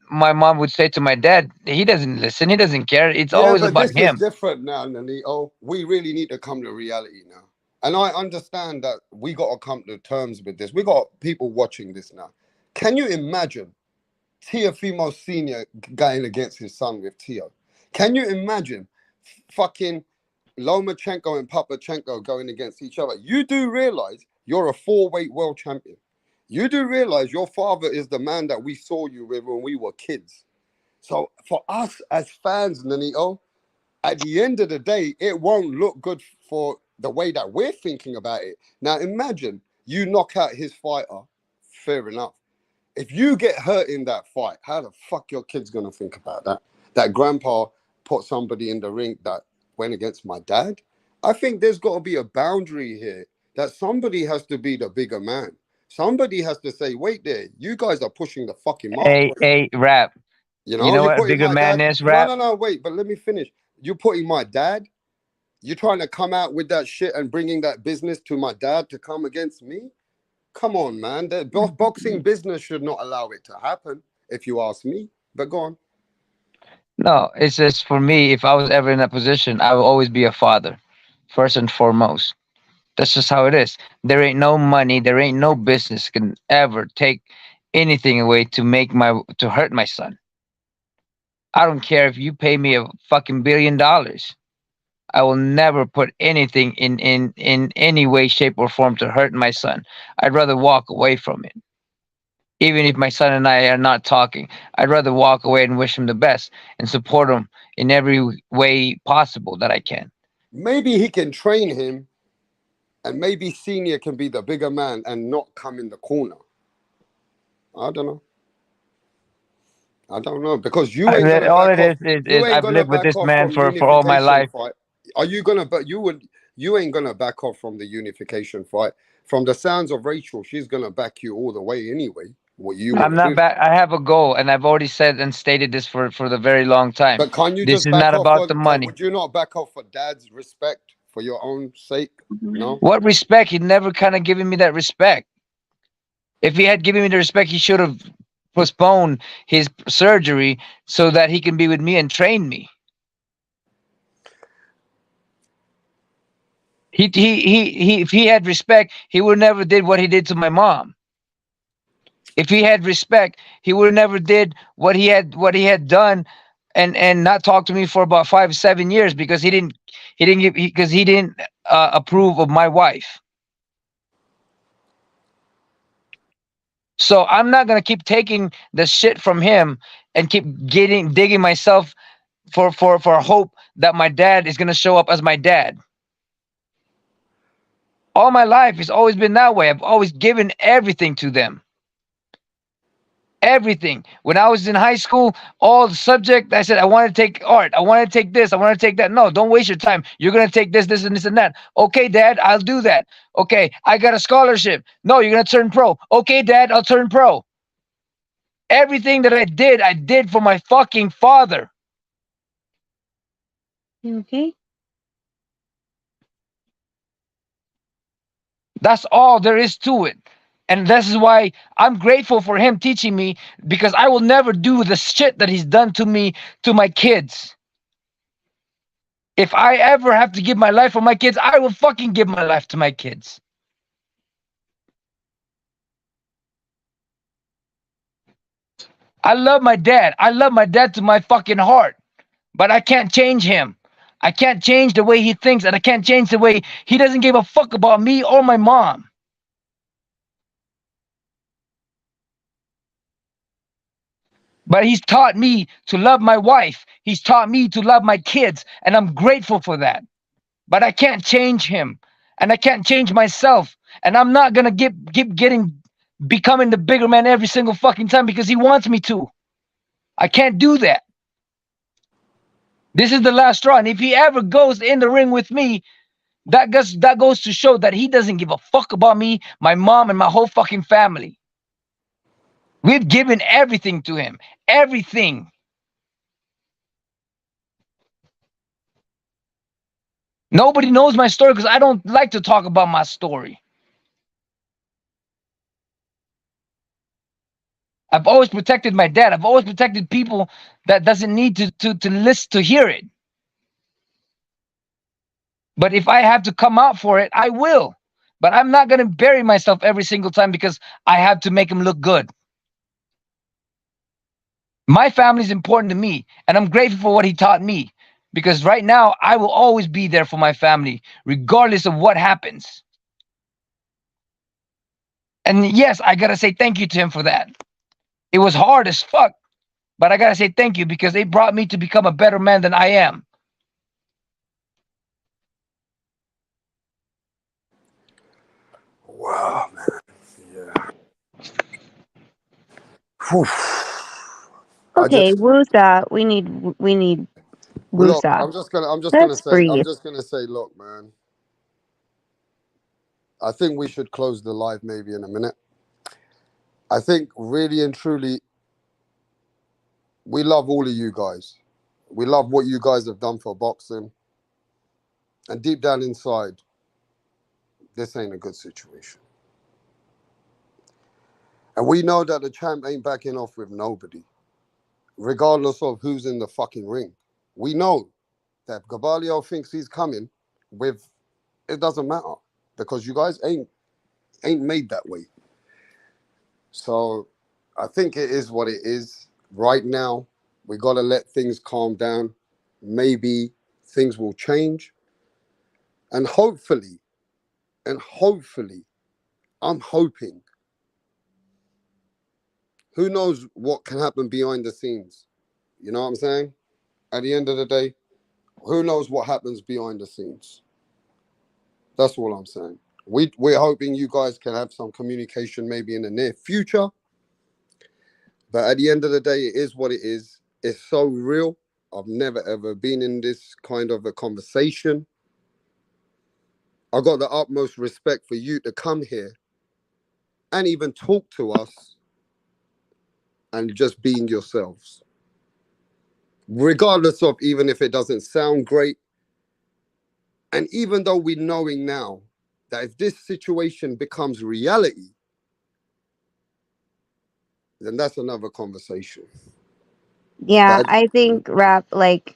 J: my mom would say to my dad, he doesn't listen. He doesn't care. It's
C: Yeah,
J: always
C: but
J: about
C: this is
J: him.
C: different now, Nanito. We really need to come to reality now. And I understand that we got to come to terms with this. We got people watching this now. Can you imagine Teofimo Sr. going against his son with Teo? Can you imagine fucking Lomachenko and Papachenko going against each other? You do realize you're a four-weight world champion. You do realize your father is the man that we saw you with when we were kids. So for us as fans, Nanito, at the end of the day, it won't look good for the way that we're thinking about it. Now, imagine you knock out his fighter, fair enough. If you get hurt in that fight, how the fuck your kid's gonna think about that? That grandpa put somebody in the ring that went against my dad? I think there's got to be a boundary here that somebody has to be the bigger man. Somebody has to say, wait there, you guys are pushing the fucking mark.
J: A rap. You know
C: You're
J: what a
C: putting
J: bigger
C: my
J: man
C: dad.
J: is,
C: No,
J: rap?
C: no, no, wait, but let me finish. You're putting my dad. You're trying to come out with that shit and bringing that business to my dad to come against me. Come on, man. The boxing business should not allow it to happen, if you ask me. But go on.
J: No, it's just, for me, if I was ever in that position, I will always be a father, first and foremost. That's just how it is. There ain't no money, there ain't no business can ever take anything away to hurt my son. I don't care if you pay me a fucking $1 billion. I will never put anything in any way, shape, or form to hurt my son. I'd rather walk away from it. Even if my son and I are not talking, I'd rather walk away and wish him the best and support him in every way possible that I can.
C: Maybe he can train him, and maybe Senior can be the bigger man and not come in the corner. I don't know. I don't know, because you ain't gonna
J: All
C: back
J: it
C: off.
J: is
C: You ain't
J: I've
C: gonna
J: lived with
C: back
J: this
C: off
J: man
C: from
J: for all my
C: unification
J: life.
C: fight. Are you gonna? But you would. You ain't gonna back off from the unification fight. From the sounds of Rachel, she's gonna back you all the way anyway. What you
J: I'm
C: want to
J: not
C: do?
J: back. I have a goal, and I've already said and stated this for the very long time.
C: But can you
J: This
C: just
J: is
C: back
J: not
C: off
J: about
C: for?
J: the money.
C: Would you not back off for Dad's respect for your own sake? No.
J: What respect? He never kind of given me that respect. If he had given me the respect, he should have postponed his surgery so that he can be with me and train me. If he had respect, he would never did what he did to my mom. If he had respect, he would never did what he had done, and not talk to me for about 5 7 years because he didn't approve of my wife. So I'm not gonna keep taking the shit from him and keep digging myself for hope that my dad is gonna show up as my dad. All my life it's always been that way. I've always given everything to them. Everything. When I was in high school, all the subject, I said, I want to take art. I want to take this. I want to take that. No, don't waste your time. You're going to take this, this, and this, and that. Okay, Dad, I'll do that. Okay, I got a scholarship. No, you're going to turn pro. Okay, Dad, I'll turn pro. Everything that I did for my fucking father.
I: You okay?
J: That's all there is to it. And this is why I'm grateful for him teaching me, because I will never do the shit that he's done to me, to my kids. If I ever have to give my life for my kids, I will fucking give my life to my kids. I love my dad. I love my dad to my fucking heart. But I can't change him. I can't change the way he thinks, and I can't change the way he doesn't give a fuck about me or my mom. But he's taught me to love my wife. He's taught me to love my kids, and I'm grateful for that. But I can't change him, and I can't change myself, and I'm not gonna becoming the bigger man every single fucking time because he wants me to. I can't do that. This is the last straw, and if he ever goes in the ring with me, that goes to show that he doesn't give a fuck about me, my mom, and my whole fucking family. We've given everything to him. Everything. Nobody knows my story because I don't like to talk about my story. I've always protected my dad. I've always protected people that doesn't need to listen to hear it. But if I have to come out for it, I will. But I'm not going to bury myself every single time because I have to make him look good. My family is important to me, and I'm grateful for what he taught me, because right now I will always be there for my family, regardless of what happens. And yes, I got to say thank you to him for that. It was hard as fuck, but I got to say thank you because they brought me to become a better man than I am.
C: Wow, man. Yeah. Whew.
I: Okay, Wusa. We need
C: Look,
I: Wusa.
C: I'm just gonna
I: Let's breathe.
C: say, look, man. I think we should close the live maybe in a minute. I think really and truly, we love all of you guys. We love what you guys have done for boxing. And deep down inside, this ain't a good situation. And we know that the champ ain't backing off with nobody, regardless of who's in the fucking ring. We know that Gabalio thinks he's coming with, it doesn't matter, because you guys ain't made that way. So I think it is what it is. Right now, we got to let things calm down. Maybe things will change. And hopefully, I'm hoping, who knows what can happen behind the scenes? You know what I'm saying? At the end of the day, who knows what happens behind the scenes? That's all I'm saying. We're hoping you guys can have some communication maybe in the near future. But at the end of the day, it is what it is. It's so real. I've never, ever been in this kind of a conversation. I got the utmost respect for you to come here and even talk to us and just being yourselves. Regardless of even if it doesn't sound great. And even though we're knowing now that if this situation becomes reality, then that's another conversation.
I: Yeah, I think Rap, like,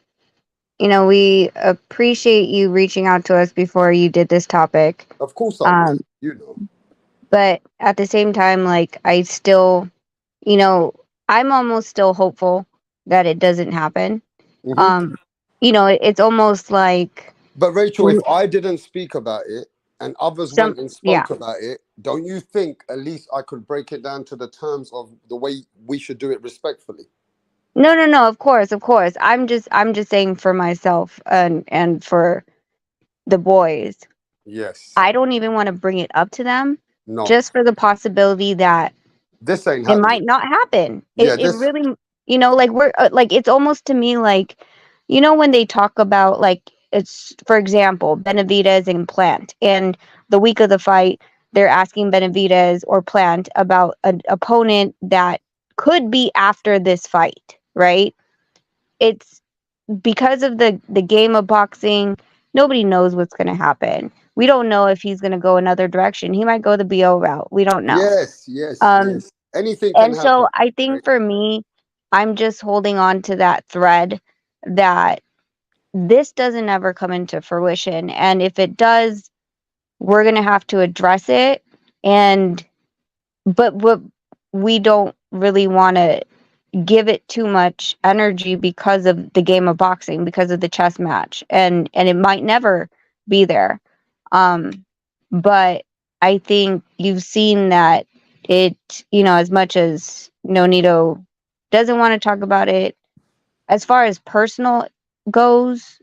I: we appreciate you reaching out to us before you did this topic.
C: Of course I will, you know.
I: But at the same time, like, I still, I'm almost still hopeful that it doesn't happen.
C: Mm-hmm.
I: It's almost like.
C: But Rachel, if I didn't speak about it and others went and spoke
I: Yeah.
C: about it, don't you think at least I could break it down to the terms of the way we should do it respectfully?
I: No, of course. I'm just saying for myself and for the boys.
C: Yes.
I: I don't even want to bring it up to them.
C: No.
I: Just for the possibility that
C: this ain't
I: it
C: happening.
I: might not happen.
C: Yeah,
I: it really, like we're like, it's almost to me like, when they talk about, like, it's, for example, Benavidez and Plant, and the week of the fight, they're asking Benavidez or Plant about an opponent that could be after this fight, right? It's because of the game of boxing, nobody knows what's going to happen. We don't know if he's going to go another direction. He might go the BO route. We don't know.
C: Yes, yes,
I: Um,
C: yes. Anything can
I: and so
C: happen.
I: I think for me, I'm just holding on to that thread that this doesn't ever come into fruition. And if it does, we're going to have to address it. But what we don't really want to give it too much energy because of the game of boxing, because of the chess match, and it might never be there. But I think you've seen that it, as much as Nonito doesn't want to talk about it, as far as personal goes,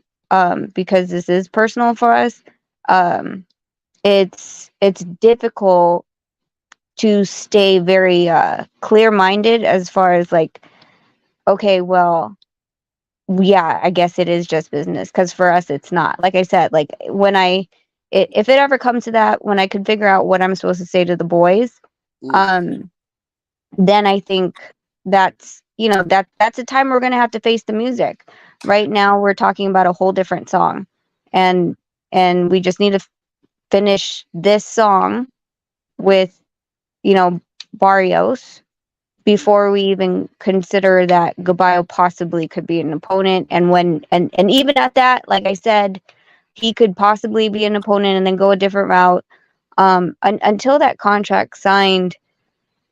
I: because this is personal for us, um, it's difficult to stay very clear-minded as far as like, okay, well, yeah, I guess it is just business, because for us it's not. Like I said, like if it ever comes to that, when I can figure out what I'm supposed to say to the boys,
C: Mm.
I: then I think that's a time we're going to have to face the music. Right now we're talking about a whole different song, and we just need to finish this song with Barrios before we even consider that Gaballo possibly could be an opponent. And even at that, like I said, he could possibly be an opponent and then go a different route. Until that contract signed,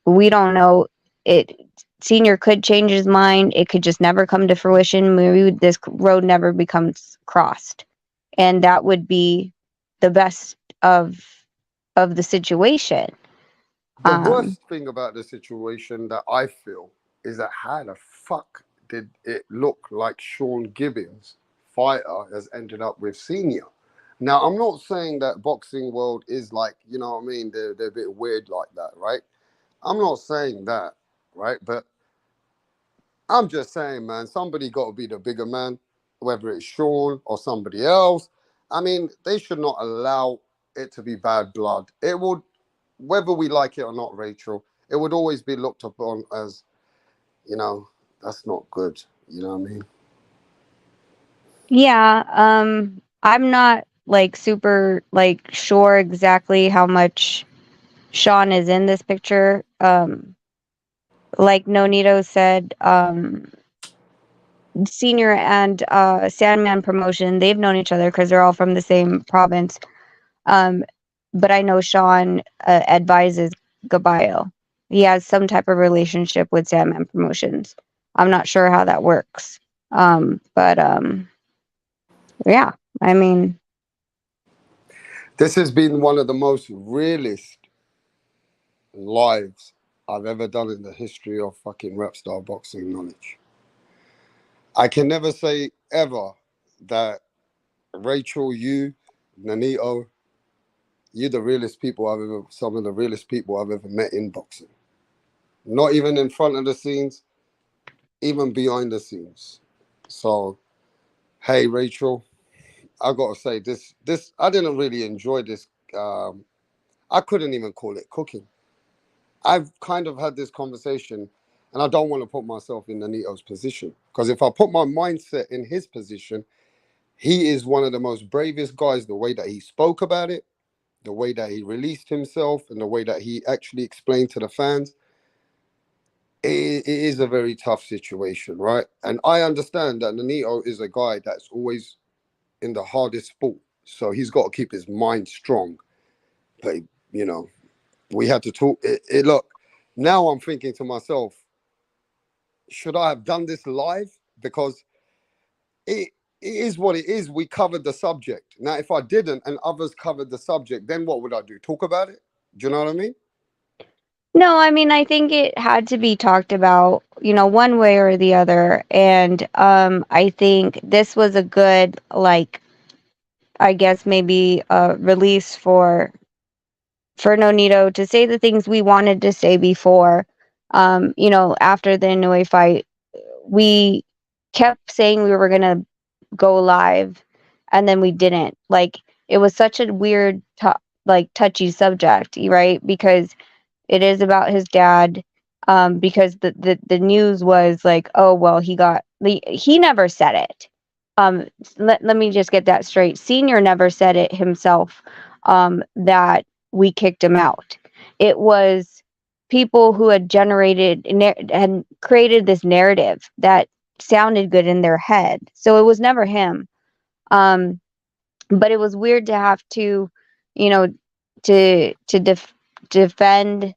I: we don't know. It Senior could change his mind. It could just never come to fruition. Maybe this road never becomes crossed, and that would be the best of the situation.
C: The worst thing about the situation that I feel is that how the fuck did it look like Sean Gibbons, fighter, has ended up with Senior? Now, I'm not saying that boxing world is like, you know what I mean, they're a bit weird like that, right? I'm not saying that, right? But I'm just saying, man, somebody got to be the bigger man, whether it's Sean or somebody else. I mean, they should not allow it to be bad blood. It would, whether we like it or not, Rachel, it would always be looked upon as, that's not good. You know what I mean?
I: Yeah, I'm not like super like sure exactly how much Sean is in this picture. Like Nonito said, Senior and Sandman Promotion, they've known each other because they're all from the same province. But I know Sean advises Gaballo. He has some type of relationship with Sandman Promotions. I'm not sure how that works. But yeah, I mean,
C: This has been one of the most realist lives I've ever done in the history of fucking rap star boxing knowledge. I can never say ever that Rachel, you, Nanito, you're the realest people some of the realest people I've ever met in boxing. Not even in front of the scenes, even behind the scenes. So, hey, Rachel, I gotta say this I didn't really enjoy this. I couldn't even call it cooking. I've kind of had this conversation, and I don't want to put myself in Nanito's position, because if I put my mindset in his position, he is one of the most bravest guys. The way that he spoke about it, the way that he released himself, and the way that he actually explained to the fans, it is a very tough situation, right? And I understand that Nonito is a guy that's always in the hardest sport, so he's got to keep his mind strong. But we had to talk. Look, now I'm thinking to myself, should I have done this live? Because it is what it is. We covered the subject. Now, if I didn't and others covered the subject, then what would I do? Talk about it? Do you know what I mean?
I: no, I mean, I think it had to be talked about, one way or the other. And I think this was a good, like, I guess maybe a release for Nonito to say the things we wanted to say before. After the Inoue fight, we kept saying we were going to go live, and then we didn't. Like, it was such a weird, touchy subject, right? Because it is about his dad. Because the news was like, oh well, he never said it. let me just get that straight. Senior never said it himself, that we kicked him out. It was people who had had created this narrative that sounded good in their head. So it was never him. Um, but it was weird to have to, you know, defend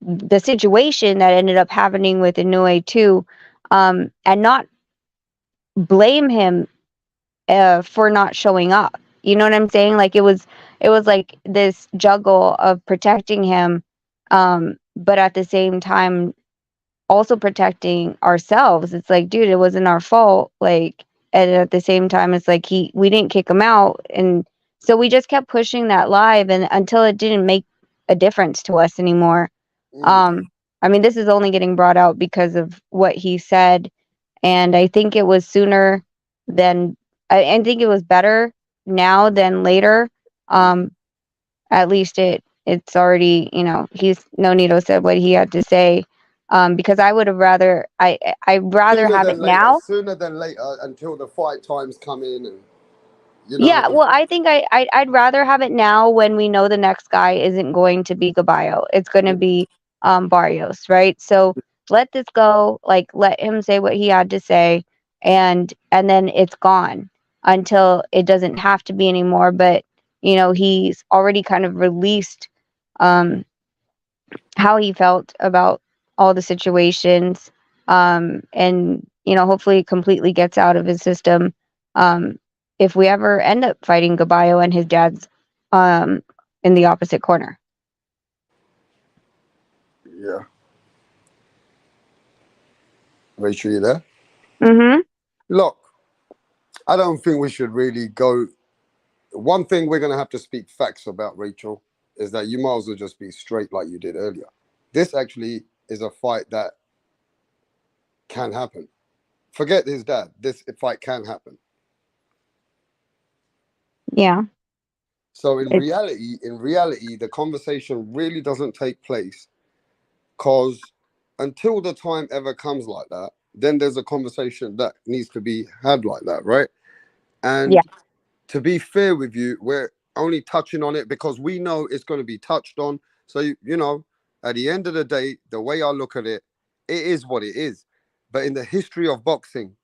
I: the situation that ended up happening with Inoue too, and not blame him for not showing up. You know what I'm saying? Like it was like this juggle of protecting him, but at the same time also protecting ourselves. It's like, dude, it wasn't our fault. Like, and at the same time, it's like we didn't kick him out, and so we just kept pushing that live, and until it didn't make a difference to us anymore. I mean, this is only getting brought out because of what he said, and I think it was sooner than I think it was better now than later. At least it's already, he's Nonito said what he had to say. Because I would have rather I'd rather have it now.
C: Sooner than later, until the fight times come in, and you know.
I: Yeah, well, I think I'd rather have it now when we know the next guy isn't going to be Gabayo. It's going to be Barrios, right? So let this go. Like, let him say what he had to say, and then it's gone until it doesn't have to be anymore. But he's already kind of released how he felt about all the situations, and hopefully it completely gets out of his system. If we ever end up fighting Gabayo and his dad's in the opposite corner.
C: Yeah. Rachel, you there?
I: Mm-hmm.
C: Look, I don't think we should really go. One thing we're going to have to speak facts about, Rachel, is that you might as well just be straight like you did earlier. This actually is a fight that can happen. Forget his dad. This fight can happen.
I: Yeah.
C: So in reality, the conversation really doesn't take place, because until the time ever comes like that, then there's a conversation that needs to be had like that, right? And to be fair with you, we're only touching on it because we know it's going to be touched on. So, at the end of the day, the way I look at it, it is what it is. But in the history of boxing,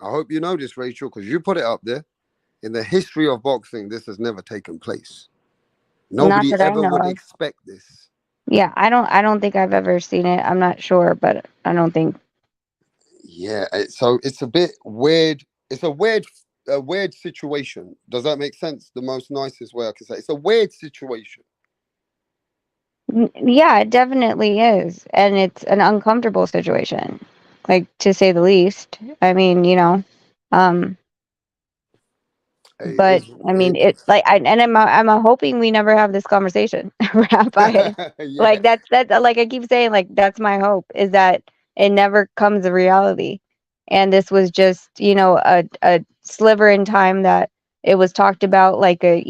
C: I hope you know this, Rachel, because you put it up there. In the history of boxing, this has never taken place. Nobody ever would expect this.
I: Yeah, I don't think I've ever seen it. I'm not sure, but I don't think.
C: Yeah, so it's a bit weird. It's a weird situation. Does that make sense? The most nicest way I can say it. It's a weird situation.
I: Yeah, it definitely is, and it's an uncomfortable situation, like, to say the least. I mean, but I mean, it like I'm hoping we never have this conversation. Rabbi. Like that's like I keep saying, like that's my hope, is that it never comes a reality, and this was just a sliver in time that it was talked about, like a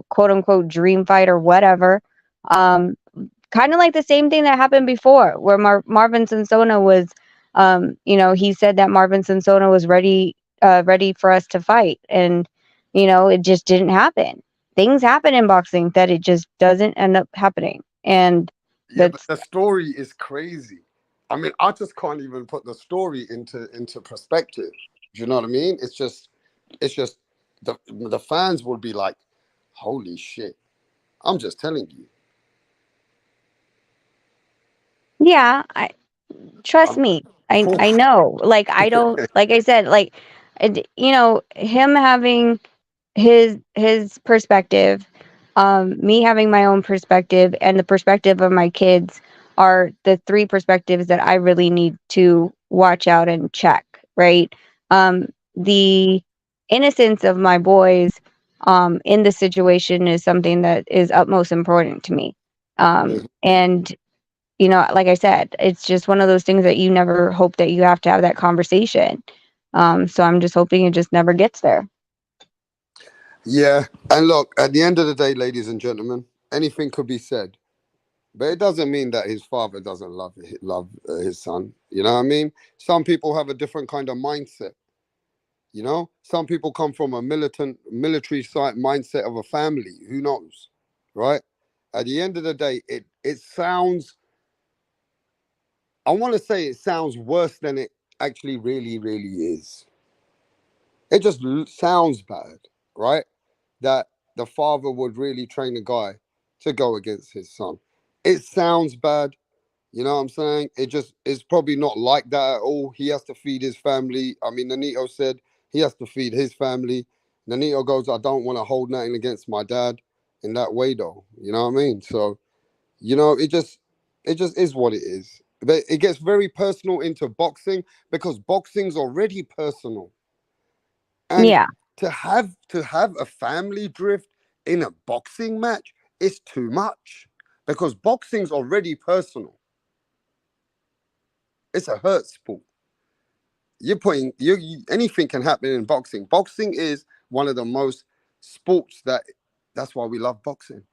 I: quote unquote dream fight or whatever. Kind of like the same thing that happened before, where Marvin Sansona was, he said that Marvin Sansona was ready for us to fight, and it just didn't happen. Things happen in boxing that it just doesn't end up happening, and
C: but the story is crazy. I mean, I just can't even put the story into perspective. Do you know what I mean? It's just the fans will be like, "Holy shit!" I'm just telling you.
I: Yeah, trust me. I know. Like, I don't, like I said, like, him having his perspective, me having my own perspective, and the perspective of my kids are the three perspectives that I really need to watch out and check, right? The innocence of my boys in this situation is something that is utmost important to me. And like I said, it's just one of those things that you never hope that you have to have that conversation. So I'm just hoping it just never gets there.
C: Yeah, and look, at the end of the day, ladies and gentlemen, anything could be said, but it doesn't mean that his father doesn't love his son. You know what I mean? Some people have a different kind of mindset. You know, some people come from a military site mindset of a family. Who knows, right? At the end of the day, it sounds. I want to say it sounds worse than it actually really is. It just sounds bad, right? That the father would really train a guy to go against his son. It sounds bad, you know what I'm saying? It just it's probably not like that at all. He has to feed his family. I mean, Nonito said he has to feed his family. Nonito goes, I don't want to hold nothing against my dad in that way though. You know what I mean? So, you know, it just is what it is. But it gets very personal into boxing because boxing's already personal. And
I: Yeah.
C: to have a family drift in a boxing match is too much because boxing's already personal. It's a hurt sport. You're putting anything can happen in boxing. Boxing is one of the most sports that's why we love boxing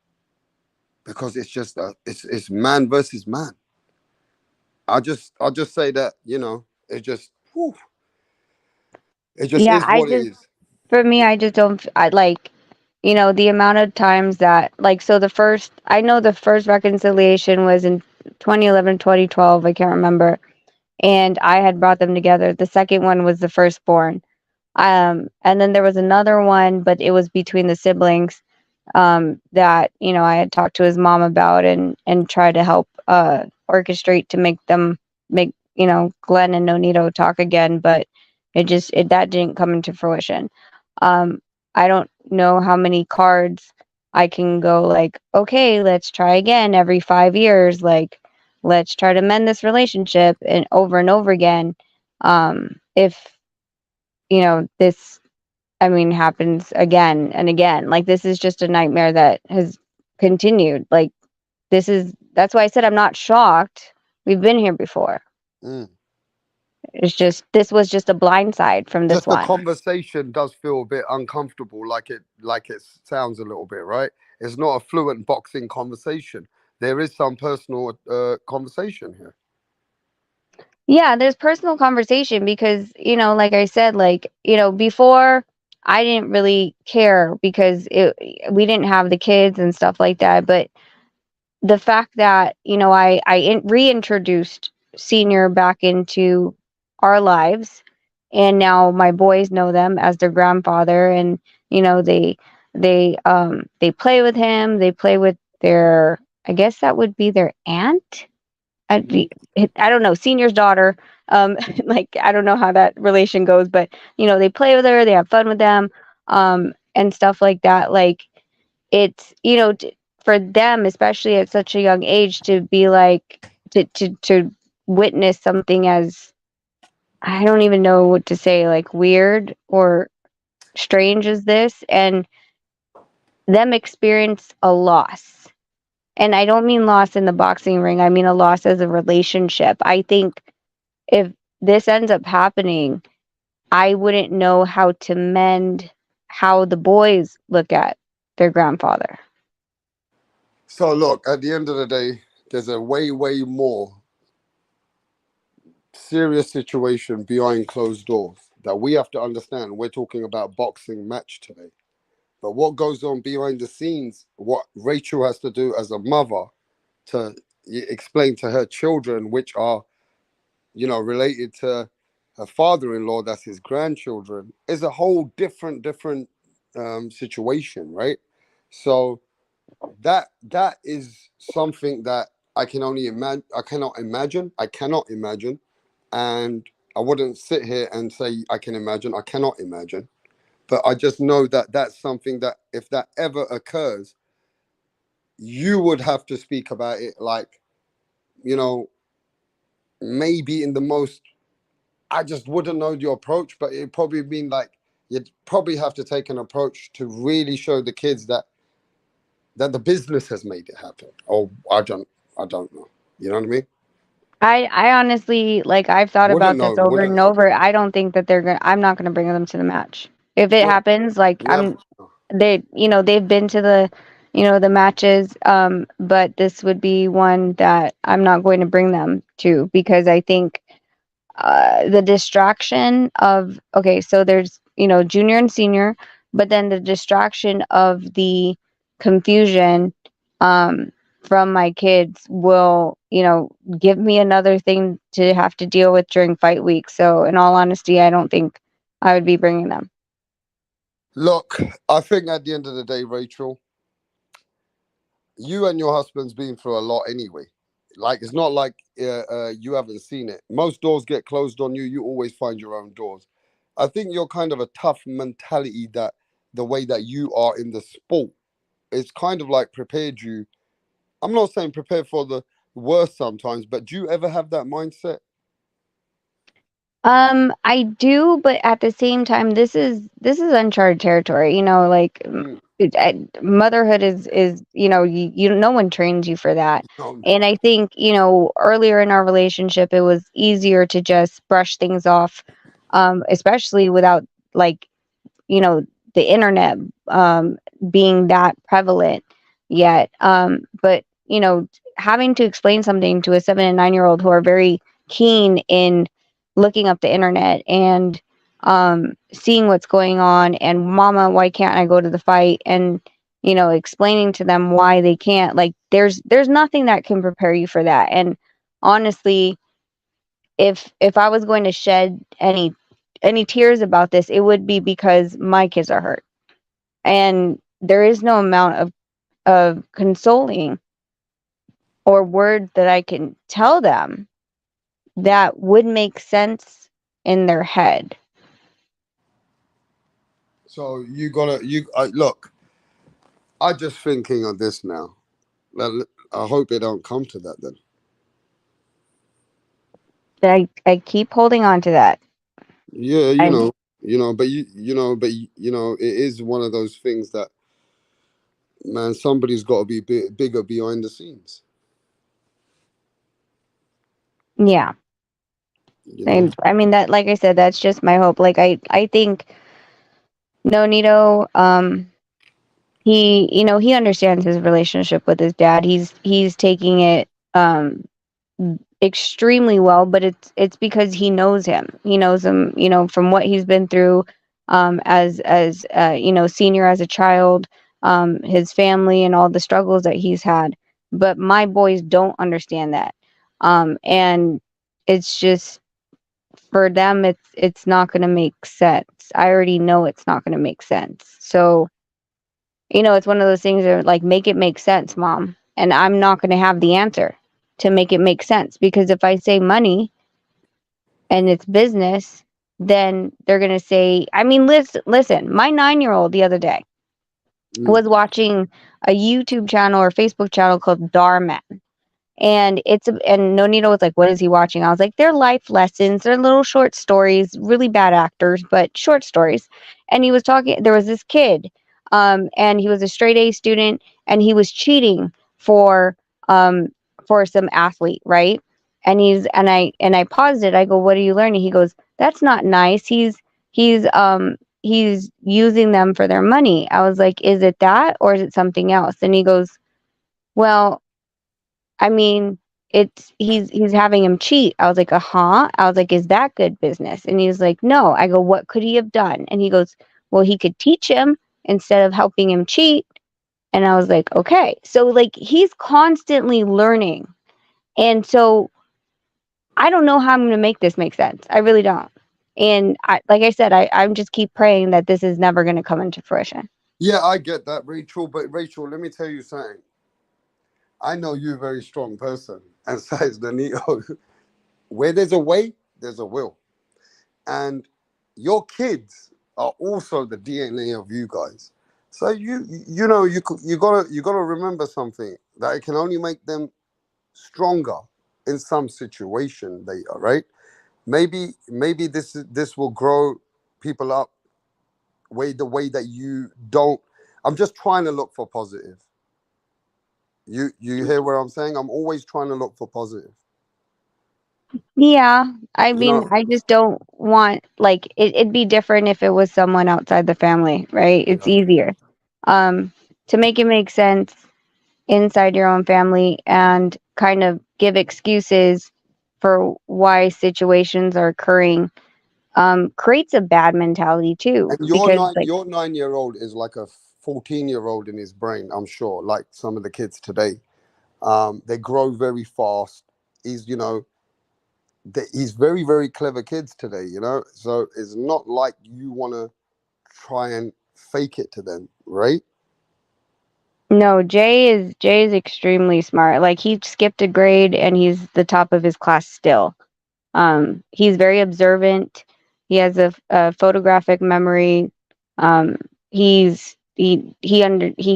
C: because it's just it's man versus man. I'll just say that it just whew, it just
I: Yeah,
C: is what it is.
I: for me, I just don't, I like, the amount of times that, like, so I know the first reconciliation was in 2011, 2012, I can't remember. And I had brought them together. The second one was the firstborn. And then there was another one, but it was between the siblings, that, I had talked to his mom about and tried to help, orchestrate to make, Glenn and Nonito talk again, but that didn't come into fruition. Um, I don't know how many cards I can go like, okay, let's try again every 5 years. Like, let's try to mend this relationship and over again. If, this, I mean, happens again and again. Like, this is just a nightmare that has continued. Like, that's why I said I'm not shocked. We've been here before.
C: Mm.
I: It's just, this was just a blind side from this
C: Just the
I: one.
C: conversation does feel a bit uncomfortable, like it sounds a little bit, right? It's not a fluent boxing conversation. There is some personal conversation here.
I: Yeah, there's personal conversation because, like I said, like, before I didn't really care because we didn't have the kids and stuff like that. But the fact that, reintroduced Senior back into our lives, and now my boys know them as their grandfather, and, they play with him, they play with their, I guess that would be their aunt. I don't know, Senior's daughter. Like, I don't know how that relation goes, but they play with her, they have fun with them, and stuff like that. Like, it's, for them, especially at such a young age, to be like, to witness something as, I don't even know what to say, like, weird or strange as this, and them experience a loss. And I don't mean loss in the boxing ring, I mean a loss as a relationship. I think if this ends up happening, I wouldn't know how to mend how the boys look at their grandfather.
C: So look, at the end of the day, there's a way more serious situation behind closed doors that we have to understand. We're talking about boxing match today. But what goes on behind the scenes, what Rachel has to do as a mother to explain to her children, which are, related to her father-in-law, that's his grandchildren, is a whole different situation, right? So that is something that I can only imagine. I cannot imagine, and I wouldn't sit here and say I can imagine. I cannot imagine, but I just know that that's something that if that ever occurs, you would have to speak about it, like, you know, maybe in the most. I just wouldn't know your approach, but it'd probably mean like you'd probably have to take an approach to really show the kids that the business has made it happen. Oh, I don't know. You know what I mean?
I: I honestly, like, I've thought
C: Wouldn't
I: about
C: know.
I: this over
C: Wouldn't
I: and
C: know.
I: over. I don't think that I'm not gonna bring them to the match. If it
C: Well,
I: happens, like,
C: never.
I: they've been to the matches, but this would be one that I'm not going to bring them to because I think, the distraction of, okay, so there's, junior and senior, but then the distraction of the confusion from my kids will, give me another thing to have to deal with during fight week. So in all honesty, I don't think I would be bringing them.
C: Look, I think at the end of the day, Rachel, you and your husband's been through a lot anyway. Like, it's not like you haven't seen it. Most doors get closed on you. You always find your own doors. I think you're kind of a tough mentality, that the way that you are in the sport, it's kind of like prepared you. I'm not saying prepare for the worst sometimes, but do you ever have that mindset?
I: I do, but at the same time, this is uncharted territory. Like
C: Mm.
I: motherhood is no one trains you for that.
C: No, no.
I: And I think earlier in our relationship, it was easier to just brush things off, especially without like you know the internet being that prevalent yet. But having to explain something to a 7 and 9 year old who are very keen in looking up the internet and seeing what's going on, and mama, why can't I go to the fight, and explaining to them why they can't, like there's nothing that can prepare you for that. And honestly, if I was going to shed any tears about this, it would be because my kids are hurt, and there is no amount of consoling or words that I can tell them that would make sense in their head.
C: So look. I'm just thinking of this now. I hope it don't come to that then.
I: I keep holding on to that.
C: Yeah,
I: I
C: but it is one of those things that, man, somebody's got to be bigger behind the scenes.
I: Yeah. I mean that, like I said, that's just my hope. Like I think Nonito, he understands his relationship with his dad. He's taking it extremely well, but it's because he knows him. He knows him, from what he's been through as senior as a child, his family and all the struggles that he's had. But my boys don't understand that. And it's just, for them, it's not going to make sense. I already know it's not going to make sense. So, it's one of those things that, like, make it make sense, mom. And I'm not going to have the answer to make it make sense, because if I say money and it's business, then they're going to say, I mean, listen, my 9-year-old the other day was watching a YouTube channel or Facebook channel called Darman. And Nonito was like, what is he watching? I was like, they're life lessons. They're little short stories, really bad actors, but short stories. And he was talking, there was this kid, and he was a straight A student, and he was cheating for some athlete, right? And I paused it. I go, what are you learning? He goes, that's not nice. He's using them for their money. I was like, is it that, or is it something else? And he goes, well, I mean, he's having him cheat. I was like, I was like, is that good business? And he was like, no. I go, what could he have done? And he goes, well, he could teach him instead of helping him cheat. And I was like, okay. So, like, he's constantly learning. And so I don't know how I'm going to make this make sense. I really don't. And like I said, I'm just keep praying that this is never going to come into fruition.
C: Yeah, I get that, Rachel. But Rachel, let me tell you something. I know you're a very strong person, and so is Nonito. Where there's a way, there's a will. And your kids are also the DNA of you guys. So you gotta remember something, that it can only make them stronger in some situation later, right? Maybe this will grow people up the way that you don't. I'm just trying to look for positive. You hear what I'm saying? I'm always trying to look for positive.
I: Yeah, I
C: You
I: mean,
C: know,
I: I just don't want, like, it'd be different if it was someone outside the family, right? It's
C: yeah.
I: easier to make it make sense inside your own family, and kind of give excuses for why situations are occurring creates a bad mentality too,
C: And
I: because like,
C: your 9-year-old is like a 14-year-old in his brain, I'm sure, like some of the kids today. They grow very fast. He's, you know, he's very, very clever kids today, you know. So it's not like you want to try and fake it to them, right?
I: no, Jay is extremely smart. Like, he skipped a grade and he's the top of his class still. He's very observant. He has a photographic memory. Um, he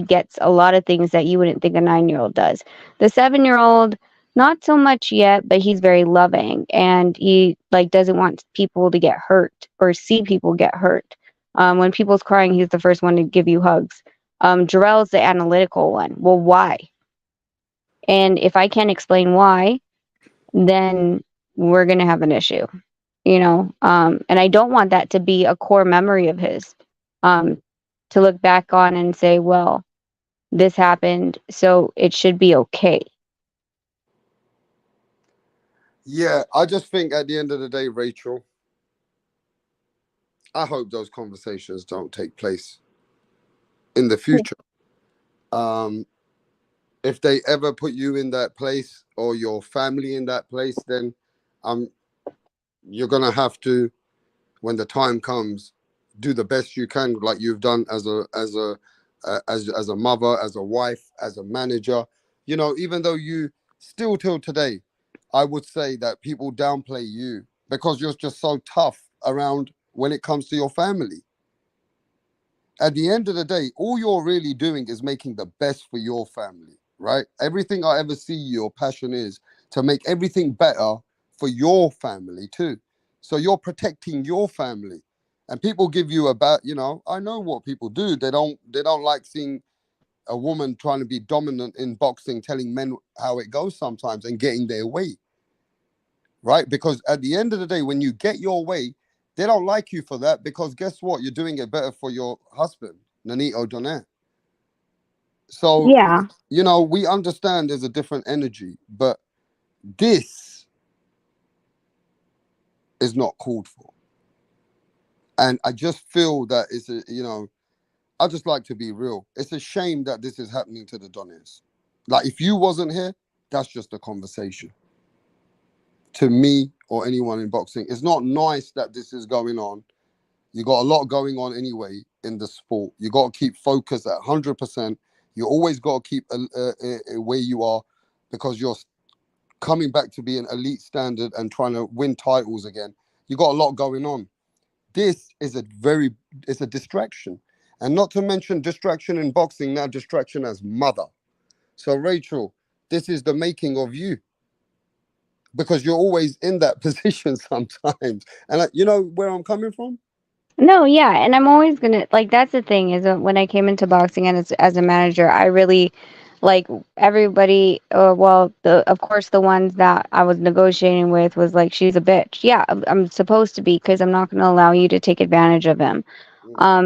I: gets a lot of things that you wouldn't think a 9-year-old does. The 7-year-old, not so much yet, but he's very loving, and he like doesn't want people to get hurt or see people get hurt. When people's crying, he's the first one to give you hugs. Jarrell's the analytical one. Well, why? And if I can't explain why, then we're going to have an issue, you know. And I don't want that to be a core memory of his, um, to look back on and say, well, this happened, so it should be okay.
C: Yeah, I just think at the end of the day, Rachel, I hope those conversations don't take place in the future. Um, if they ever put you in that place or your family in that place, then you're gonna have to, when the time comes, do the best you can, like you've done as a mother, as a wife, as a manager. You know, even though you still till today, I would say that people downplay you because you're just so tough around when it comes to your family. At the end of the day, all you're really doing is making the best for your family, right? Everything I ever see your passion is to make everything better for your family too. So you're protecting your family. And people give you a bad, you know, I know what people do. They don't like seeing a woman trying to be dominant in boxing, telling men how it goes sometimes and getting their way, right? Because at the end of the day, when you get your way, they don't like you for that because guess what? You're doing it better for your husband, Nonito Donaire. So,
I: Yeah.
C: you know, we understand there's a different energy, but this is not called for. And I just feel that it's a, you know, I just like to be real. It's a shame that this is happening to the Donairs. Like, if you wasn't here, that's just a conversation. To me or anyone in boxing, it's not nice that this is going on. You got a lot going on anyway in the sport. You got to keep focused at 100%. You always got to keep where you are because you're coming back to be an elite standard and trying to win titles again. You got a lot going on. This is it's a distraction. And not to mention distraction in boxing, now distraction as mother. So Rachel, this is the making of you because you're always in that position sometimes. And you know where I'm coming from?
I: No, yeah, and I'm always gonna like. That's the thing is that when I came into boxing and as a manager, I really like everybody. Well, the of course the ones that I was negotiating with was like, she's a bitch. Yeah, I'm supposed to be because I'm not gonna allow you to take advantage of him.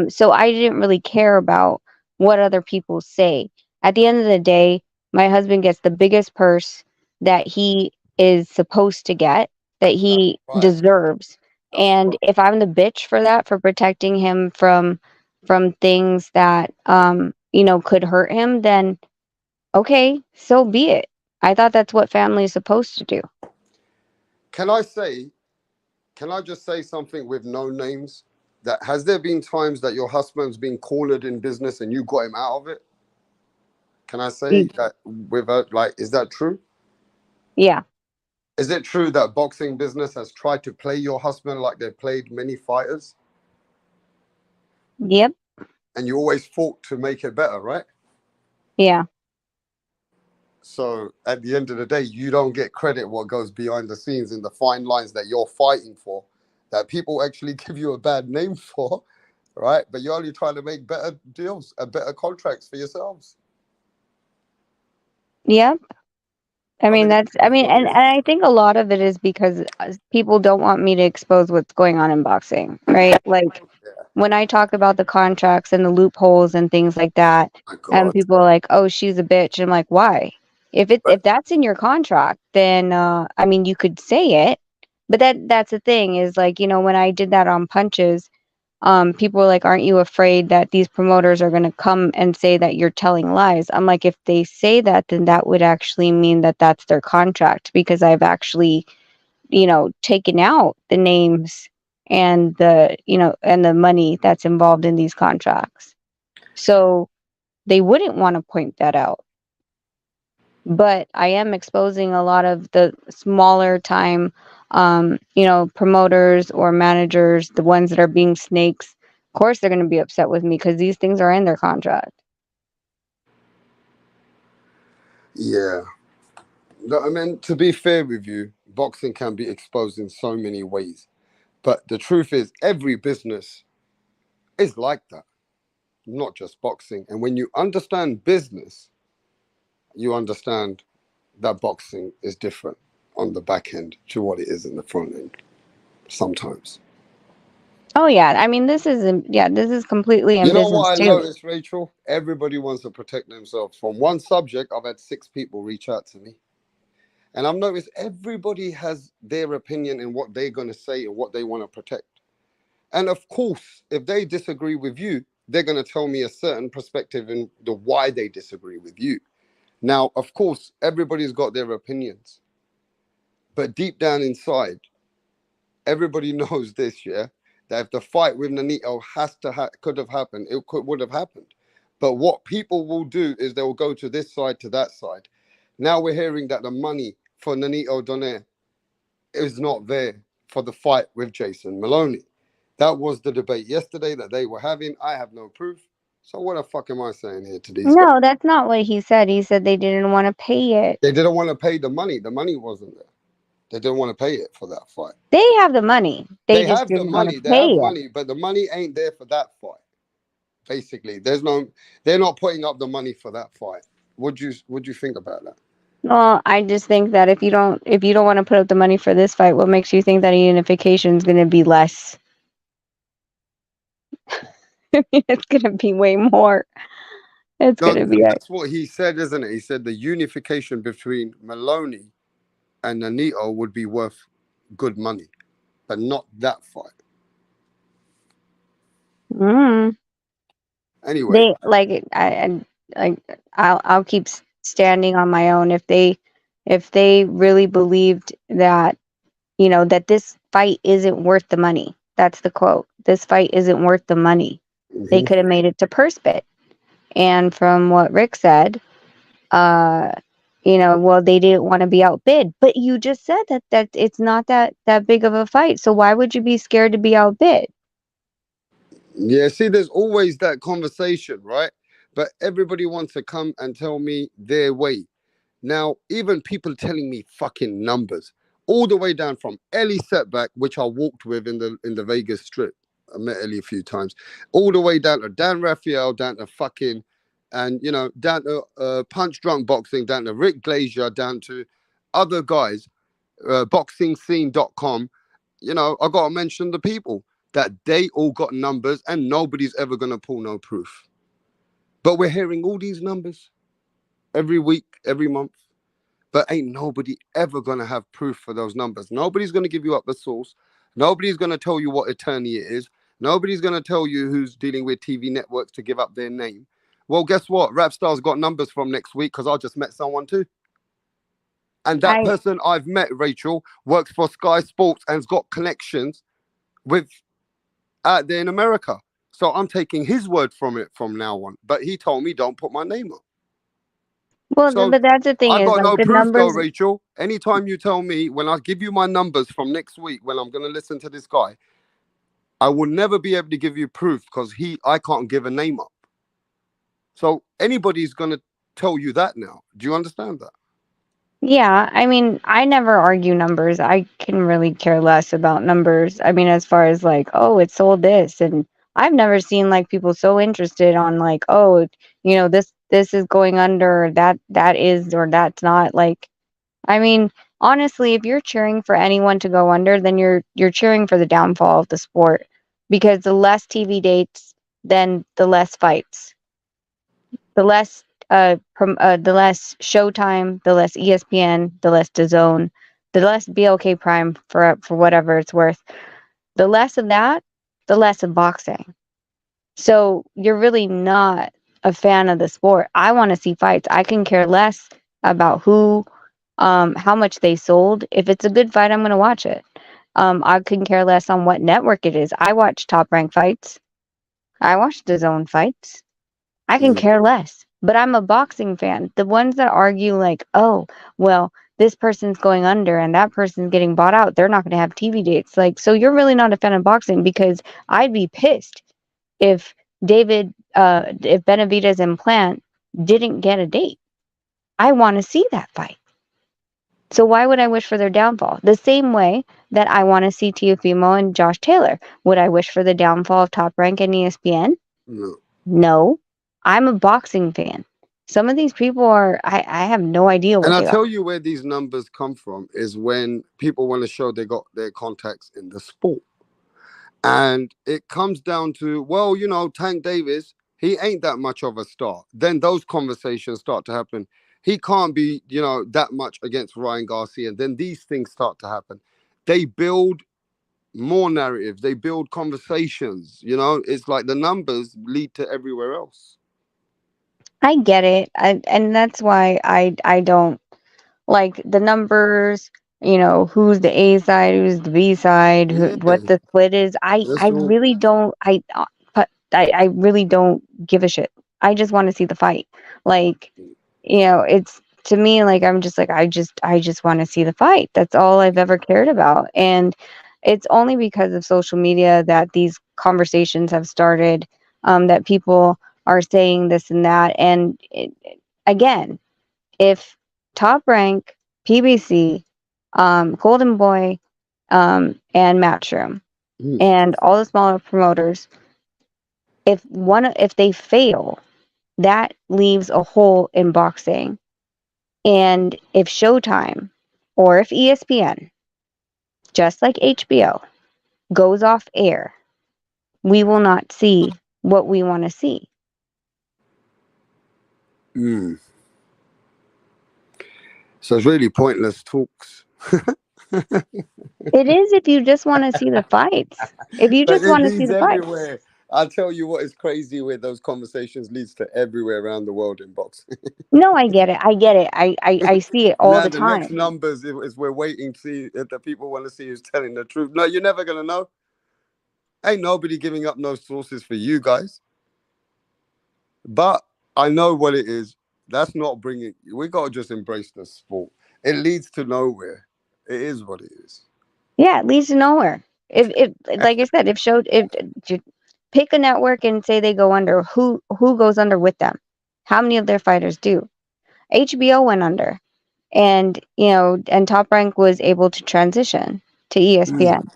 I: So I didn't really care about what other people say. At the end of the day, my husband gets the biggest purse that he is supposed to get, that he
C: Right.
I: deserves.
C: That's
I: And
C: right.
I: if I'm the bitch for that, for protecting him from things that you know, could hurt him, then okay, so be it. I thought that's what family is supposed to do.
C: Can I say, can I just say something with no names? That has there been times that your husband's been cornered in business and you got him out of it? Can I say
I: Mm.
C: that without like, is that true?
I: Yeah.
C: Is it true that boxing business has tried to play your husband like they've played many fighters?
I: Yep.
C: And you always fought to make it better, right?
I: Yeah.
C: So at the end of the day, you don't get credit what goes behind the scenes in the fine lines that you're fighting for, that people actually give you a bad name for, right? But you're only trying to make better deals and better contracts for yourselves.
I: Yep. I
C: I
I: mean,
C: mean,
I: that's, I mean, and I think a lot of it is because people don't want me to expose what's going on in boxing, right? Like,
C: yeah,
I: when I talk about the contracts and the loopholes and things like that,
C: my
I: and
C: God.
I: people are like, "Oh, she's a bitch." I'm like, "Why? If
C: But
I: that's in your contract, then I mean, you could say it, But that's the thing is like, when I did that on Punches, people were like, aren't you afraid that these promoters are going to come and say that you're telling lies? I'm like, if they say that, then that would actually mean that that's their contract, because I've actually, taken out the names and and the money that's involved in these contracts. So they wouldn't want to point that out. But I am exposing a lot of the smaller time, promoters or managers, the ones that are being snakes. Of course, they're going to be upset with me because these things are in their contract.
C: Yeah. No, I mean, to be fair with you, boxing can be exposed in so many ways. But the truth is, every business is like that, not just boxing. And when you understand business, you understand that boxing is different on the back end to what it is in the front end sometimes.
I: Oh yeah, I mean this is completely in
C: You know
I: business
C: what I
I: too.
C: noticed, Rachel? Everybody wants to protect themselves. From one subject, I've had 6 people reach out to me. And I've noticed everybody has their opinion in what they're going to say and what they want to protect. And of course, if they disagree with you, they're going to tell me a certain perspective in the why they disagree with you. Now, of course, everybody's got their opinions. But deep down inside, everybody knows this, yeah, that if the fight with Nonito could have happened, would have happened. But what people will do is they will go to this side, to that side. Now we're hearing that the money for NONITO DONAIRE is not there for the fight with Jason Maloney. That was the debate yesterday that they were having. I have no proof. So what the fuck am I saying here to these guys?
I: No, that's not what he said. He said they didn't want to pay it.
C: They didn't want to pay the money. The money wasn't there. They didn't want to pay it for that fight.
I: They have the money. They just
C: have the
I: didn't want
C: money.
I: to
C: They
I: pay
C: have
I: it.
C: money, but the money ain't there for that fight. Basically, they're not putting up the money for that fight. Would you think about that?
I: Well, I just think that if you don't want to put up the money for this fight, what makes you think that unification is going to be less? It's going to be way more. It's
C: No,
I: going to be.
C: that's what he said, isn't it? He said the unification between Maloney and Nonito would be worth good money, but not that fight. Anyway,
I: They like I'll keep standing on my own. If they really believed that that this fight isn't worth the money. That's the quote. This fight isn't worth the money. They could have made it to purse bid. And from what Rick said, well, they didn't want to be outbid. But you just said that it's not that big of a fight. So why would you be scared to be outbid?
C: yeah, see, there's always that conversation, right? But everybody wants to come and tell me their way. Now, even people telling me fucking numbers, all the way down from Ellie Setback, which I walked with in the Vegas Strip. I met Ellie a few times, all the way down to Dan Raphael, down to fucking, and down to Punch Drunk Boxing, down to Rick Glazier, down to other guys, boxingscene.com. I got to mention the people that they all got numbers and nobody's ever going to pull no proof. But we're hearing all these numbers every week, every month. But ain't nobody ever going to have proof for those numbers. Nobody's going to give you up the source. Nobody's going to tell you what attorney it is. Nobody's going to tell you who's dealing with TV networks to give up their name. Well, guess what? Rapstar's got numbers from next week because I just met someone too. And that person I've met, Rachel, works for Sky Sports and's got connections with out there in America. So I'm taking his word from it from now on. But he told me don't put my name up.
I: Well,
C: So
I: but that's the thing
C: I
I: is
C: got
I: like
C: no
I: the
C: proof though,
I: numbers.
C: Rachel. Anytime you tell me, when I give you my numbers from next week, when I'm going to listen to this guy, I will never be able to give you proof because I can't give a name up. So anybody's going to tell you that now. Do you understand that?
I: Yeah, I mean, I never argue numbers. I can really care less about numbers. I mean, as far as like, oh, it sold this, and I've never seen like people so interested on like, oh, this is going under, that is or that's not. Like, I mean, honestly, if you're cheering for anyone to go under, then you're cheering for the downfall of the sport, because the less TV dates, then the less fights, the less the less Showtime, the less ESPN, the less DAZN. the less BLK Prime for whatever it's worth. The less of that, the less of boxing. So you're really not a fan of the sport. I want to see fights. I can care less about how much they sold. If it's a good fight, I'm going to watch it. I couldn't care less on what network it is. I watch Top Rank fights. I watch the Zone fights. I can care less. But I'm a boxing fan. The ones that argue like, oh, well, this person's going under and that person's getting bought out, they're not going to have TV dates. Like, so you're really not a fan of boxing, because I'd be pissed if if Benavidez and Plant didn't get a date. I want to see that fight. So why would I wish for their downfall? The same way that I want to see Teofimo and Josh Taylor. Would I wish for the downfall of Top Rank and ESPN?
C: No.
I: No. I'm a boxing fan. Some of these people I have no idea what
C: And
I: they
C: I'll
I: are.
C: tell you where these numbers come from is when people want to show they got their contacts in the sport. And it comes down to, well, you know, Tank Davis, he ain't that much of a star. Then those conversations start to happen. He can't be, you know, that much against Ryan Garcia. And then these things start to happen. They build more narrative. They build conversations. You know, it's like the numbers lead to everywhere else.
I: I get it. And that's why I don't like the numbers, who's the A side, who's the B side,
C: Yeah,
I: what the split is. I
C: that's all.
I: really don't I really don't give a shit. I just want to see the fight. Like, it's to me like I'm just like I just want to see the fight. That's all I've ever cared about. And it's only because of social media that these conversations have started, that people are saying this and that. And again, if Top Rank, PBC, Golden Boy, and Matchroom, and all the smaller promoters, if they fail, that leaves a hole in boxing. And if Showtime or if ESPN, just like HBO, goes off air, we will not see what we want to see.
C: So it's really pointless talks.
I: It is if you just want to see the fights. If you
C: But
I: just
C: it
I: want to see
C: leads
I: the fights.
C: everywhere. I'll tell you what is crazy with those conversations leads to everywhere around the world in boxing.
I: No, I get it. I get it. I see it all
C: Now
I: the
C: the next
I: time.
C: numbers is we're waiting to see if the people want to see who's telling the truth. No, you're never gonna know. Ain't nobody giving up no sources for you guys. But I know what it is. That's not bringing. We gotta just embrace the sport. It leads to nowhere. It is what it is.
I: Yeah, it leads to nowhere. If like I said, if pick a network and say they go under, who goes under with them? How many of their fighters do? HBO went under, and and Top Rank was able to transition to ESPN.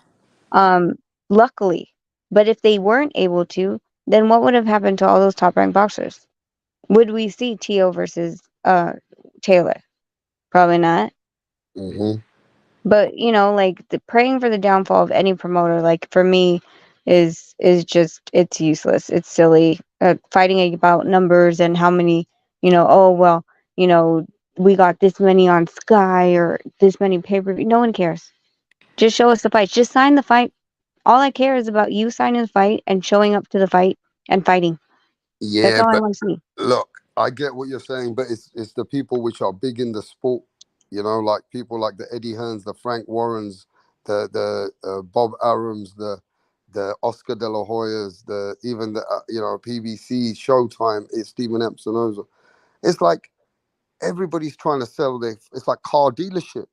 I: Luckily, but if they weren't able to, then what would have happened to all those Top Rank boxers? Would we see Tio versus Taylor? Probably not.
C: Mm-hmm.
I: But like the praying for the downfall of any promoter, like for me, is just it's useless. It's silly. Fighting about numbers and how many, oh well, we got this many on Sky or this many pay-per-view. No one cares. Just show us the fight. Just sign the fight. All I care is about you signing the fight and showing up to the fight and fighting. That's
C: Yeah,
I: all I
C: but
I: want to see.
C: look, I get what you're saying, but it's the people which are big in the sport, like people like the Eddie Hearns, the Frank Warrens, the Bob Arums, the Oscar De La Hoyas, the even the PBC, Showtime, it's Stephen Epsonoza. It's like everybody's trying to sell it's like car dealership.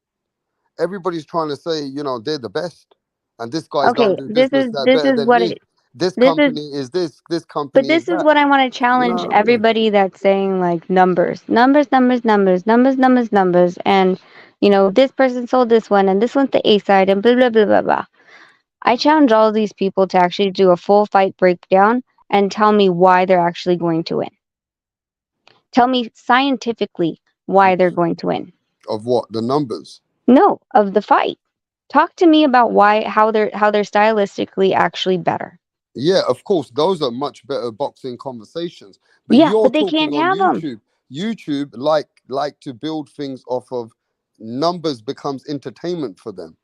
C: Everybody's trying to say, they're the best, and this guy's
I: Okay,
C: gonna do that
I: this
C: better
I: is
C: than
I: what
C: me.
I: it
C: This
I: this is
C: company is this
I: But
C: company is
I: this is
C: that.
I: what I want to challenge everybody that's saying like numbers, numbers, numbers, numbers, numbers, numbers, numbers, and this person sold this one and this one's the A side and blah blah blah blah blah. I challenge all of these people to actually do a full fight breakdown and tell me why they're actually going to win. Tell me scientifically why they're going to win.
C: Of what? The numbers.
I: No, of the fight. Talk to me about how they're stylistically actually better.
C: Yeah, of course, those are much better boxing conversations. But
I: Yeah,
C: you're
I: but they
C: talking
I: can't
C: on
I: have them.
C: YouTube. YouTube like to build things off of numbers becomes entertainment for them,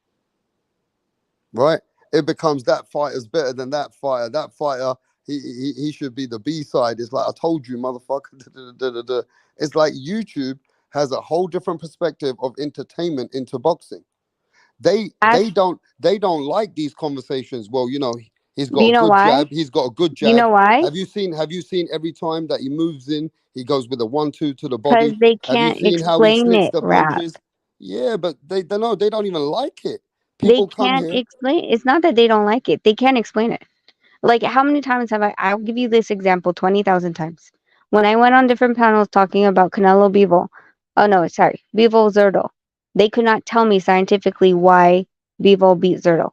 C: right? It becomes that fighter's better than that fighter. That fighter, he should be the B side. It's like, I told you, motherfucker. It's like YouTube has a whole different perspective of entertainment into boxing. They
I: Ask,
C: don't like these conversations. Well, he's
I: do
C: got
I: you
C: a
I: know
C: good
I: why?
C: jab. He's got a good
I: You
C: jab.
I: know why?
C: Have you seen every time that he moves in, he goes with a 1-2 to the
I: Because
C: body?
I: they
C: Have you
I: can't
C: seen how he
I: explain
C: slits
I: it,
C: the
I: Rap.
C: punches? Yeah, but they don't know. They don't even like it.
I: They
C: People come
I: can't
C: here.
I: explain. It's not that they don't like it. They can't explain it. Like, how many times have I'll give you this example 20,000 times. When I went on different panels talking about Canelo Bivol, oh no, sorry, Bivol Zerdo, they could not tell me scientifically why Bivol beat Zerdo.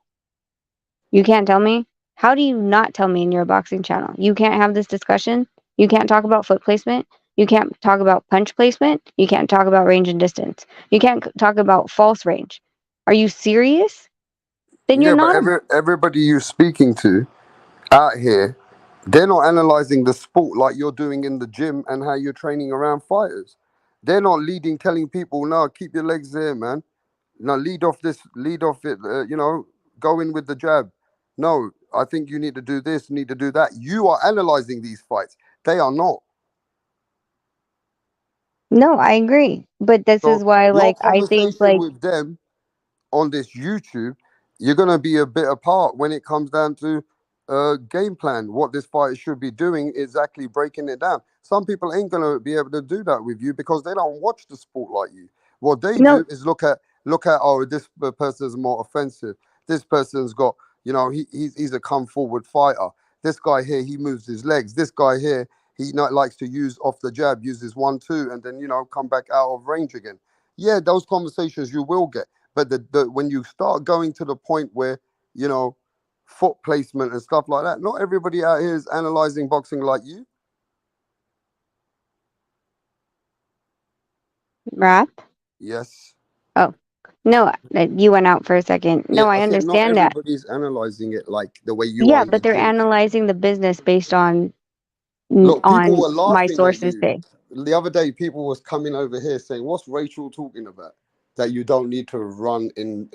I: You can't tell me? How do you not tell me in your boxing channel? You can't have this discussion? You can't talk about foot placement? You can't talk about punch placement? You can't talk about range and distance? You can't talk about false range? Are you serious? Then you're
C: Yeah, but
I: not a
C: everybody you're speaking to out here, they're not analyzing the sport like you're doing in the gym and how you're training around fighters. They're not telling people, no, keep your legs there, man. No, lead off it, go in with the jab. No, I think you need to do this, need to do that. You are analyzing these fights. They are not.
I: No, I agree. But this is
C: So
I: why,
C: your
I: like, I think,
C: conversation
I: like,
C: with them on this YouTube, you're gonna be a bit apart when it comes down to game plan, what this fighter should be doing, exactly breaking it down. Some people ain't gonna be able to do that with you because they don't watch the sport like you. What they
I: no,
C: do is look at oh, this person's more offensive. This person's got, he's a come forward fighter. This guy here, he moves his legs. This guy here, he not likes to use off the jab, uses 1-2, and then come back out of range again. Yeah, those conversations you will get. But when you start going to the point where, you know, foot placement and stuff like that, not everybody out here is analyzing boxing like you.
I: rap.
C: Yes.
I: Oh, no, you went out for a second.
C: Yeah,
I: No, I
C: I said not
I: understand that.
C: everybody's analyzing it like the way you are
I: Yeah,
C: in the
I: but they're
C: gym.
I: analyzing the business based
C: Look, people
I: on
C: were
I: my
C: laughing at
I: sources
C: you.
I: say.
C: The other day, people was coming over here saying, "What's Rachel talking about? That you don't need to run in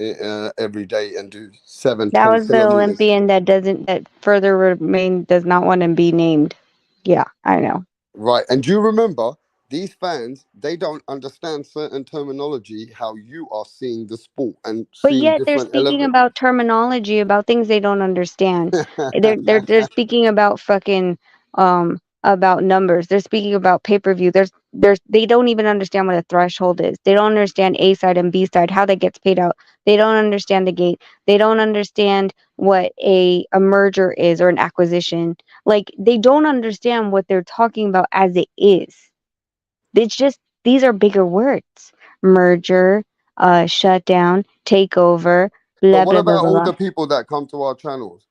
C: every day and do 7,
I: That
C: 10
I: was the
C: kilometers."
I: Olympian that further remain does not want to be named. Yeah, I know.
C: Right. And do you remember these fans, they don't understand certain terminology, how you are seeing the sport and
I: But
C: seeing
I: yet they're
C: different
I: speaking
C: elements.
I: about terminology about things they don't understand. They're speaking about fucking about numbers. They're speaking about pay-per-view. They don't even understand what a threshold is. They don't understand A side and B side, how that gets paid out. They don't understand the gate. They don't understand what a merger is or an acquisition. Like, they don't understand what they're talking about as it is. It's just, these are bigger words. Merger, shutdown, takeover,
C: But
I: blah
C: what
I: blah blah
C: about
I: blah
C: all
I: blah.
C: the people that come to our channels?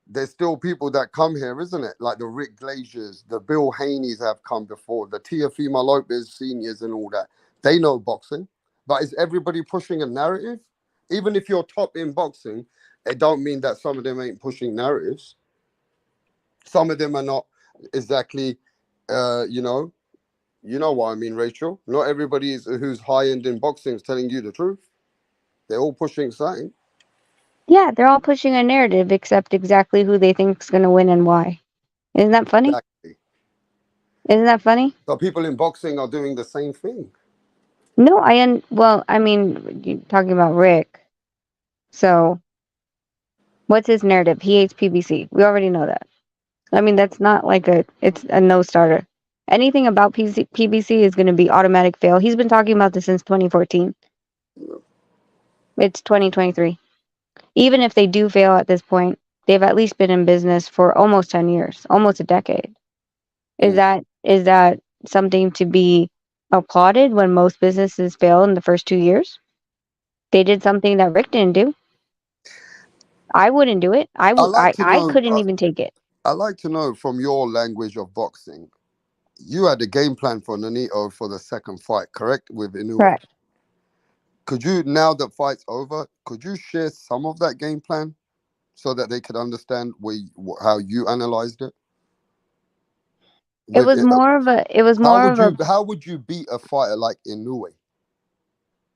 C: There's still people that come here, isn't it? Like the Rick Glaziers, the Bill Haneys have come before, the Teofimo Lopez seniors and all that. They know boxing. But is everybody pushing a narrative? Even if you're top in boxing, it don't mean that some of them ain't pushing narratives. Some of them are not exactly, you know, you know what I mean, Rachel. Not everybody who's high end in boxing is telling you the truth. They're all pushing something.
I: Yeah, they're all pushing a narrative except exactly who they think is going to win and why. Isn't that funny?
C: Exactly.
I: Isn't that funny?
C: So people in boxing are doing the same thing.
I: No, well, I mean, you're talking about Rick. So, what's his narrative? He hates PBC. We already know that. I mean, that's not like it's a no starter. Anything about PBC is going to be automatic fail. He's been talking about this since 2014. It's 2023. Even if they do fail at this point, they've at least been in business for almost 10 years, almost a decade. Is that something to be applauded when most businesses fail in the first 2 years? They did something that Rick didn't do. I wouldn't do it.
C: I like to
I: I
C: know.
I: couldn't even take it.
C: I like to know from your language of boxing. You had a game plan for Nonito for the second fight, correct? With Inoue.
I: Correct.
C: Could you, now that fight's over, could you share some of that game plan so that they could understand how you analyzed it?
I: It
C: With
I: was
C: it,
I: more of a. It was more of a.
C: how would you beat a fighter like Inoue?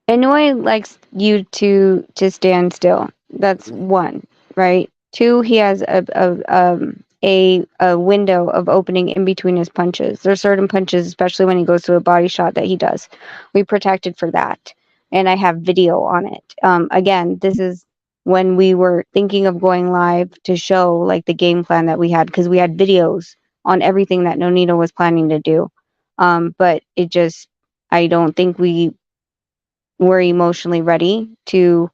I: Inoue likes you to stand still. That's one, right? Two, he has a window of opening in between his punches. There's certain punches, especially when he goes to a body shot, that he does. We protected for that, and I have video on it. Again, this is when we were thinking of going live to show like the game plan that we had, because we had videos on everything that Nonito was planning to do. But it just, I don't think we were emotionally ready to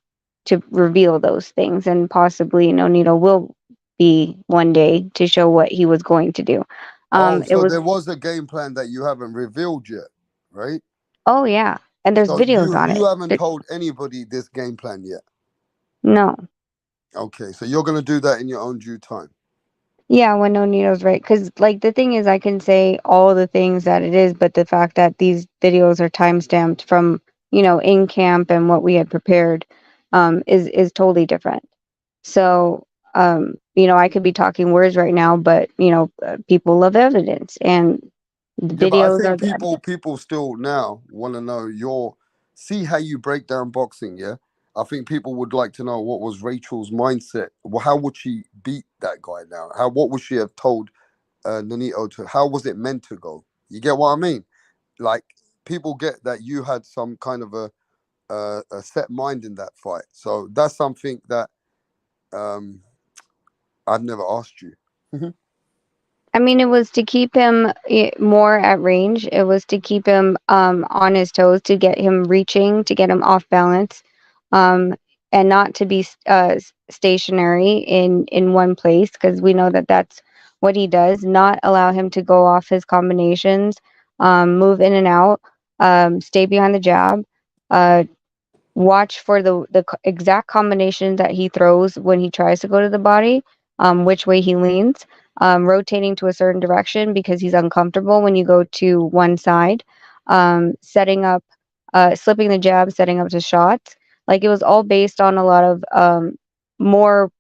I: reveal those things, and possibly Nonito will be one day to show what he was going to do.
C: Oh,
I: It
C: so
I: was
C: there was a game plan that you haven't revealed yet, right?
I: oh yeah, and there's
C: So
I: videos
C: you
I: on
C: you
I: it.
C: haven't told anybody this game plan yet.
I: No,
C: Okay, so you're gonna do that in your own due time.
I: yeah, when Nonito's right, because like the thing is, I can say all the things that it is, but the fact that these videos are time stamped from in camp and what we had prepared, is totally different. So, I could be talking words right now, but people love evidence, and the
C: Yeah, but I
I: videos are
C: think
I: the
C: people still now want to know see how you break down boxing. Yeah, I think people would like to know what was Rachel's mindset. Well, how would she beat that guy now? What would she have told Nonito to? How was it meant to go? You get what I mean? Like people get that you had some kind of a set mind in that fight. So that's something that um I've never asked you.
I: I mean, it was to keep him more at range. It was to keep him on his toes, to get him reaching, to get him off balance, um, and not to be stationary in one place, because we know that that's what he does. Not allow him to go off his combinations, move in and out, stay behind the jab, uh, watch for the exact combinations that he throws when he tries to go to the body, which way he leans, rotating to a certain direction because he's uncomfortable when you go to one side, setting up, slipping the jab, setting up to shots. Like it was all based on a lot of more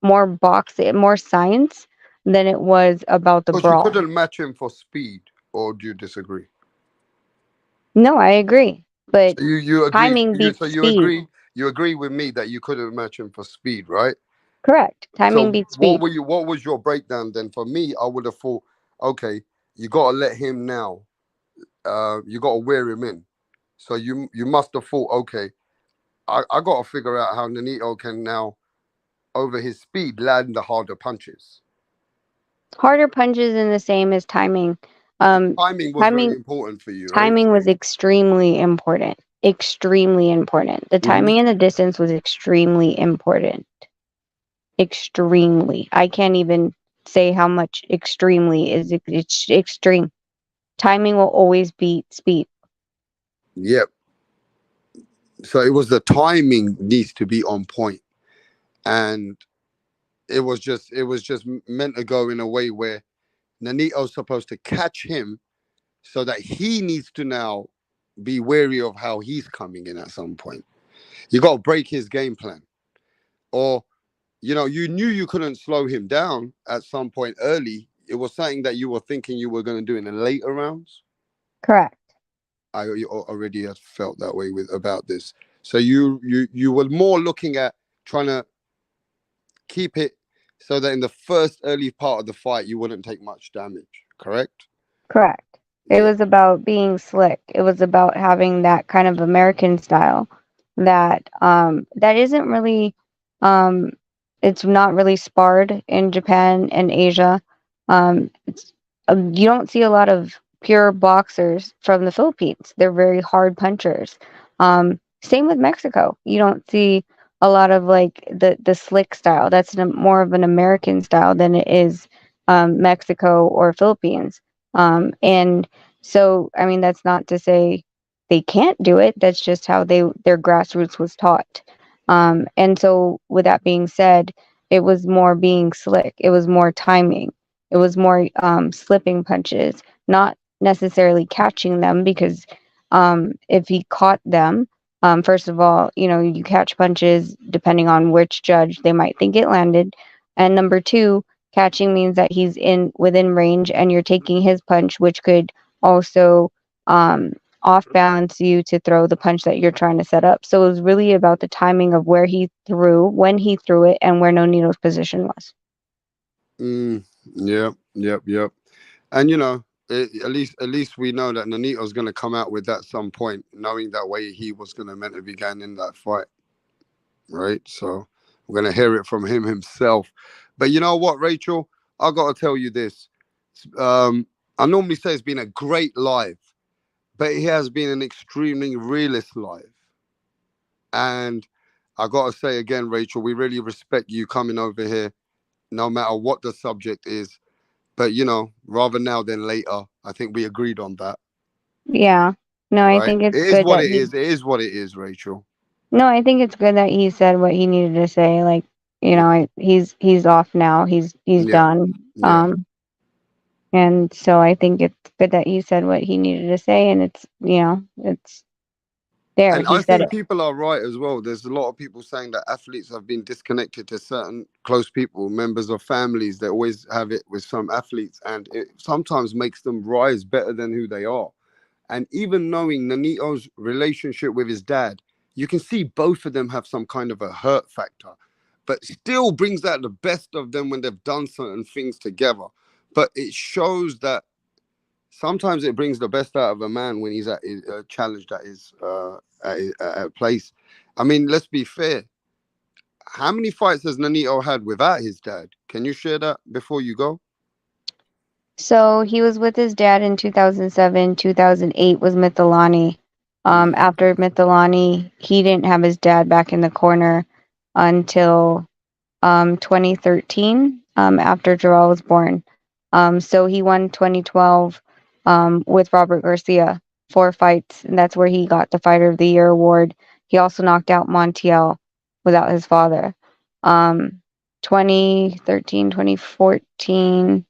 I: more science than it was about the
C: So she
I: brawl.
C: couldn't match him for speed, or do you disagree?
I: No, I agree, but
C: So you agree
I: timing
C: you
I: beats
C: so
I: speed.
C: you agree with me that you couldn't match him for speed, right?
I: Correct. Timing
C: So
I: beats speed.
C: what was your breakdown then? For me, I would have thought, okay, you gotta let him now. You gotta wear him in. So you must have thought, okay, I gotta figure out how Nonito can now over his speed land the harder punches.
I: Harder punches in the same as timing. Um,
C: Timing was very
I: timing
C: important for you, right?
I: timing was extremely important. Extremely important. The
C: Hmm.
I: timing and the distance was extremely important. Extremely. I can't even say how much extremely is. It's extreme. Timing will always beat speed.
C: Yep. So it was the timing needs to be on point, and it was just meant to go in a way where Nanito's supposed to catch him, so that he needs to now be wary of how he's coming in at some point. You got to break his game plan, or you knew you couldn't slow him down at some point early. It was something that you were thinking you were going to do in the later rounds.
I: Correct.
C: Already had felt that way with about this. So you were more looking at trying to keep it so that in the first early part of the fight you wouldn't take much damage. Correct?
I: Correct. It
C: Yeah.
I: was about being slick. It was about having that kind of American style that isn't really um it's not really sparred in Japan and Asia. It's you don't see a lot of pure boxers from the Philippines. They're very hard punchers. Same with Mexico. You don't see a lot of like the slick style. That's more of an American style than it is Mexico or Philippines. And so, I mean, that's not to say they can't do it. That's just how their grassroots was taught. And so, with that being said, it was more being slick. It was more timing. It was more slipping punches, not necessarily catching them, because if he caught them, first of all, you catch punches depending on which judge, they might think it landed, and number two, catching means that he's in within range and you're taking his punch, which could also off balance you to throw the punch that you're trying to set up. So it was really about the timing of where he threw, when he threw it, and where Nonito's position was.
C: Yep. And at least we know that Nonito's going to come out with that some point, knowing that way he was going to meant to be going in that fight, right? So we're going to hear it from him himself. But you know what, Rachel? I got to tell you this. I normally say it's been a great live, but it has been an extremely realist live. And I got to say again, Rachel, we really respect you coming over here, no matter what the subject is. But, rather now than later. I think we agreed on that,
I: Yeah. No, I
C: right?
I: think
C: It
I: it's
C: is
I: good
C: what
I: that
C: it
I: he.
C: is. It is what it is, Rachel.
I: No, I think it's good that he said what he needed to say. Like,
C: Yeah,
I: he's off now. He's
C: yeah,
I: done.
C: yeah.
I: And so I think it's good that he said what he needed to say, and it's there.
C: And
I: He
C: I
I: said
C: think
I: it.
C: people are right as well. There's a lot of people saying that athletes have been disconnected to certain close people, members of families. They always have it with some athletes, and it sometimes makes them rise better than who they are. And even knowing Nanito's relationship with his dad, you can see both of them have some kind of a hurt factor, but still brings out the best of them when they've done certain things together. But it shows that sometimes it brings the best out of a man when he's at his, challenged at a place. I mean, let's be fair. How many fights has Nanito had without his dad? Can you share that before you go?
I: So he was with his dad in 2007. 2008 was Mithelani. After Mithelani, he didn't have his dad back in the corner until 2013, after Jarrell was born. So he won 2012 with Robert Garcia, 4 fights, and that's where he got the Fighter of the Year award. He also knocked out Montiel without his father. Um, 2013, 2014,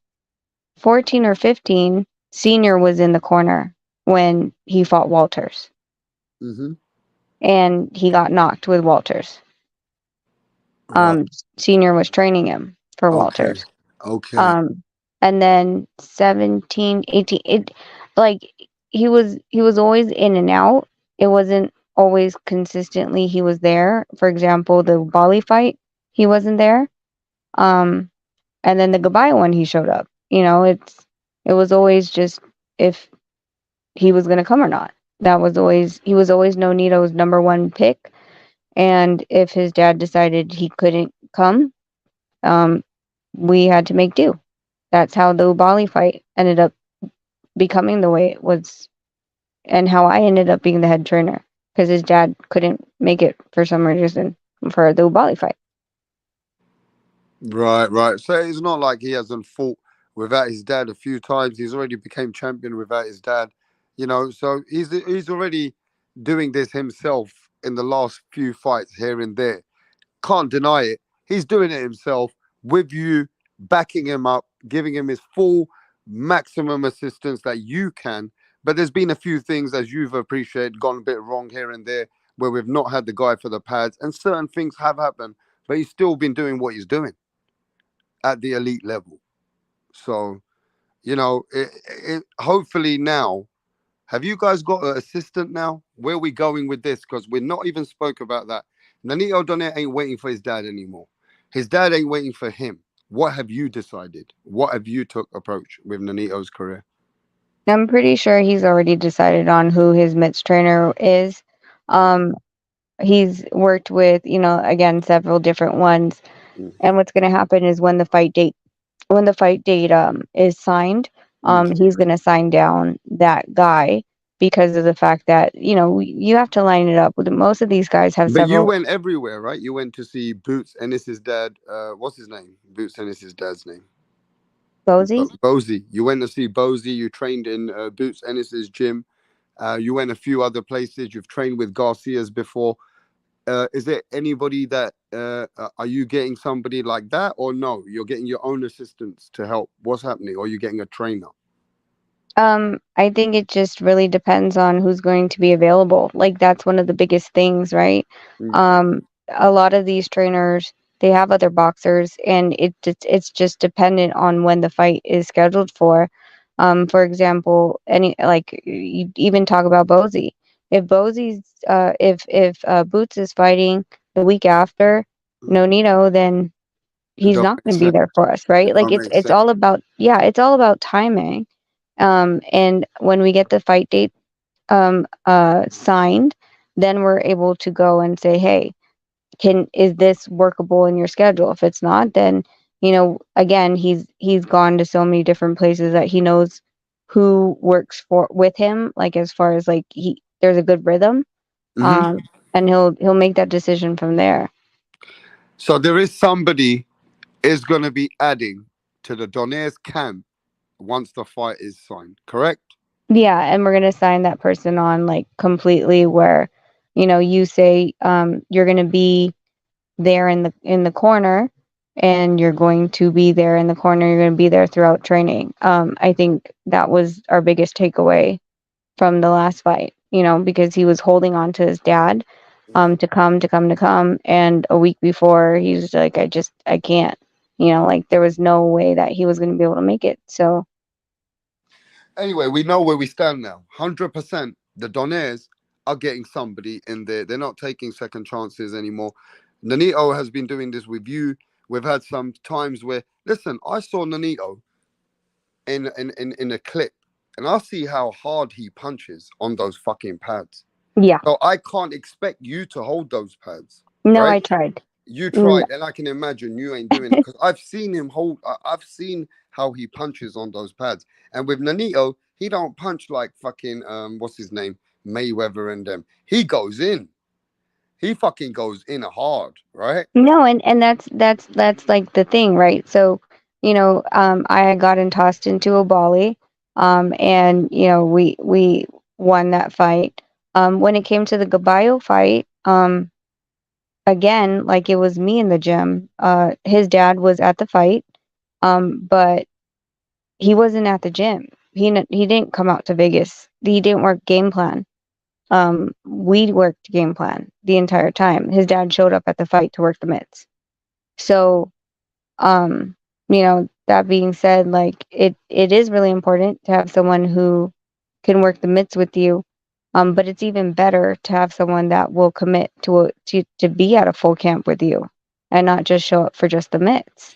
I: 14 or 15, Senior was in the corner when he fought Walters,
C: Mm-hmm.
I: and he got knocked with Walters.
C: Right.
I: Senior was training him for
C: Okay.
I: Walters.
C: Okay.
I: Um, and then 17, 18, like he was always in and out. It wasn't always consistently he was there. For example, the Bali fight, he wasn't there. Um, and then the goodbye one, he showed up. It was always just if he was gonna come or not. He was always Nonito's number one pick. And if his dad decided he couldn't come, um, we had to make do. That's how the Ubali fight ended up becoming the way it was, and how I ended up being the head trainer because his dad couldn't make it for some reason for the Ubali fight.
C: Right. So it's not like he hasn't fought without his dad a few times. He's already became champion without his dad, So he's already doing this himself in the last few fights here and there. Can't deny it. He's doing it himself with you, backing him up, giving him his full maximum assistance that you can. But there's been a few things, as you've appreciated, gone a bit wrong here and there, where we've not had the guy for the pads, and certain things have happened. But he's still been doing what he's doing at the elite level. So, hopefully now, have you guys got an assistant now? Where are we going with this? Because we're not even spoke about that. Nonito Donaire ain't waiting for his dad anymore. His dad ain't waiting for him. What have you decided? What have you took approach with Nonito's career?
I: I'm pretty sure he's already decided on who his mitts trainer is. Um, he's worked with, again, several different ones.
C: Mm.
I: And what's going to happen is when the fight date is signed, he's going to sign down that guy because of the fact that you have to line it up. Most of these guys have
C: But you
I: several.
C: went everywhere, right? You went to see Boots Ennis's dad. What's his name? Boots Ennis's dad's name.
I: Bozy.
C: Bozy. You went to see Bozy. You trained in Boots Ennis's gym. You went a few other places. You've trained with Garcia's before. Is there anybody that are you getting somebody like that, or no? You're getting your own assistants to help. What's happening? Or are you getting a trainer?
I: I think it just really depends on who's going to be available. Like that's one of the biggest things, right?
C: Mm.
I: A lot of these trainers, they have other boxers, and it's just dependent on when the fight is scheduled for. For example, any like you even talk about Bozy. If Bozy's if Boots is fighting the week after Nonito, then
C: It
I: he's
C: don't
I: not
C: make
I: going to be
C: sense.
I: there for us, right?
C: It
I: Like
C: don't make
I: it's
C: sense.
I: all about, yeah, it's all about timing. And when we get the fight date signed, then we're able to go and say, hey, is this workable in your schedule? If it's not, then again, he's gone to so many different places that he knows who works for with him, like as far as like there's a good rhythm,
C: Hmm.
I: and he'll make that decision from there.
C: So there is somebody is going to be adding to the Donaire's camp once the fight is signed, correct?
I: Yeah, and we're gonna sign that person on like completely where, you say you're gonna be there in the corner, and you're going to be there in the corner, you're gonna be there throughout training. I think that was our biggest takeaway from the last fight, because he was holding on to his dad to come, and a week before he was like, I can't, like there was no way that he was gonna be able to make it. So
C: Anyway, we know where we stand now. 100%. The Donaires are getting somebody in there. They're not taking second chances anymore. Nonito has been doing this with you. We've had some times where, listen, I saw Nonito in a clip, and I see how hard he punches on those fucking pads.
I: yeah.
C: So I can't expect you to hold those pads,
I: No,
C: right?
I: I tried.
C: You
I: Mm,
C: tried, and I can imagine you ain't doing it because I've seen him hold. I've seen how he punches on those pads, and with Nonito, he don't punch like fucking what's his name, Mayweather and them. He goes in. He fucking goes in hard, right?
I: no, and that's like the thing, right? So, I had gotten tossed into a volley, and we won that fight. When it came to the Gaballo fight, again, like it was me in the gym. His dad was at the fight, but he wasn't at the gym. He didn't come out to Vegas. He didn't work game plan. We worked game plan the entire time. His dad showed up at the fight to work the mitts. So, that being said, like it is really important to have someone who can work the mitts with you. But it's even better to have someone that will commit to be at a full camp with you and not just show up for just the mitts.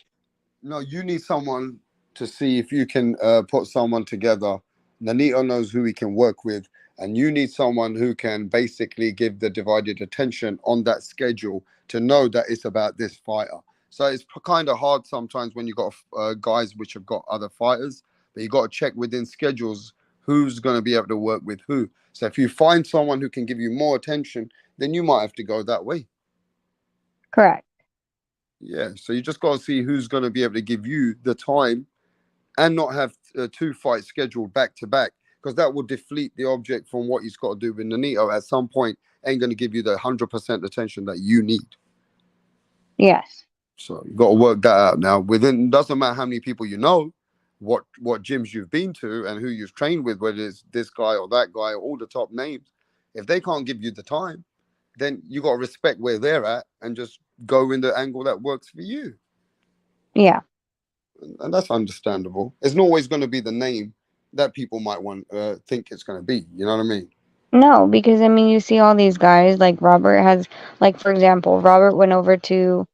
C: No, you need someone to see if you can put someone together. Nanito knows who he can work with, and you need someone who can basically give the divided attention on that schedule to know that it's about this fighter. So it's kind of hard sometimes when you got guys which have got other fighters, but you got to check within schedules who's going to be able to work with who. So if you find someone who can give you more attention, then you might have to go that way.
I: Correct.
C: Yeah, so you just got to see who's going to be able to give you the time and not have two fights scheduled back to back, because that will deflate the object from what he's got to do with Nonito. At some point, ain't going to give you the 100% attention that you need.
I: Yes.
C: So you got to work that out. Now, within doesn't matter how many people you know, what gyms you've been to, and who you've trained with, whether it's this guy or that guy, all the top names. If they can't give you the time, then you got to respect where they're at and just go in the angle that works for you.
I: Yeah.
C: And that's understandable. It's not always going to be the name that people might want think it's going to be. You know what I mean?
I: No, because I mean, you see all these guys like Robert has, like for example, Robert went over to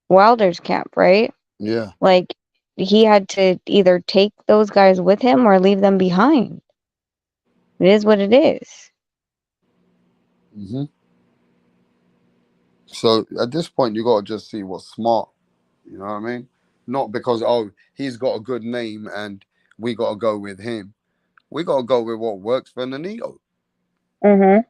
I: Wilder's camp, right?
C: Yeah.
I: Like he had to either take those guys with him or leave them behind. It is what it is.
C: Hmm. So at this point, you got to just see what's smart. You know what I mean? Not because he's got a good name and we got to go with him. We got to go with what works for Nonito.
I: Mm-hmm.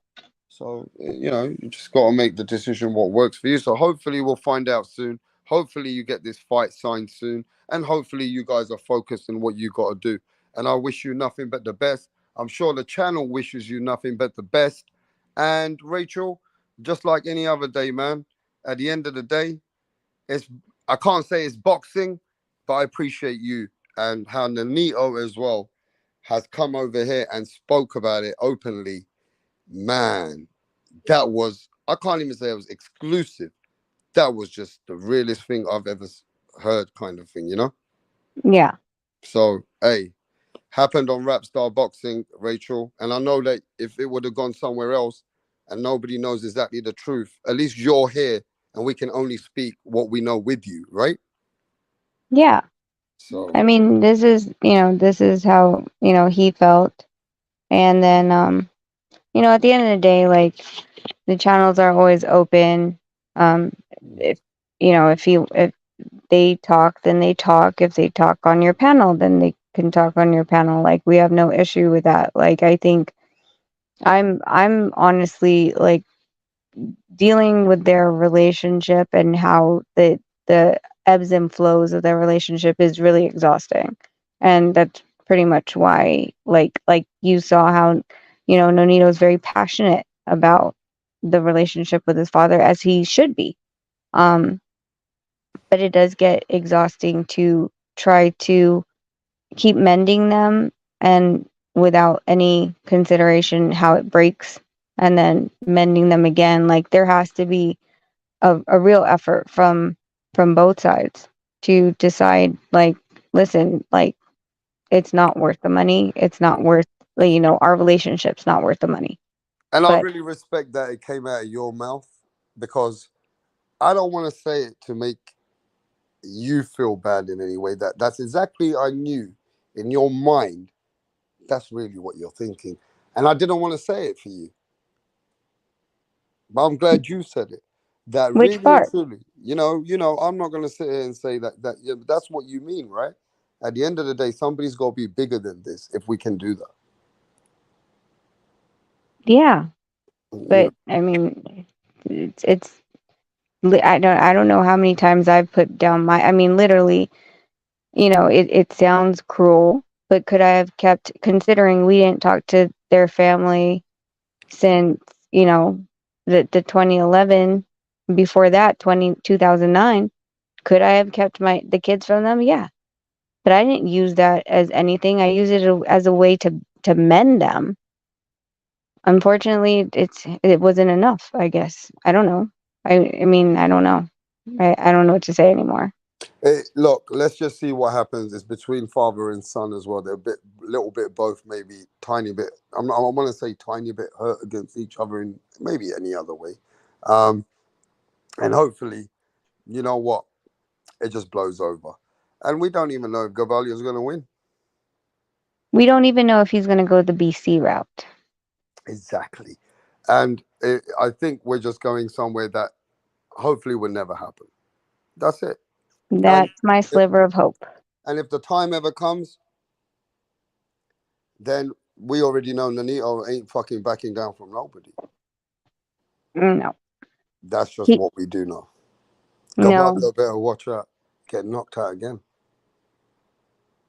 C: So, you just got to make the decision what works for you. So, hopefully, we'll find out soon. Hopefully, you get this fight signed soon. And hopefully, you guys are focused on what you got to do. And I wish you nothing but the best. I'm sure the channel wishes you nothing but the best. And, Rachel, just like any other day, man, at the end of the day, I can't say it's boxing, but I appreciate you and how Nonito as well has come over here and spoke about it openly. Man, that was, I can't even say it was exclusive. That was just the realest thing I've ever heard, kind of thing, you know?
I: Yeah.
C: So, hey, happened on Rap Star Boxing, Rachel. And I know that if it would have gone somewhere else and nobody knows exactly the truth, at least you're here and we can only speak what we know with you, right?
I: Yeah.
C: So,
I: I mean, this is how, he felt. And then, at the end of the day, like, the channels are always open. Um, if, if they talk, then they talk. If they talk on your panel, then they can talk on your panel. Like, we have no issue with that. Like, I think I'm honestly, like, dealing with their relationship and how the ebbs and flows of their relationship is really exhausting. And that's pretty much why, like you saw how, Nonito is very passionate about the relationship with his father, as he should be. Um, but it does get exhausting to try to keep mending them, and without any consideration how it breaks, and then mending them again. Like, there has to be a real effort from both sides to decide, like, listen, like, it's not worth the money. It's not worth, like, our relationship's not worth the money.
C: and I
I: But
C: really respect that it came out of your mouth because I don't want to say it to make you feel bad in any way. That's exactly I knew in your mind. That's really what you're thinking, and I didn't want to say it for you, but I'm glad you said it. That
I: which
C: really and
I: part?
C: truly, I'm not going to sit here and say that. Yeah, but that's what you mean, right? At the end of the day, somebody's got to be bigger than this if we can do that.
I: Yeah,
C: You know,
I: but I mean, I don't know how many times I've put down my, I mean, literally, it sounds cruel, but could I have kept, considering we didn't talk to their family since, the 2011, before that, 2009, could I have kept the kids from them? Yeah. But I didn't use that as anything. I used it as a way to mend them. Unfortunately, it wasn't enough, I guess. I don't know. I mean, I don't know. I don't know what to say anymore.
C: Look, let's just see what happens. It's between father and son as well. They're little bit both, maybe tiny bit. I want to say tiny bit hurt against each other in maybe any other way, um, and hopefully, you know what, it just blows over, and we don't even know if Gavalio is going to win.
I: We don't even know if he's going to go the BC route.
C: Exactly, and I think we're just going somewhere that hopefully will never happen. That's it. And
I: That's my
C: if,
I: sliver of hope.
C: and if the time ever comes, then we already know Nanito ain't fucking backing down from nobody.
I: No.
C: That's just
I: He,
C: what we do know.
I: no.
C: Gavalio better watch out, get knocked out again.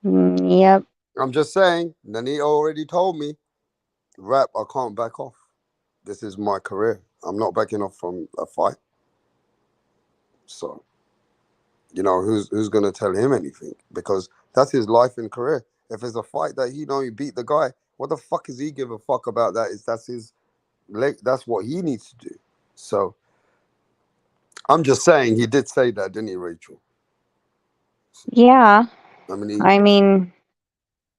I: Yep.
C: I'm just saying, Nanito already told me, rap, I can't back off. This is my career. I'm not backing off from a fight. So, who's gonna tell him anything? Because that's his life and career. If it's a fight that he beat the guy, what the fuck is he give a fuck about that? That's his leg. That's what he needs to do. So I'm just saying he did say that, didn't he, Rachel?
I: Yeah.
C: I mean,
I: I mean,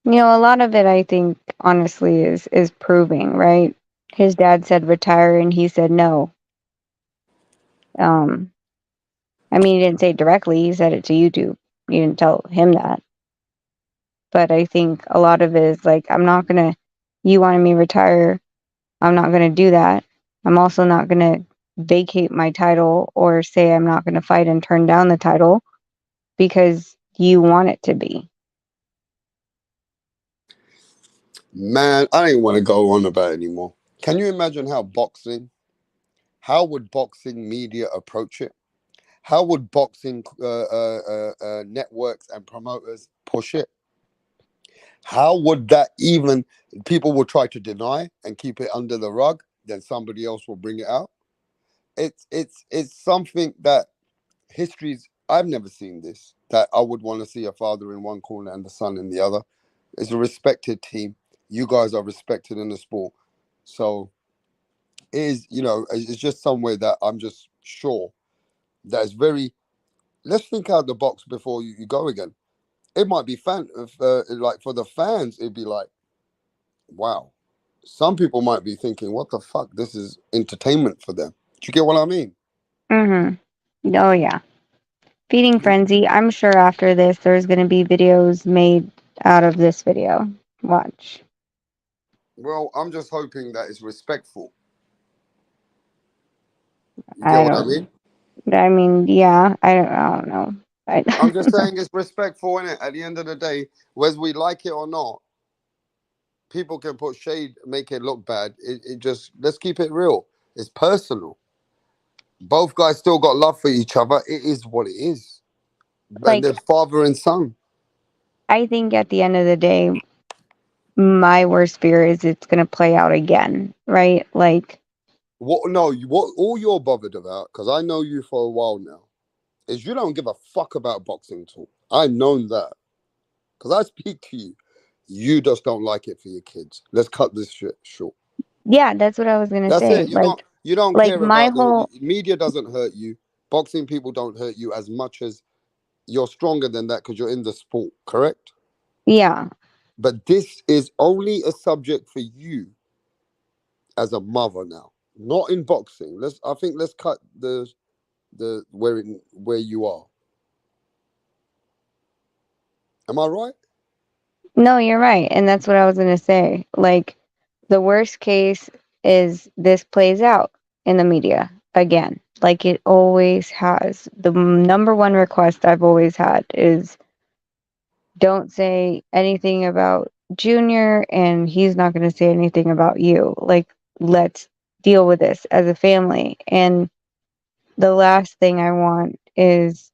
I: a lot of it, I think, honestly, is proving, right? His dad said retire, and he said no. Um, I mean, he didn't say it directly. He said it to YouTube. You didn't tell him that. But I think a lot of it is like, you wanted me to retire. I'm not going to do that. I'm also not going to vacate my title or say I'm not going to fight and turn down the title because you want it to be.
C: man, I don't want to go on about it anymore. Can you imagine how would boxing media approach it? How would boxing networks and promoters push it? How would that even people will try to deny and keep it under the rug? Then somebody else will bring it out. It's something that history's. I've never seen this. That I would want to see a father in one corner and the son in the other. It's a respected team. You guys are respected in the sport, so it is. It's just somewhere that I'm just sure that is very. Let's think out the box before you go again. it might be like for the fans, it'd be like, wow. Some people might be thinking, what the fuck? This is entertainment for them. Do you get what I mean?
I: Mm-hmm. Oh yeah. Feeding frenzy. I'm sure after this there's gonna be videos made out of this video. Watch.
C: Well, I'm just hoping that it's respectful. You get
I: I
C: what I
I: don't
C: mean?
I: I mean, yeah, I don't know.
C: I'm just saying it's respectful, innit? At the end of the day, whether we like it or not, people can put shade, make it look bad. It just, let's keep it real. It's personal. Both guys still got love for each other. It is what it is. And
I: Like,
C: there's father and son.
I: I think at the end of the day, my worst fear is it's gonna play out again, right? Like,
C: What? No, what? All you're bothered about, because I know you for a while now, is you don't give a fuck about boxing talk. I've known that because I speak to you. You just don't like it for your kids. Let's cut this shit short.
I: yeah, that's what I was gonna
C: That's
I: say.
C: it. You don't
I: Like
C: care
I: my
C: about the
I: whole,
C: media doesn't hurt you. Boxing people don't hurt you as much as you're stronger than that because you're in the sport, correct?
I: yeah,
C: But this is only a subject for you as a mother now, not in boxing. Let's cut the where you are. Am I right?
I: no, you're right, and that's what I was gonna say. Like, the worst case is this plays out in the media again, like it always has. The number one request I've always had is don't say anything about Junior, and he's not going to say anything about you. Like, let's deal with this as a family. And the last thing I want is,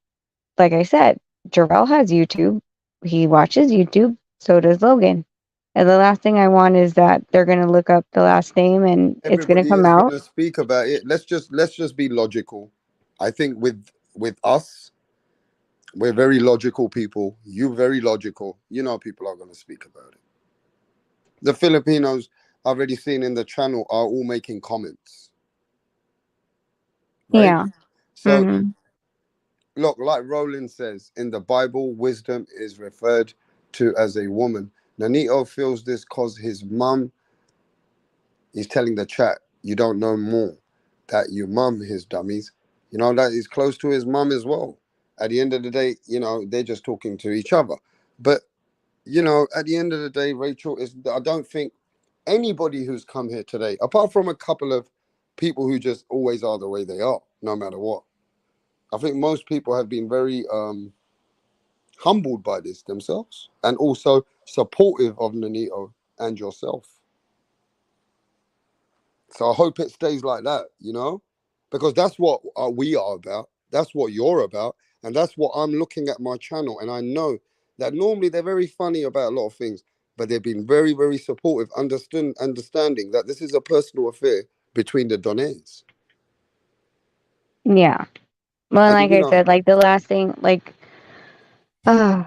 I: like I said, Jarrell has YouTube. He watches YouTube. So does Logan. And the last thing I want is that they're going to look up the last name and it's going to
C: Everybody
I: come
C: is
I: out.
C: gonna speak about it. Let's just be logical. I think with us, we're very logical people. You very logical. You know people are gonna speak about it. The Filipinos I've already seen in the channel are all making comments, right?
I: Yeah.
C: So
I: Hmm.
C: look, like Roland says, in the Bible, wisdom is referred to as a woman. Nanito feels this cause his mum is telling the chat, you don't know more. That you mum his dummies. You know, that is close to his mum as well. At the end of the day, they're just talking to each other. But, at the end of the day, Rachel, I don't think anybody who's come here today, apart from a couple of people who just always are the way they are, no matter what. I think most people have been very humbled by this themselves and also supportive of Nanito and yourself. So I hope it stays like that, because that's what we are about. That's what you're about. And that's what I'm looking at my channel. And I know that normally they're very funny about a lot of things, but they've been very, very supportive, understanding that this is a personal affair between the Donaires.
I: Yeah. Well,
C: And,
I: like I said, like the last thing, like, uh,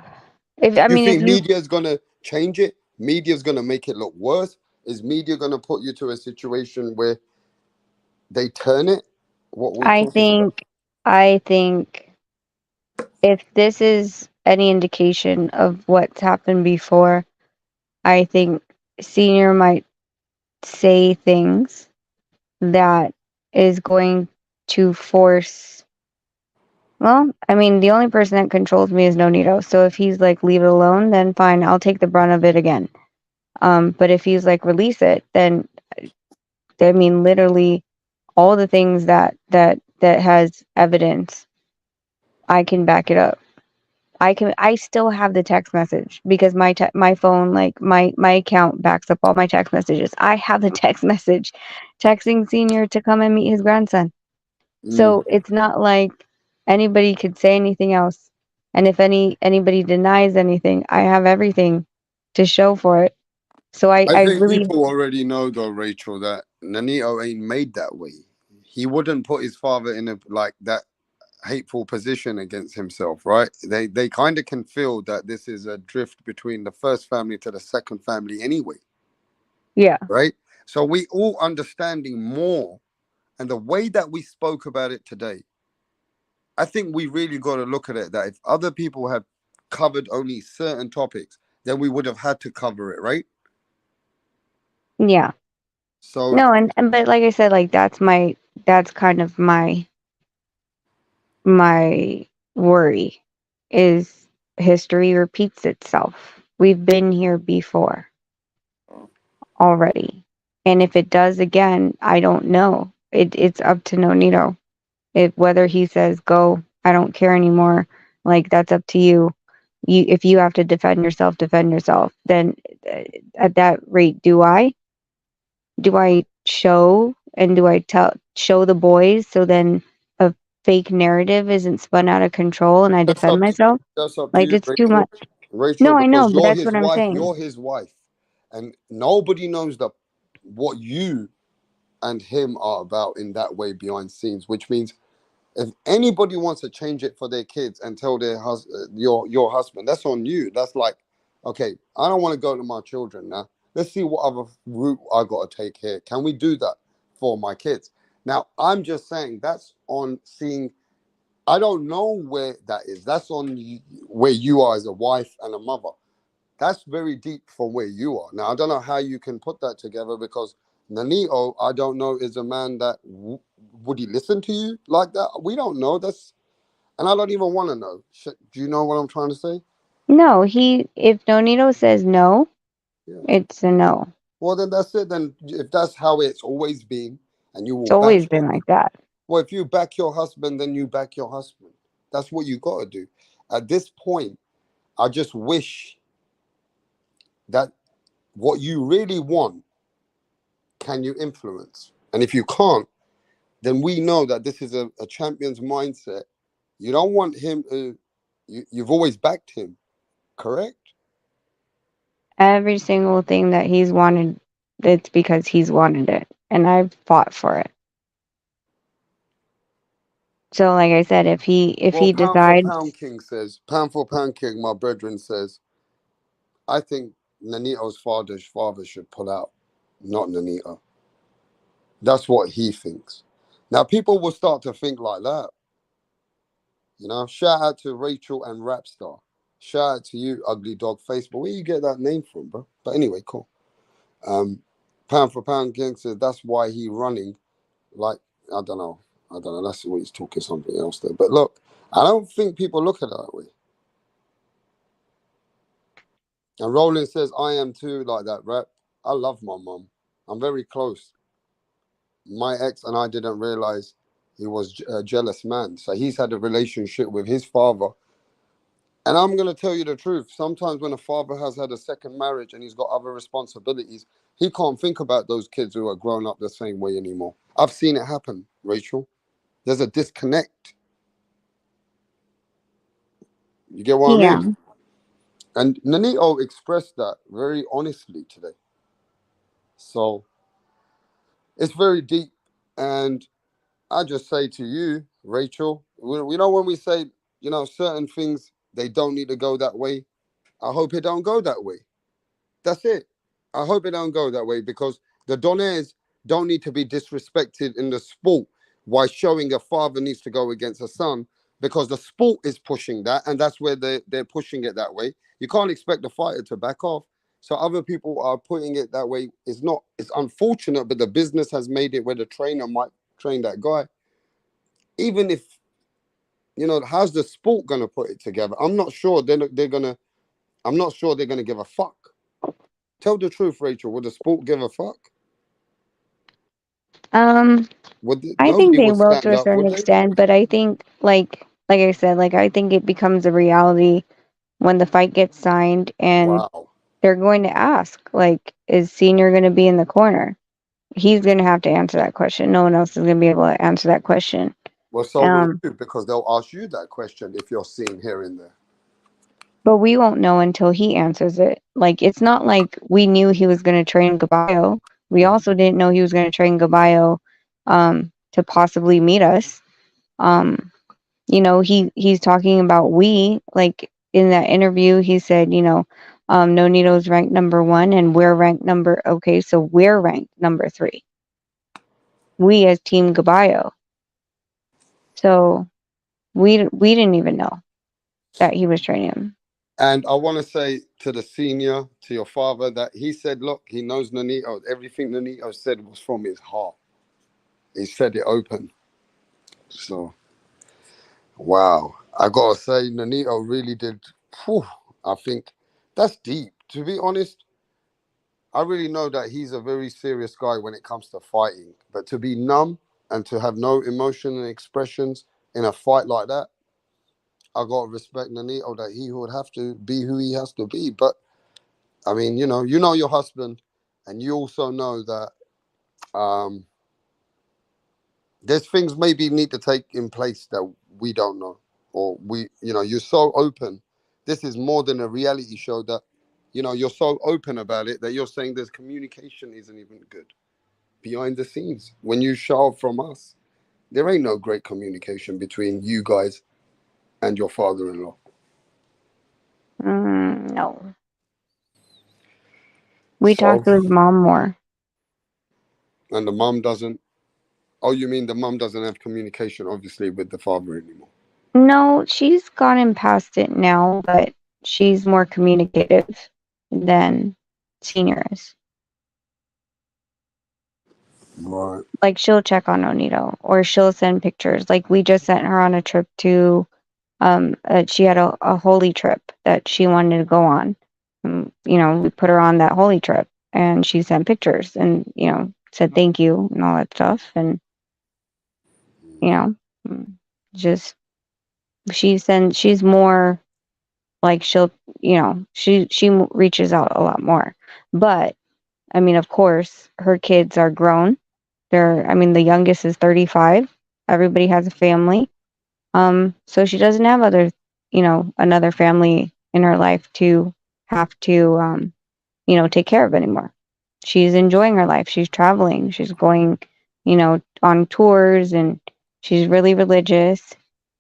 C: you
I: if
C: think
I: you,
C: media is going to change it? Media is going to make it look worse? Is media going to put you to a situation where they turn it? What we're
I: I
C: talking about?
I: think, I think if this is any indication of what's happened before, I think Senior might say things that is going to force. Well, I mean, the only person that controls me is Nonito. So if he's like, leave it alone, then fine, I'll take the brunt of it again. But if he's like, release it, then I mean, literally, all the things that has evidence, I can back it up. I still have the text message because my phone, like my account backs up all my text messages. I have the text message texting Senior to come and meet his grandson.
C: Mm.
I: So it's not like anybody could say anything else. And if anybody denies anything, I have everything to show for it. So
C: I
I: I
C: think
I: really,
C: people already know, though, Rachel, that Nanito ain't made that way. He wouldn't put his father in that hateful position against himself, right? They kind of can feel that this is a drift between the first family to the second family anyway,
I: yeah,
C: right? So we all understanding more, and the way that we spoke about it today, I think we really got to look at it that if other people have covered only certain topics, then we would have had to cover it, right?
I: Yeah.
C: So
I: No, and but like I said, like that's kind of my worry is history repeats itself. We've been here before already. And if it does again, I don't know. It's up to Nonito. If whether he says go, I don't care anymore, like that's up to you. If you have to defend yourself. Then at that rate, do I show and do I show the boys so then a fake narrative isn't spun out of control and I
C: that's
I: defend
C: up to you.
I: myself?
C: That's up to
I: Like
C: you,
I: it's too
C: Rachel.
I: much.
C: Rachel,
I: No, I know,
C: because
I: but
C: you're
I: that's
C: his
I: what I'm
C: wife.
I: saying.
C: You're his wife, and nobody knows what you and him are about in that way behind scenes. Which means if anybody wants to change it for their kids and tell their your husband, that's on you. That's like, okay, I don't want to go to my children now. Let's see what other route I got to take here. Can we do that for my kids? Now, I'm just saying that's on seeing. I don't know where that is. That's on where you are as a wife and a mother. That's very deep from where you are. Now, I don't know how you can put that together because Nanito, I don't know, is a man that would he listen to you like that? We don't know. And I don't even want to know. Do you know what I'm trying to say?
I: No, if Nonito says no,
C: Yeah.
I: it's a no.
C: Well, then that's it. Then if that's how it's always been, and you
I: It's
C: will back
I: always been like that.
C: well, if you back your husband, then you back your husband. That's what you got to do. At this point, I just wish that what you really want, can you influence? And if you can't, then we know that this is a champion's mindset. You don't want him to, you've always backed him, correct?
I: Every single thing that he's wanted, it's because he's wanted it. And I've fought for it. So like I said, if
C: Well,
I: he
C: pound for
I: decides,
C: pound king says, pound for pound king, my brethren says, I think Nanito's father should pull out, not Nanito. That's what he thinks. Now, people will start to think like that. You know, shout out to Rachel and Rapstar. Shout out to you, Ugly Dog Face. But where you get that name from, bro? But anyway, cool. Pound for pound king says that's why he running like I don't know. That's what he's talking something else there. But look, I don't think people look at it that way. And Roland says I am too like that, rap. I love my mom. I'm very close. My ex and I didn't realize he was a jealous man. So he's had a relationship with his father. And I'm going to tell you the truth. Sometimes when a father has had a second marriage and he's got other responsibilities, he can't think about those kids who are grown up the same way anymore. I've seen it happen, Rachel. There's a disconnect. You get what I
I: yeah.
C: mean? And Nanito expressed that very honestly today. So it's very deep. And I just say to you, Rachel, we know when we say, certain things, they don't need to go that way. I hope it don't go that way. That's it. I hope it don't go that way because the Donaires don't need to be disrespected in the sport while showing a father needs to go against a son because the sport is pushing that and that's where they're pushing it that way. You can't expect the fighter to back off. So other people are putting it that way. It's unfortunate, but the business has made it where the trainer might train that guy. Even if, how's the sport going to put it together? I'm not sure I'm not sure they're going to give a fuck. Tell the truth, Rachel. Would the sport give a fuck?
I: Um, I think
C: Nobody
I: they
C: would
I: will to
C: stand
I: a
C: up,
I: certain
C: would they?
I: extent, but I think like I said, like I think it becomes a reality when the fight gets signed and
C: Wow.
I: they're going to ask, like, is Senior going to be in the corner? He's going to have to answer that question. No one else is going to be able to answer that question.
C: Well, so will you because they'll ask you that question if you're seen here and there.
I: But we won't know until he answers it. Like, it's not like we knew he was going to train Gabayo. We also didn't know he was going to train Gabayo to possibly meet us. He's talking about like in that interview, he said, Nonito's ranked number 1 and so we're ranked number 3. We as Team Gabayo. So we didn't even know that he was training him.
C: And I want to say to the senior, to your father, that he said, look, he knows Nonito. Everything Nonito said was from his heart. He said it open. So, wow. I got to say, Nonito really did. Whew, I think that's deep. To be honest, I really know that he's a very serious guy when it comes to fighting. But to be numb and to have no emotion and expressions in a fight like that, I got to respect Nonito that he would have to be who he has to be. But I mean, you know your husband, and you also know that um, there's things maybe need to take in place that we don't know, or you're so open. This is more than a reality show that, you're so open about it that you're saying there's communication isn't even good behind the scenes. When you show up from us, there ain't no great communication between you guys and your father-in-law.
I: No. We
C: So,
I: talk to his mom more.
C: and the mum doesn't. Oh, you mean the mum doesn't have communication, obviously, with the father anymore?
I: No, she's gotten past it now, but she's more communicative than Senior is.
C: Right.
I: Like she'll check on Onito or she'll send pictures. Like we just sent her on a trip to she had a holy trip that she wanted to go on. We put her on that holy trip and she sent pictures and, said thank you and all that stuff. And, you know, mm, just she's more like she reaches out a lot more. But I mean, of course, her kids are grown. The youngest is 35. Everybody has a family. So she doesn't have another family in her life to have to, take care of anymore. She's enjoying her life. She's traveling. She's going, on tours, and she's really religious.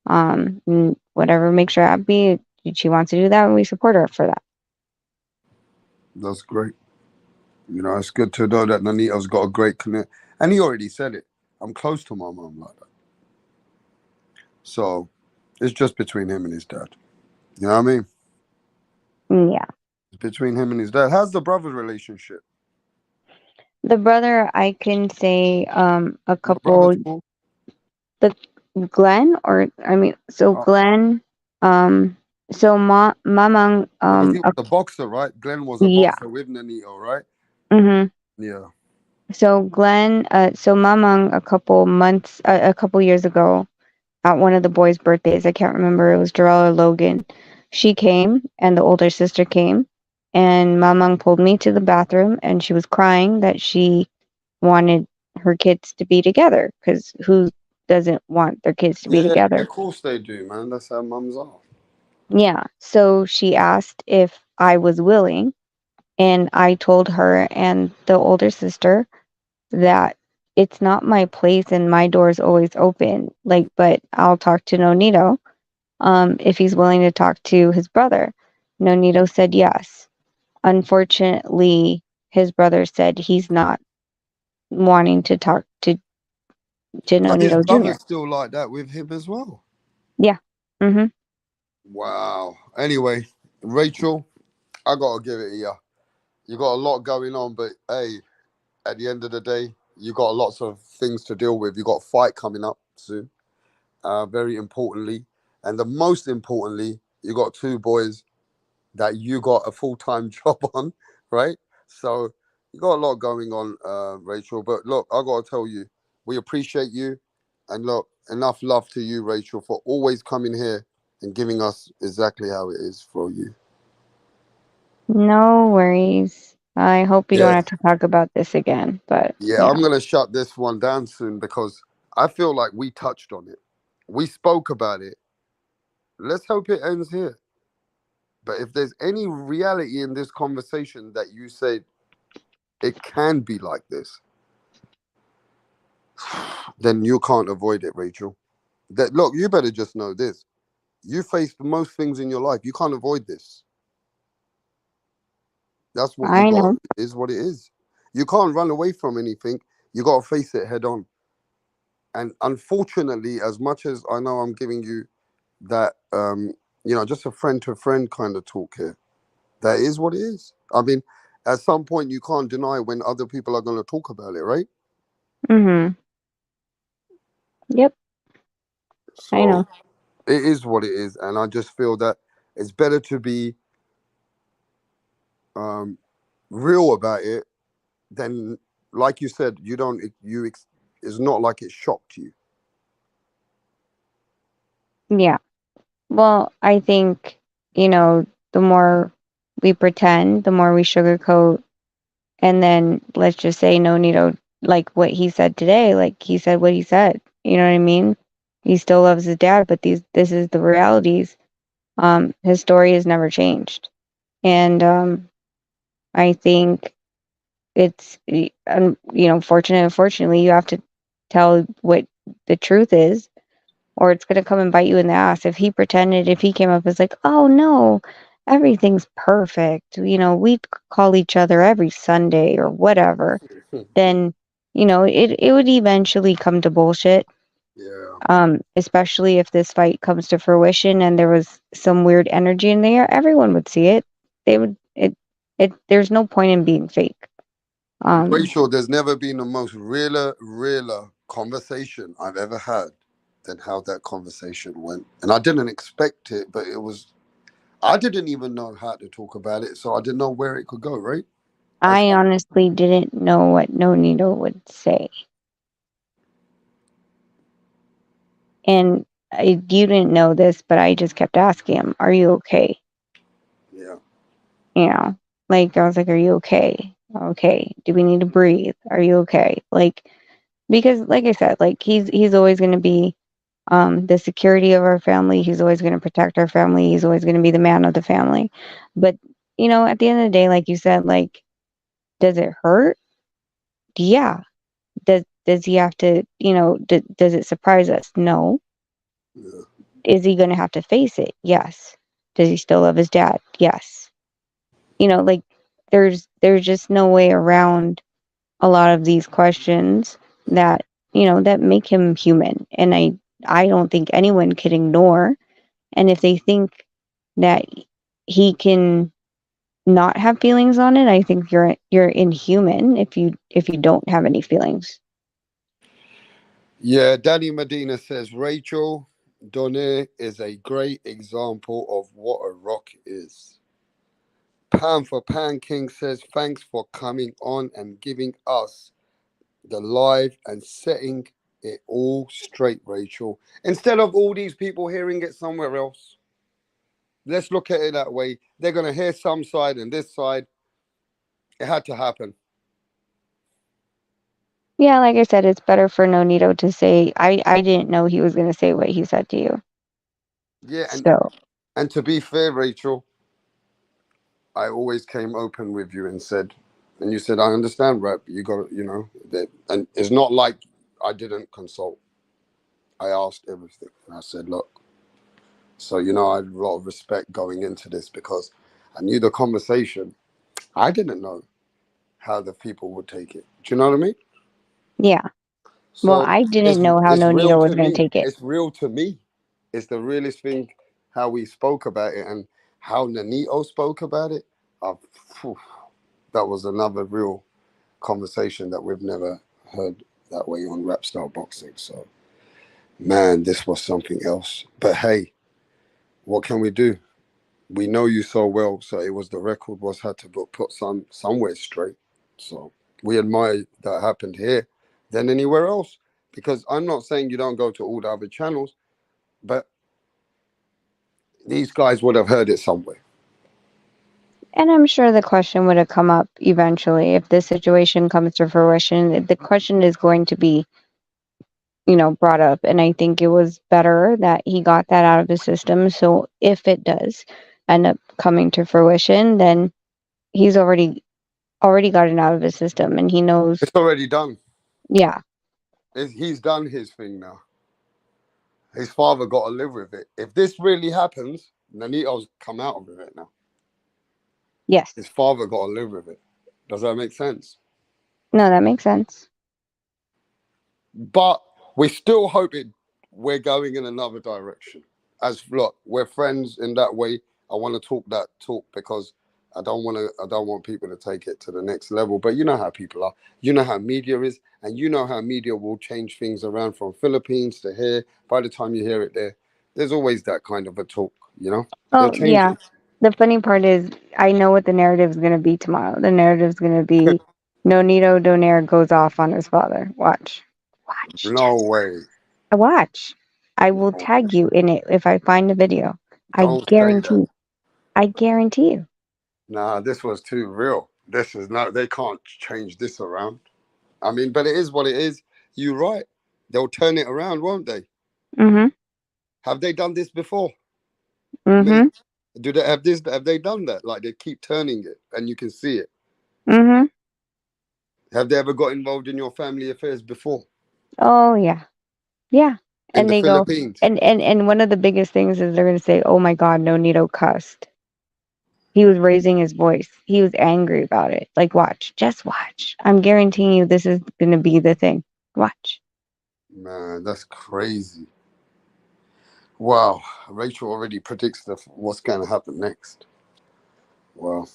I: And whatever makes her happy, she wants to do that, and we support her for that.
C: That's great. It's good to know that Nanito's got a great connect. And he already said it. I'm close to my mom like that. So it's just between him and his dad. You know what I mean?
I: Yeah.
C: It's between him and his dad. How's the brother relationship?
I: The brother, I can say a
C: The brother's
I: couple.
C: cool?
I: The Glenn,
C: Oh,
I: Glenn, Mamang,
C: because he was a boxer, right? Glenn was a
I: yeah.
C: boxer with Nanito, right?
I: Mm-hmm.
C: Yeah.
I: So Glenn, Mamang, a couple years ago, at one of the boys' birthdays, I can't remember, it was Jarrell or Logan. She came, and the older sister came, and Mamang pulled me to the bathroom, and she was crying that she wanted her kids to be together, because who doesn't want their kids to be
C: Yeah, of
I: together?
C: course they do, man. That's how mums are.
I: Yeah. So she asked if I was willing, and I told her and the older sister that it's not my place and my door is always open. Like, but I'll talk to Nonito if he's willing to talk to his brother. Nonito said yes. Unfortunately, his brother said he's not wanting to talk to
C: But his
I: Nonito Jr.
C: brother's still like that with him as well.
I: Yeah. Mm-hmm.
C: Wow. Anyway, Rachel, I gotta give it to you. You got a lot going on, but hey, at the end of the day, you got lots of things to deal with. You got a fight coming up soon, very importantly, and the most importantly, you got two boys that you got a full-time job on, right? So you got a lot going on, Rachel. But look, I gotta tell you, we appreciate you, and look, enough love to you, Rachel, for always coming here and giving us exactly how it is for you.
I: No worries. I hope we don't
C: Yeah,
I: have to talk about this again, but
C: yeah. I'm gonna shut this one down soon because I feel like we touched on it. We spoke about it. Let's hope it ends here. But if there's any reality in this conversation that you said it can be like this, then you can't avoid it, Rachel. That look, you better just know this. You face most things in your life. You can't avoid this. That's what you
I: I
C: got.
I: know.
C: It is what it is. You can't run away from anything. You got to face it head on. And unfortunately, as much as I know I'm giving you that you know, just a friend to friend kind of talk here. That is what it is. I mean, at some point you can't deny when other people are going to talk about it, right?
I: Mhm. Yep, I
C: So
I: know.
C: it is what it is, and I just feel that it's better to be um, real about it than, like you said, you don't. It's not like it shocked you.
I: Yeah. Well, I think, you know, the more we pretend, the more we sugarcoat, and then let's just say no Nito, like what he said today, like he said what he said. You know what I mean? He still loves his dad, but this is the realities. His story has never changed. And I think you know, unfortunately, you have to tell what the truth is, or it's going to come and bite you in the ass. If he came up as like, oh no, everything's perfect, you know, we call each other every Sunday or whatever, then, you know, it would eventually come to bullshit.
C: Yeah.
I: Especially if this fight comes to fruition and there was some weird energy in there, everyone would see it. They would, there's no point in being fake. Um,
C: Rachel, there's never been the most realer conversation I've ever had than how that conversation went. And I didn't expect it, but it was, I didn't even know how to talk about it, so I didn't know where it could go, right?
I: I honestly didn't know what Nonito would say. And you didn't know this, but I just kept asking him, "Are you okay?"
C: Yeah.
I: You know, like I was like, "Are you okay? Okay. Do we need to breathe? Are you okay?" Like because, like I said, like he's always going to be the security of our family. He's always going to protect our family. He's always going to be the man of the family. But you know, at the end of the day, like you said, like does it hurt? Yeah. Does he have to? You know, does it surprise us? No.
C: Yeah.
I: Is he going to have to face it? Yes. Does he still love his dad? Yes. You know, like there's just no way around a lot of these questions that, you know, that make him human. And I don't think anyone could ignore. And if they think that he can not have feelings on it, I think you're inhuman if you don't have any feelings.
C: Yeah, Danny Medina says Rachel Donaire is a great example of what a rock is. Pound for Pound King says thanks for coming on and giving us the live and setting it all straight, Rachel. Instead of all these people hearing it somewhere else, let's look at it that way. They're going to hear some side and this side. It had to happen.
I: Yeah, like I said, it's better for Nonito to say I didn't know he was going to say what he said to you.
C: Yeah,
I: So,
C: and to be fair, Rachel, I always came open with you and said, and you said, I understand, rap. You got, you know, that, and it's not like I didn't consult. I asked everything. I said, look, so you know, I had a lot of respect going into this because I knew the conversation. I didn't know how the people would take it. Do you know what I mean?
I: yeah. Well,
C: So
I: I didn't know how
C: it's real
I: Nonito was
C: to
I: going to
C: me.
I: take it.
C: It's real to me. It's the realest thing how we spoke about it and how Nanito spoke about it. Phew, that was another real conversation that we've never heard that way on rap style boxing. So, man, this was something else. But hey, what can we do? We know you so well, so it was the record was had to put somewhere straight. So we admire that happened here than anywhere else. Because I'm not saying you don't go to all the other channels, but these guys would have heard it somewhere.
I: And I'm sure the question would have come up eventually if this situation comes to fruition. The question is going to be, you know, brought up. And I think it was better that he got that out of his system. So if it does end up coming to fruition, then he's already got it out of his system and he knows.
C: It's already done.
I: Yeah.
C: He's done his thing now. His father got to live with it. If this really happens, Nanito's come out of it now.
I: Yes.
C: His father got to live with it. Does that make sense?
I: No, that makes sense.
C: But we still hope we're going in another direction. as look, we're friends in that way. I want to talk that talk because I don't want people to take it to the next level. But you know how people are. You know how media is, and you know how media will change things around from Philippines to here. By the time you hear it there's always that kind of a talk, you know? They'll
I: Oh,
C: change
I: yeah.
C: it.
I: The funny part is, I know what the narrative is going to be tomorrow. The narrative is going to be Nonito Donaire goes off on his father. Watch. Watch.
C: No
I: Just
C: way.
I: watch. I will
C: No,
I: tag you in it if I find a video. I
C: don't say that.
I: guarantee. I guarantee you.
C: Nah, this was too real. This is not, they can't change this around. I mean, but it is what it is. You're right. They'll turn it around, won't they?
I: Mm-hmm.
C: Have they done this before? Me.
I: Mm-hmm.
C: Do they have this? Have they done that? Like they keep turning it and you can see it.
I: Mm-hmm.
C: Have they ever got involved in your family affairs before?
I: Oh, yeah. Yeah.
C: In
I: And
C: the
I: they go,
C: Philippines?
I: and one of the biggest things is they're going to say, oh my God, Nonito cussed. He was raising his voice. He was angry about it. Like, watch. Just watch. I'm guaranteeing you this is going to be the thing. Watch.
C: Man, that's crazy. Wow. Rachel already predicts what's going to happen next. Well,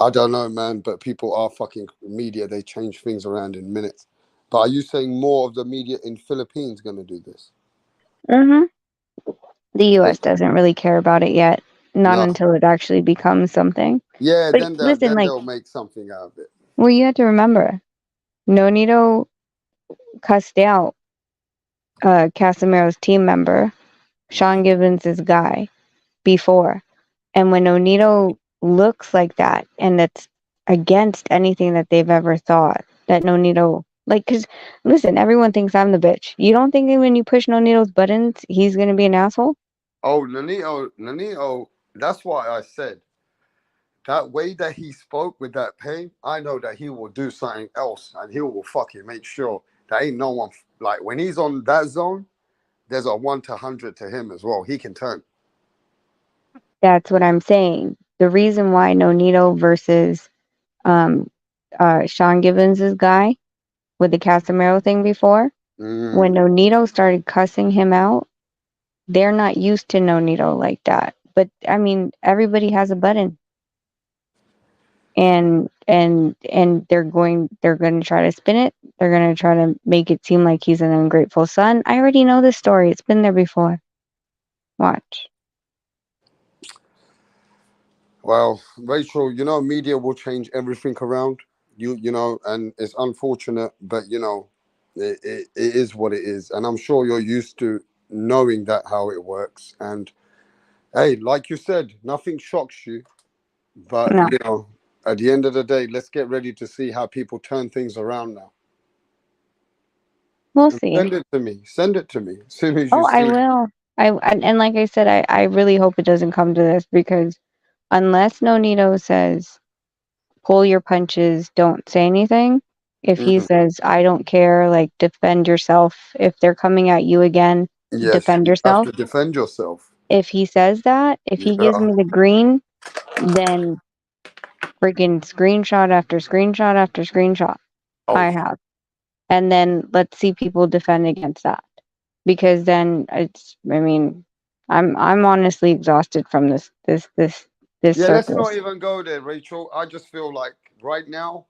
C: I don't know, man, but people are fucking media. They change things around in minutes. But are you saying more of the media in Philippines going to do this?
I: Mm-hmm. The
C: They,
I: U.S. doesn't really care about it yet. Not
C: no.
I: until it actually becomes something.
C: Yeah,
I: But listen,
C: then
I: like,
C: they'll make something out of it.
I: well, you have to remember, Nonito cussed out Casimiro's team member, Sean Gibbons' guy, before. And when Nonito looks like that, and that's against anything that they've ever thought, that Nonito, like, because listen, everyone thinks I'm the bitch. You don't think that when you push Nonito's buttons, he's going to be an asshole?
C: Oh, Nanito, that's why I said that way that he spoke with that pain, I know that he will do something else and he will fucking make sure that ain't no one, like when he's on that zone, there's a 1 to 100 to him as well. He can turn.
I: That's what I'm saying. The reason why Nonito versus um, Sean Gibbons' guy with the Casemiro thing before, when
C: Mm.
I: Nonito started cussing him out, they're not used to Nonito like that. But I mean, everybody has a button, and they're going to try to spin it. They're going to try to make it seem like he's an ungrateful son. I already know this story. It's been there before. Watch.
C: Well, Rachel, you know, media will change everything around. You know, and it's unfortunate, but you know, it is what it is. And I'm sure you're used to knowing that how it works. And hey, like you said, nothing shocks you. But
I: No,
C: you know, at the end of the day, let's get ready to see how people turn things around now.
I: we'll
C: And
I: see.
C: send it to me. Send it to me as soon as you
I: Oh, I
C: see it.
I: will. And like I said, I really hope it doesn't come to this, because unless Nonito says pull your punches, don't say anything. If he
C: Mm,
I: says I don't care, like defend yourself. If they're coming at you again,
C: yes,
I: defend
C: you have
I: yourself.
C: to defend yourself.
I: If he says that, if he gives
C: Yeah.
I: me the green, then freaking screenshot after screenshot after screenshot
C: Oh,
I: I have. And then let's see people defend against that. Because then I mean, I'm honestly exhausted from this
C: yeah. Let's not
I: circus.
C: even go there, Rachel. I just feel like right now,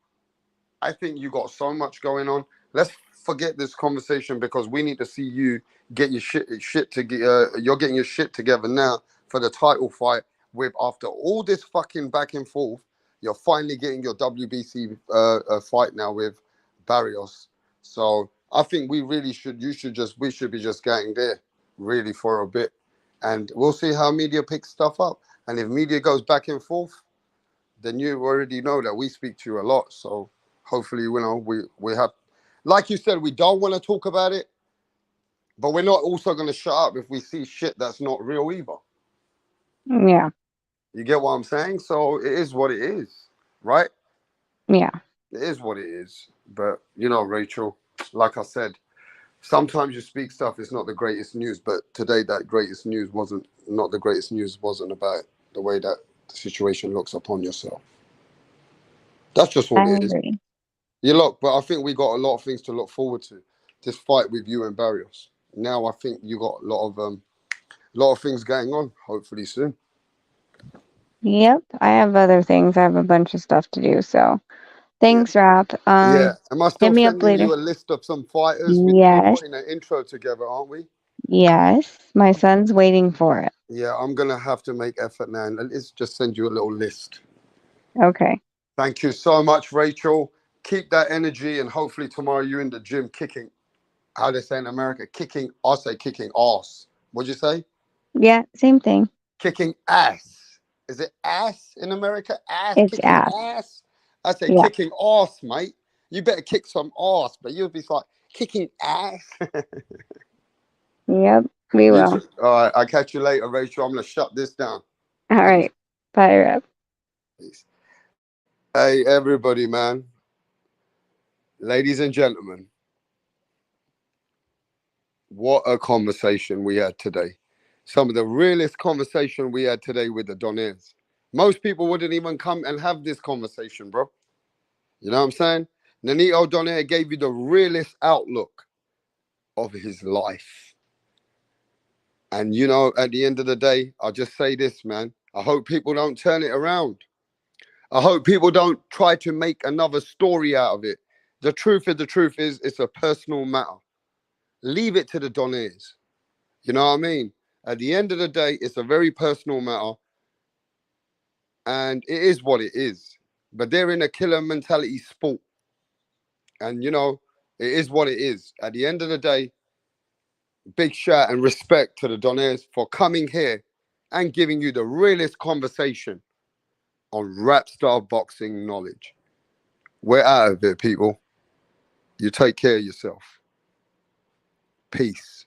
C: I think you got so much going on. Let's forget this conversation because we need to see you get your shit to get. You're getting your shit together now for the title fight. With after all this fucking back and forth, you're finally getting your WBC fight now with Barrios. So I think we really should. You should just. We should be just getting there really for a bit, and we'll see how media picks stuff up. And if media goes back and forth, then you already know that we speak to you a lot. So hopefully, you know, we have, like you said, we don't want to talk about it, but we're not also going to shut up if we see shit that's not real either.
I: Yeah,
C: You get what I'm saying? So it is what it is, right?
I: yeah,
C: It is what it is. But you know, Rachel, like I said, sometimes you speak stuff. It's not the greatest news, but today that greatest news wasn't not the greatest news. Wasn't about the way that the situation looks upon yourself. That's just
I: I
C: all it is.
I: agree.
C: You look, but I think we got a lot of things to look forward to. This fight with you and Barrios. Now I think you got a A lot of things going on, hopefully soon.
I: Yep, I have other things. I have a bunch of stuff to do. So
C: Yeah.
I: thanks, Rap.
C: Yeah. Am I
I: Hit
C: still
I: me up
C: sending
I: later.
C: you a list of some fighters? We're still
I: Yes,
C: putting an intro together, aren't we?
I: yes. My son's waiting for it.
C: Yeah, I'm going to have to make effort now. And let's just send you a little list.
I: Okay.
C: Thank you so much, Rachel. Keep that energy, and hopefully tomorrow you're in the gym kicking. How they say in America, kicking. I say kicking ass. What'd you say?
I: Yeah, same thing.
C: Kicking ass. Is it ass in America? Ass,
I: It's
C: kicking
I: ass.
C: ass. I say
I: Yeah.
C: kicking ass, mate. You better kick some ass, but you'll be like kicking ass.
I: Yep, we
C: You
I: will.
C: too. All right, I'll catch you later, Rachel. I'm gonna shut this down.
I: All
C: Peace.
I: right. Bye, Rap.
C: Peace. Hey, everybody, man. Ladies and gentlemen, what a conversation we had today. Some of the realest conversation we had today with the Donairs. Most people wouldn't even come and have this conversation, bro. You know what I'm saying? Nonito Donaire gave you the realest outlook of his life. And, you know, at the end of the day, I'll just say this, man. I hope people don't turn it around. I hope people don't try to make another story out of it. The truth is, it's a personal matter. Leave it to the Donairs. You know what I mean? At the end of the day, it's a very personal matter. And it is what it is. But they're in a killer mentality sport. And, you know, it is what it is. At the end of the day, big shout and respect to the Donairs for coming here and giving you the realest conversation on rap star boxing knowledge. We're out of it, people. You take care of yourself. Peace.